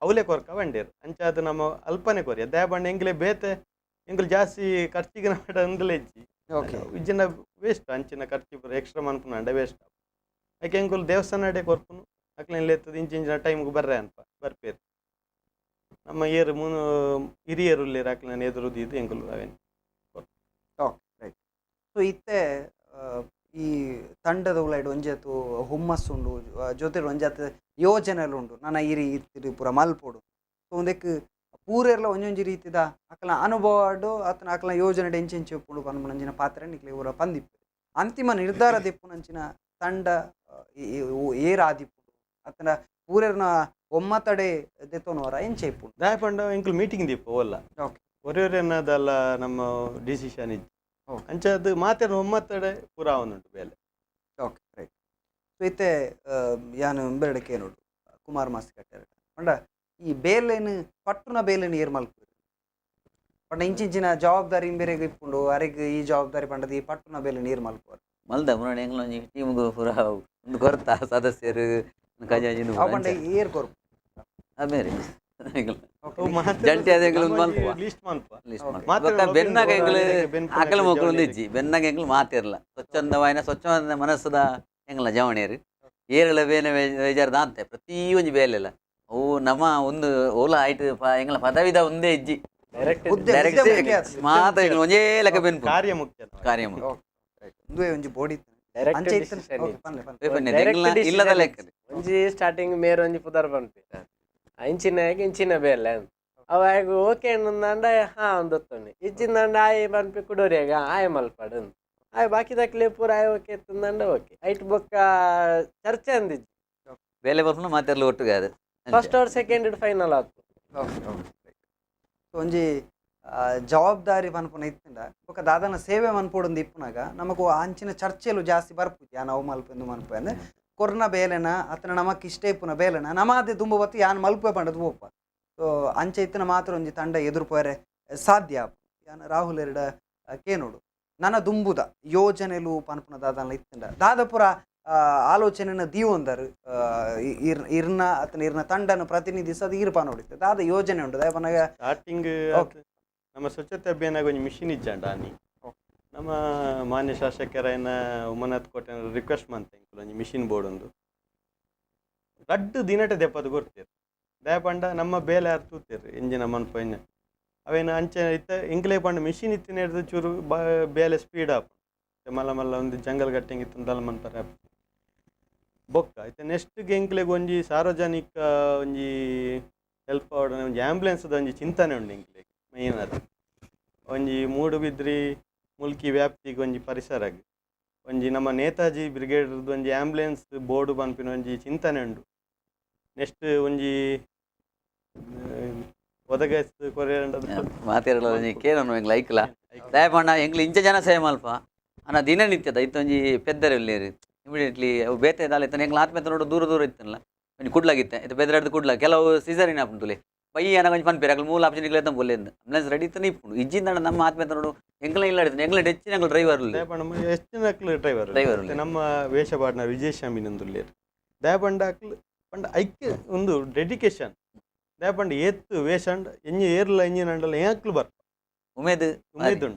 ಅವಲೇ ಕೊರ್ಕ ಬಂಡೇರು ಅಂಚ ಅದು ನಮ್ಮ ಅಲ್ಪನೆ ಕೊರಿ ದಯ ಬಂಡ ಎಂಗ್ಲೆ ಬೇತೆ ಎಂಗ್ಲು ಜಾಸ್ತಿ ಖರ್ಚಿಗೆ ನಡ ಅಂದ್ಲೆ ಇಜ್ಜಿ ಇಜ್ಜಿನ ವೇಸ್ಟ್ ಅಂಚಿನ ಖರ್ಚು ಎಕ್ಸ್ಟ್ರಾ ಮನ್ಪುನ ವೇಸ್ಟ್ ಯಾಕೆ ಎಂಕುಲು ದೇವಸ್ಥಾನ ಅಡೆ ಕೊರ್ಪುನು ಅಕ್ಲೇನ್ ಲೇತದ ಇಂಚಿನ ಟೈಮ್ಗೆ ಬರ್ರೆ ಅನ್ಪ ಬರ್ಪೇರು ನಮ್ಮ ಏರು ಹಿರಿಯರು ಲೇರು ಅಕ್ಲೇನ್ ಎದುರುದು ಇದು ಎಂಕುಲು ಅವೇನು. ರೈಟ್. ಸೊ ಇತ್ತೆ ಈ ತಂಡದ ಉಲೈಡ್ ಒಂಜಾತು ಹುಮ್ಮಸ್ಸುಂಡು ಜೊತೆ ಒಂಜಾತ್ ಯೋಜನೆಲು ನನ್ನ ಈ ರೀತಿ ಪೂರ ಮಲ್ಪೋಡು ಸೊ ಒಂದಕ್ಕೆ ಪೂರೆಲ್ಲ ಒಂಜೊಂಜಿ ರೀತಿದ ಅಕಲ್ನ ಅನುಭವ ಅತನ ಅಕಲ್ನ ಯೋಜನೆ ಎಂಚೆಂಚೆ ಉಪ್ಪುಂಡು ಪನ್ಪುನಂಚಿನ ಪಾತ್ರ ನಿಕ್ಲೆ ಊರ ಪಂದಿಪ್ಪು ಅಂತಿಮ ನಿರ್ಧಾರ ದಿಪ್ಪುನಂಚಿನ ತಂಡ ಏರಾದಿಪ್ಪುಡು ಅತನ ಪೂರೆರ್ನ ಒಮ್ಮತಡೆ ದೆತ್ತೋನವರ ಎಂಚೆ ಇಪ್ಪುಂಡು ದಾಯ ಪಂಡ ಎಂಕುಲು ಮೀಟಿಂಗ್ ದಿಪ್ಪು ಓಲ್ಲ ಒರೆಯೊರೆ ಅನ್ನೋದಲ್ಲ ನಮ್ಮ ಡಿಸಿಷನ್ ಇಜ್ಜಿ ಅಂಚದು ಮಾತೆರ ಒಮ್ಮತಡೆ ಪೂರ ಅವನುಂಟು ಬೇಲೆ. Okay right. ಸೊ ಇತ್ತೆ ಯಾನು ಬೆರಡಕ್ಕೆ ನೋಡು ಕುಮಾರ್ ಮಾಸಿ ಕಟ್ಟಾರ ಪಂಡ ಈ ಬೇಲೆನು ಪಟ್ಟುನ ಬೇಲೆನು ಏರ್ ಮಲ್ಪು ಪಂಡ ಇಂಚಿಂಚಿನ ಜವಾಬ್ದಾರಿ ಬೇರೆಗೆ ಇಪ್ಪುಂಡು ಅರೆಗ್ ಈ ಜವಾಬ್ದಾರಿ ಪಂಡದ ಈ ಪಟ್ಟುನ ಬೇಲೆ ನೀರು ಮಲ್ಪುವರು ಮಲ್ದ ಮುರಾಣಿ ಎಂಗ್ಲೊಂಜಿ ಟೀಮ್ಗು ಪೂರ ಒಂದು ಕೊರ್ತ ಸದಸ್ಯರು ಕಜಾಜಿನ ಪಂಡ ಏರ್ ಕೊರ್ಪು ಬೇರೆ ಜಂಟಿ ಬೆನ್ನಾಗ ಎಂಗ್ಲು ಅಕಲ ಮಕ್ಕಳು ಒಂದಿಜ್ಜಿ ಬೆನ್ನಾಗ ಎಂಗ್ಲು ಮಾತಿರ್ಲ ಸ್ವಚ್ಛಂದವಾಯಿನ ಸ್ವಚ್ಛಂದ ಮನಸ್ಸದ ಎಂಗ್ಲ ಜವಣಿಯರು ಏರಳ ಬೇನೆ ಬೇಜಾರ್ದ ಅಂತೆ ಪ್ರತಿ ಒಂಜಿ ಬೇಲೆಲ್ಲ ಓ ನಮ್ಮ ಒಂದು ಓಲ ಆಯ್ತು ಎಂಗ್ಲ ಪದವಿದ ಒಂದೇ ಇಜ್ಜಿ ಮಾತ ಒಂಜೇ ಲೆಕ್ಕ ಬೆನ್ಪು ಕಾರ್ಯ ಮುಖ್ಯ ಒಂಜಿ ಬೋಡಿ ಇಲ್ಲದ ಲೆಕ್ಕ ಒಂಜಿ ಸ್ಟಾರ್ಟಿಂಗ್ ಮೇರ್ ಒಂಜಿ ಪುದರ್ ಬಂತು ಇಂಚಿನ ಬೇಲೆ ಅವಾಗ ಓಕೆ ಅಂಡ ಹಾ ಒಂದೊತ್ತೊಂಡಿ ಇಚ್ಚಿಂದಂಡ ಆಯ್ ಬನ್ಪಿ ಕುಡೋರಿಯಾಗ ಆಯ ಮಲ್ಪಾಡು ಆಯ್ ಬಾಕಿದಕ್ಲೆ ಪೂರ ಆಯ್ ಓಕೆ ತಂದಂಡ ಓಕೆ ಐಟ್ ಬೊಕ್ಕ ಚರ್ಚೆ ಅಂದಿಜ್ಜಿ ಬೇಲೆ ಬರ್ಪುನ ಮಾತೆರ್ಲು ಒಟ್ಟಿಗೆ ಅದು ಫಸ್ಟ್ ಅವರ್ ಸೆಕೆಂಡ್ ಫೈನಲ್ ಆತು ಒಂಜಿ ಜವಾಬ್ದಾರಿ ಮನ್ಪುನ ಇತ್ತಿಂಡ ಬೊಕ ದಾದನ ಸೇವೆ ಮನ್ಪೊಡೊಂದು ಇಪ್ಪುನಾಗ ನಮಕು ಅಂಚಿನ ಚರ್ಚೆಲು ಜಾಸ್ತಿ ಬರ್ಪುಜಿ ಯಾನ್ ಅವು ಮಲ್ಪೆಂದು ಮನ್ಪೆ ಅಂದ್ರೆ ಕೊರ್ನ ಬೇಲೆನ ಅತನ ನಮಕ್ ಇಷ್ಟ ಇಪ್ಪುನ ಬೇಲೆನ ನಮಾದೆ ತುಂಬ ಬತ್ತು ಯಾನ್ ಮಲ್ಪೆ ಪಂಡದು ಬೋಪ ಸೊ ಅಂಚೆ ಇತ್ತಿನ ಮಾತ್ರ ಒಂಜಿ ತಂಡ ಎದುರುಪೋರೆ ಸಾಧ್ಯ ಯಾನ್ ರಾಹುಲ್ ಎರಡ ಕೇನೋಡು ನನ್ನ ದುಂಬುದ ಯೋಜನೆಲು ಪನ್ಪುನ ದಾದನ ಇತ್ತಿಂಡ ದಾದಪುರ ಆಲೋಚನೆನ ದೀವೊಂದರು ಇರ್ನ ಅತನ ಇರ್ನ ತಂಡನ ಪ್ರತಿನಿಧಿಸೋದು ಈರ್ಪ ನೋಡಿತ್ತೆ ದಾದ ಯೋಜನೆ ಉಂಟು ದಾಯಪನಾಗ ಸ್ಟಾರ್ಟಿಂಗ್ ನಮ್ಮ ಸ್ವಚ್ಛತೆ ಅಭಿಯಾನಾಗ ಒಂದು ಮಿಷಿನ್ ಇಜ್ಜಂಡ ಆನಿ ನಮ್ಮ ಮಾನ್ಯ ಶಾಸಕರನ್ನ ಉಮನಾಥ್ ಕೋಟೆ ರಿಕ್ವೆಸ್ಟ್ ಮಾಡ್ತೇನೆ ಒಂದು ಮಿಷಿನ್ ಬೋರ್ಡ್ ಒಂದು ರಡ್ಡು ದಿನಟ ದೆಪ್ಪದು ಕೊಡ್ತೀರಿ ದಯಪಂಡ ನಮ್ಮ ಬೇಲೆ ಯಾರು ತೂತೀರಿ ಎಂಜಿನ ಮನ್ಪ ಅವೇನು ಅಂಚೆ ಇತ್ತ ಎಂಕ್ಲೆ ಪಂಡ ಮಿಷಿನ್ ಇತ್ತಿನ ಹಿಡಿದು ಚೂರು ಬೇಲೆ ಸ್ಪೀಡ್ ಆಪ್ ಮಲ್ಲ ಮಲ್ಲ ಒಂದು ಜಂಗಲ್ ಗಟ್ಟಂಗೆ ಇತ್ತಂದಲ್ಲ ಮನ್ಪರ ಬೊಕ್ಕ ಆಯ್ತು ನೆಕ್ಸ್ಟ್ ಎಂಕ್ಲೆಗೆ ಒಂಜಿ ಸಾರ್ವಜನಿಕ ಒಂಜಿ ಹೆಲ್ಪ್ ಆವಡನೆ ಒಂಜಿ ಆ್ಯಂಬುಲೆನ್ಸ್ದ ಒಂಜಿ ಚಿಂತನೆ ಉಂಡು ಎಂಕ್ಲೆಗೆ ಮೈನ್ ಅದು ಒಂಜಿ ಮೂಡುಬಿದ್ರಿ ಮುಲ್ಕಿ ವ್ಯಾಪ್ತಿಗೆ ಒಂಜಿ ಪರಿಸರಗೆ ಒಂಜಿ ನಮ್ಮ ನೇತಾಜಿ ಬ್ರಿಗೇಡ್ದು ಒಂಜಿ ಆ್ಯಂಬುಲೆನ್ಸ್ ಬೋರ್ಡು ಪನ್ಪಿನ ಒಂಜಿ ಚಿಂತನೆ ಉಂಡು ನೆಕ್ಸ್ಟ್ ಒಂಜಿ ಒದಗಿಸ್ ಮಾತೆರಲ್ಲ ಕೇಳೋಣ ಎಂಗ್ಲ ಐಕ್ಲ ದಯಪಂಡ ಎಂಗ್ಲ ಇಂಚ ಜನ ಸೇವೆ ಮಲ್ಪ ಅನ್ನ ದಿನನಿತ್ಯದ ಇತ್ತೊಂಜಿ ಪೆದ್ದರೆ ಉಳ್ಳೇರಿ ಇಮಿಡಿಯೇಟ್ಲಿ ಅವು ಬೇತೆ ದಾಲ ಇತ್ತಾನೆ ಎಂಗ್ಲ ಆತ್ಮೀಯತೆ ನೋಡು ದೂರ ದೂರ ಇತ್ತಲ್ಲ ಒಂಜಿ ಕುಡ್ಲಾಗಿತ್ತೆ ಇದು ಬೆದರಾಡ್ದು ಕುಡ್ಲ ಕೆಲವು ಸೀಸರಿನ ಆಪುಂಟುಲೆ ಬಯ್ಯ ನನಗೆ ಒಂಜಿ ಪನ್ಪೇರು ಅಗ್ಲ ಮೂಲ ಆಪ್ಷನ್ ಇಗ್ಲೇತ ಬೋಲೆಂದು ಆಂಬುಲೆನ್ಸ್ ರೆಡಿ ಇತ್ತಾನೆ ಇಪ್ಪುಂಡು ಇಜ್ಜಿಂದ ನಮ್ಮ ಆತ್ಮೀಯತೆ ನೋಡು ಎಂಗ್ಲ ಇಲ್ಲ ಹಿಡಿತಾನೆ ಎಂಗ್ಲ ಹೆಚ್ಚಿನ ಎಂಗ್ಲ ಡ್ರೈವರ್ ಹೆಚ್ಚಿನ ಡ್ರೈವರ್ ನಮ್ಮ ವೇಷಪಾಡ್ನ ವಿಜಯಶಾಮಿನಂದುಲ್ಲೇರು ದಯಪಂಡ ಪಂಡ ಐಕ್ಯ ಒಂದು ಡೆಡಿಕೇಶನ್ ದಯಪಂಡ ಏತ್ತು ವೇಷಂಡ್ ಎಂಜಿ ಏರ್ಲ ಎಂಜಿನ ಅಂಡಲ್ಲ ಏಕ್ಲು ಬರ್ಪ ಉಮೇದುಂಡು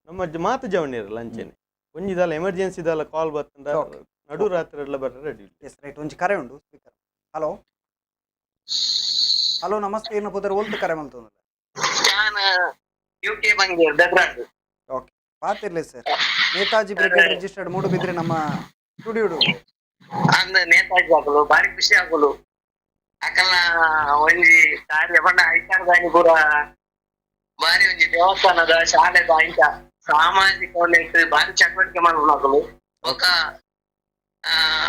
ನಮ್ಮ ಮಾತು ಜವಣಿರಲ್ಲ ಅಂಚೆನೆ ಒಂಜಿದಲ್ಲ ಎಮರ್ಜೆನ್ಸಿ ಇದಲ್ಲ ಕಾಲ್ ಬರ್ತಂಡ ನಡು ರಾತ್ರಿ ಎಲ್ಲ ಬರ್ರೆ ರೆಡಿ ರೈಟ್ ಒಂಜಿ ಕರೆ ಉಂಡು ಸ್ಪೀಕರ್ ಹಲೋ ಹಲೋ ನಮಸ್ತೆ ಏನು ಪುದರ್ ಒಲ್ತು ಕರೆ ಮಲ್ತೊಂದುಲ್ಲ ಯುಕೆ ಬಂಗೆ ದಗ್ರಾಡು ಓಕೆ ಪಾತಿರ್ಲಿ sir Netaji Brigade registered Moodabidri ನಮ್ಮ ಸ್ಟುಡಿಯೋಡು ಅಂದ ನೇತಾಜಿ ಆಗಲು ಬಾರಿ ಖುಷಿ ಆಗಲು ಅಕಲ್ನ ಒಂಜಿ ಕಾರ್ಯ ಬಂಡ ಐಕಾರ್ದಾನಿ ಪೂರ ಬಾರಿ ಒಂಜಿ ದೇವಸ್ಥಾನದ ಶಾಲೆದ ಇಂತ ಸಾಮಾಜಿಕ ಒಂದೈತೆ ಬಾರಿ ಚಟುವಟಿಕೆ ಮಾಡ್ಬೋದು ఒక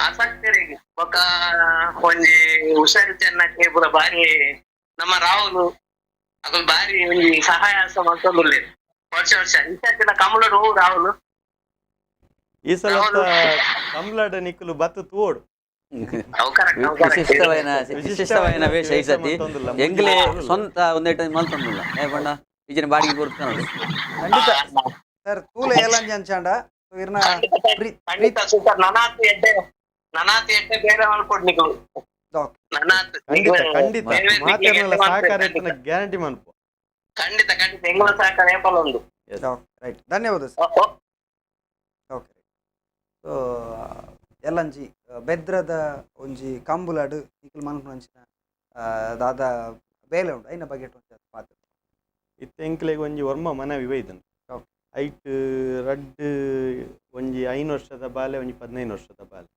ಆಸಕ್ತರಿಗೆ ఒక ಒಂಜಿ ಹುಷಾರಿ ಚೆನ್ನಕ್ಕೆ ಪೂರ ಬಾರಿ ನಮ್ಮ ರಾಹುಲ್ ಅಕಲ್ ಬಾರಿ ಒಂಜಿ ಸಹಾಯ ಮಾಡ್ಕೊಂಡ್ಲೆ ವರ್ಷ ಇಂಚತ್ತಿನ ಕಮಲಡು ರಾಹುಲ್ ಈ ಸಲ ಕಮಲಡ ನಿಕ್ಕಲು ಬತ್ತು ತೋಡು ವಿಶಿಷ್ಟమైన ವೇಷ ಈ ಸತಿ ಎಂಗ್ಲೆ ಸ್ವಂತ ಒಂದೇಟ ಮಲ್ತೊಂದುಲ್ಲ ಏಪಂಡ ಈಜಿನ ಬಾಡಿಗೆ ಕೊಡ್ತಾ ನೋಡಿ ಖಂಡಿತ ಸರ್ ತೂಲೆ ಏಲಂಜಿ ಅಂಚಾಂಡ ಇರ್ನ ಖಂಡಿತ ಸೂಪರ್ ನನಾತಿ ಎಡ್ಡೆ ಬೇರೆ ಮಾಡ್ಕೊಡ್ಲಿಕ್ಕೆ ಖಂಡಿತ ಮಾತೆರ್ನಲ್ಲ ಸಹಕಾರ ಗ್ಯಾರಂಟಿ ಮನ್ಪು ಖಂಡಿತ ಎಂಗಳ ಸಹಕಾರ ಏಪಲ್ ಒಂದು ರೈಟ್ ಧನ್ಯವಾದ ಸರ್ ಓಕೆ ಸೊ ಎಲ್ಲಂಜಿ ಬೆದ್ರದ ಒಂಜಿ ಕಂಬುಲಾಡು ನಿಖಿಲ್ ಮನ್ಪುನಂಚಿನ ದಾದ ಬೇಲೆ ಉಂಡು ಐನ ಬಗೆಟ್ ಮಾತು ಇತ್ತ ಎಂಕ್ಲೆಗೆ ಒಂಜಿ ವರ್ಮ ಮನವಿ ಬೈದನು ಐಟ್ ರಡ್ಡ್ ಒಂಜಿ 5 ವರ್ಷದ ಬಾಲೆ ಒಂಜಿ 15 ವರ್ಷದ ಬಾಲೆ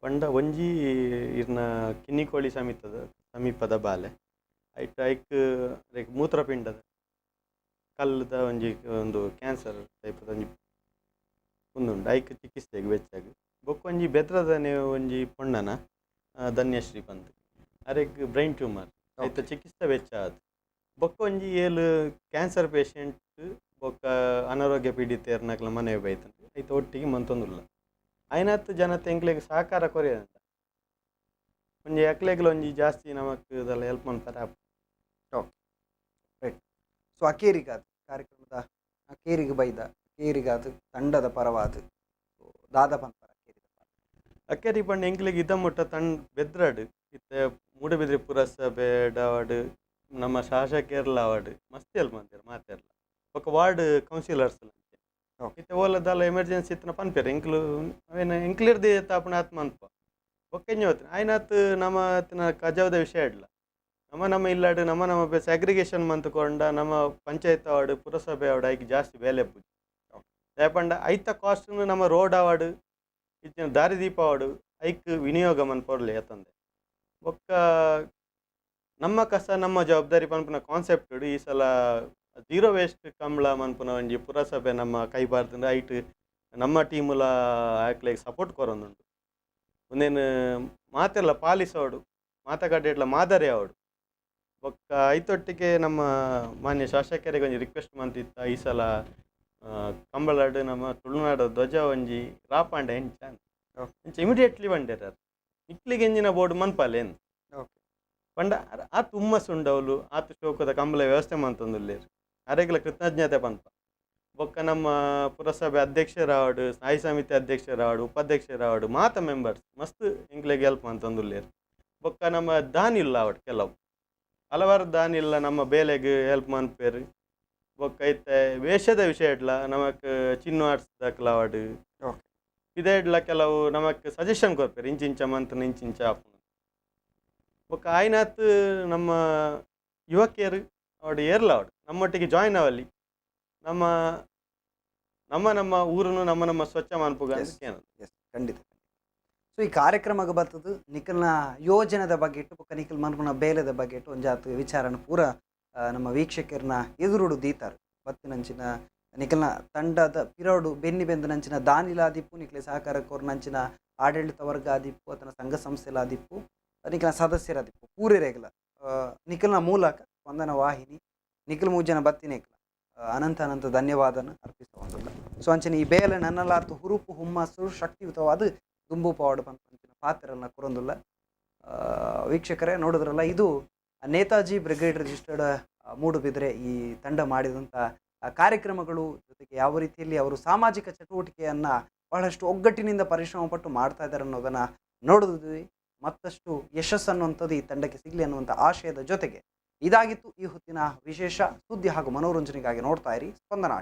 ಪಂಡ ಒಂಜಿ ಇರ್ನ ಕಿನ್ನಿಕೋಳಿ ಸಮೀಪದ ಬಾಲೆ ಐಟ್ ಐಕ್ ಮೂತ್ರಪಿಂಡದ ಕಲ್ಲದ ಒಂಜಿ ಒಂದು ಕ್ಯಾನ್ಸರ್ ಟೈಪದ ಒಂಜಿ ಒಂದುಂಡು ಐಕ್ ಚಿಕಿತ್ಸೆಗೆ ವೆಚ್ಚಾಗಿ ಬೊಕ್ಕ ಒಂಜಿ ಬೆದ್ರದನೆ ಒಂಜಿ ಪೊಣ್ಣನ ಧನ್ಯಶ್ರೀ ಪಂತ್ ಅರೆಗ್ ಬ್ರೈನ್ ಟ್ಯೂಮರ್ ಐತ ಚಿಕಿತ್ಸೆ ವೆಚ್ಚ ಆದ್ ಬೊಕ್ಕ ಒಂಜಿ ಏಳು ಕ್ಯಾನ್ಸರ್ ಪೇಷಂಟ್ ಬೊಕ್ಕ ಅನಾರೋಗ್ಯ ಪೀಡಿತೆರ್ನಕ್ಲ ಮನೆ ಬೈತಂತೆ ಐತ ಒಟ್ಟಿಗೆ ಮಂತೊಂದುಲ್ಲ ಐನತ್ತು ಜನತೆ ಎಂಕ್ಲೆಗ್ ಸಹಕಾರ ಕೊರಿಯದಂತ ಒಂಜಿ ಎಕ್ಲೆಗ್ಲ ಒಂಜಿ ಜಾಸ್ತಿ ನಮಕ್ ಇದೆಲ್ಲ ಹೆಲ್ಪ್ ಮಾಡ್ತಾರೆ ರೈಟ್ ಸೊ ಅಕೇರಿಗಾದ ಕಾರ್ಯಕ್ರಮದ ಅಕೇರಿಗೆ ಬೈದ ಅಕೇರಿಗಾದ ತಂಡದ ಪರವಾದ ದಾದ ಪಂಪರ ಅಕೇರಿ ಪಂಡ ಎಂಕ್ಲೆಗ್ ಇದ ಮುಟ್ಟ ಬೆದ್ರಾಡು ಇತ್ತ ಮೂಡಬಿದ್ರೆ ಪುರಸಭೆ ಅವಾರ್ಡ್ ನಮ್ಮ ಶಾಸಕರ್ಲ ಅವಾರ್ಡ್ ಮಸ್ತ್ ಹೆಲ್ಪ್ ಮಾಡ್ತಾರೆ ಮಾತೆರ್ಲ ఒక ವಾರ್ಡ್ ಕೌನ್ಸಿಲರ್ಸ್ ಇತ್ತೆ ಓಲದಲ್ಲ ಎಮರ್ಜೆನ್ಸಿ ಇತ್ತನ ಪನ್ಪೇರು ಎಂಕ್ಲು ಅವೇನು ಎಂಕ್ಲಿರ್ದು ತಾಪಣ ಆತ್ಮ ಅನ್ಪ ಒಕ್ಕೆಂಜ ಹೋಗ್ತೀನಿ ಆಯ್ನಾತ್ ನಮ್ಮ ಆತನ ಕಜಾವದ ವಿಷಯ ಇಡ್ಲ ನಮ್ಮ ಇಲ್ಲಾಡು ನಮ್ಮ ಬೇಸ್ ಅಗ್ರಿಗೇಷನ್ ಮಂತ್ಕೊಂಡ ನಮ್ಮ ಪಂಚಾಯತ್ ಅವಾರ್ಡ್ ಪುರಸಭೆ ಅವಾರ್ಡ್ ಐಕ್ ಜಾಸ್ತಿ ಬೇಲೆ ಪೂಜೆ ದಯಪಂಡ ಐತ ಕಾಸ್ಟ್ನು ನಮ್ಮ ರೋಡ್ ಅವಾರ್ಡ್ ಇತ್ತಿನ ದಾರಿದೀಪ ಅವಾರ್ಡ್ ಐಕ್ ವಿನಿಯೋಗ ಮನ್ಪೊರ್ಲೆ ಎತ್ತಂದೆ ಒಕ್ಕ ನಮ್ಮ ಕಸ ನಮ್ಮ ಜವಾಬ್ದಾರಿ ಪನ್ಪುನ ಕಾನ್ಸೆಪ್ಟ್ ಈ ಸಲ ಜೀರೋ ವೇಸ್ಟ್ ಕಂಬಳ ಮನ್ಪುನ ಒಂಜಿ ಪುರಸಭೆ ನಮ್ಮ ಕೈ ಬಾರ್ದಿಂದ ಐಟ್ ನಮ್ಮ ಟೀಮುಲ ಆಕ್ಲೆಗ್ ಸಪೋರ್ಟ್ ಕೊರೊಂದುಂಡು ಒಂದೇನು ಮಾತೆಲ್ಲ ಪಾಲಿಸೋಡು ಮಾತಗಡ್ಡೆಡ್ಲ ಮಾದರಿ ಆವಡು ಬೊಕ್ಕ ಐತೊಟ್ಟಿಗೆ ನಮ್ಮ ಮಾನ್ಯ ಶಾಸಕರಿಗೆ ಒಂಜಿ ರಿಕ್ವೆಸ್ಟ್ ಮಂತಿತ್ತ ಈ ಸಲ ಕಂಬಳಡ್ ನಮ್ಮ ತುಳುನಾಡು ಧ್ವಜ ಒಂಜಿ ರಾಪಾಂಡ ಹೆಂಚ ಇಮಿಡಿಯೇಟ್ಲಿ ಬಂಡೇರ ಇಕ್ಲಿಗೆ ಎಂಜಿನ ಬೋರ್ಡ್ ಮನ್ಪಾಲೇನು ಪಂಡ ಆ ತುಮ್ಮಸ್ ಉಂಡವಲು ಆತು ಶೋಕದ ಕಂಬಳ ವ್ಯವಸ್ಥೆ ಮಂತೊಂದುಲ್ಲೇರು ಅರೆಗ್ಲ ಕೃತಜ್ಞತೆ ಪಂಪ ಬೊಕ್ಕ ನಮ್ಮ ಪುರಸಭೆ ಅಧ್ಯಕ್ಷರಾವಡು ಸ್ಥಾಯಿ ಸಮಿತಿ ಅಧ್ಯಕ್ಷರಾವಡು ಉಪಾಧ್ಯಕ್ಷರಾವಡು ಮಾತ ಮೆಂಬರ್ಸ್ ಮಸ್ತ್ ಇಂಕ್ಲೆಗೆ ಹೆಲ್ಪ್ ಮಂತೊಂದುಲ್ಲೇರು ಬೊಕ್ಕ ನಮ್ಮ ದಾನಿಲ್ಲ ಅವಡು ಕೆಲವು ಹಲವಾರು ದಾನಿಲ್ಲ ನಮ್ಮ ಬೇಲೆಗೆ ಹೆಲ್ಪ್ ಮನ್ಪೇರು ಬೊಕ್ಕ ಐತೆ ವೇಷದ ವಿಷಯ ಇಡ್ಲ ನಮಕ್ ಚಿನ್ನು ಆಡ್ಸ್ದಕ್ಲ ಅವಡು ಇದೇ ಇಡ್ಲ ಕೆಲವು ನಮಕ್ ಸಜೆಷನ್ ಕೊಡ್ಪೇರು ಇಂಚಿಂಚ ಮಂತ್ರ ಇಂಚಿಂಚ ಆಪುನ ಬೊಕ್ಕ ಆಯ್ನಾತ್ ನಮ್ಮ ಯುವಕಿಯರು ಅವಡು ಏರ್ಲ ಅವಡು ನಮ್ಮೊಟ್ಟಿಗೆ ಜಾಯಿನ್ ಅವಲ್ಲಿ ನಮ್ಮ ನಮ್ಮ ನಮ್ಮ ಊರನ್ನು ನಮ್ಮ ಸ್ವಚ್ಛ ಮನ್ಪುಗ ಖಂಡಿತ. ಸೊ ಈ ಕಾರ್ಯಕ್ರಮಕ್ಕೆ ಬರ್ತದ್ದು ನಿಖಲ್ನ ಯೋಜನೆದ ಬಗ್ಗೆ ಇಟ್ಟು ಬೊಕ್ಕ ನಿಖಲ್ ಮನ್ಪುನ ಬೇಲೆದ ಬಗ್ಗೆ ಇಟ್ಟು ಒಂಜಾತು ವಿಚಾರನ ಪೂರ ನಮ್ಮ ವೀಕ್ಷಕರನ್ನ ಎದುರುಡು ದೀತಾರೆ ಬತ್ತಿನಂಚಿನ ನಿಖಲ್ನ ತಂಡದ ಪಿರೋಡು ಬೆನ್ನಿ ಬೆಂದನಂಚಿನ ದಾನಿಲಾದಿಪ್ಪು ನಿಖಲೆ ಸಹಕಾರ ಕೋರ್ನಂಚಿನ ಆಡಳಿತ ವರ್ಗ ಆದಿಪ್ಪು ಅಥವಾ ಸಂಘ ಸಂಸ್ಥೆಲಾದಿಪ್ಪು ನಿಖಲ್ನ ಸದಸ್ಯರಾದಿಪ್ಪು ಪೂರೆರೆಗಲ ನಿಖಲ್ನ ಮೂಲಕ ಸ್ಪಂದನ ವಾಹಿನಿ ನಿಖಲ್ ಮೂಜನ ಬತ್ತಿನೇಕಲ ಅನಂತ ಧನ್ಯವಾದನ ಅರ್ಪಿಸುವಂತಿಲ್ಲ. ಸೊ ಅಂಚನೆ ಈ ಬೇಲೆ ನನ್ನಲಾತು ಹುರುಪು ಹುಮ್ಮಸ್ಸು ಶಕ್ತಿಯುತವಾದ ದುಂಬು ಪಾವಡು ಪಂಚಿನ ಪಾತ್ರರನ್ನ ಕೊರೊಂದುಲ್ಲ. ವೀಕ್ಷಕರೇ ನೋಡಿದ್ರಲ್ಲ, ಇದು ನೇತಾಜಿ ಬ್ರಿಗೇಡ್ ರಿಜಿಸ್ಟರ್ಡ್ ಮೂಡುಬಿದ್ರೆ ಈ ತಂಡ ಮಾಡಿದಂಥ ಕಾರ್ಯಕ್ರಮಗಳು, ಜೊತೆಗೆ ಯಾವ ರೀತಿಯಲ್ಲಿ ಅವರು ಸಾಮಾಜಿಕ ಚಟುವಟಿಕೆಯನ್ನು ಬಹಳಷ್ಟು ಒಗ್ಗಟ್ಟಿನಿಂದ ಪರಿಶ್ರಮ ಪಟ್ಟು ಮಾಡ್ತಾ ಇದ್ದಾರೆ ಅನ್ನೋದನ್ನು ನೋಡಿದ್ವಿ. ಮತ್ತಷ್ಟು ಯಶಸ್ಸು ಅನ್ನುವಂಥದ್ದು ಈ ತಂಡಕ್ಕೆ ಸಿಗಲಿ ಅನ್ನುವಂಥ ಆಶಯದ ಜೊತೆಗೆ ಇದಾಗಿತ್ತು ಈ ಹೊತ್ತಿನ ವಿಶೇಷ ಸುದ್ದಿ ಹಾಗೂ ಮನೋರಂಜನೆಗಾಗಿ ನೋಡ್ತಾ ಇರಿ ಸ್ಪಂದನ.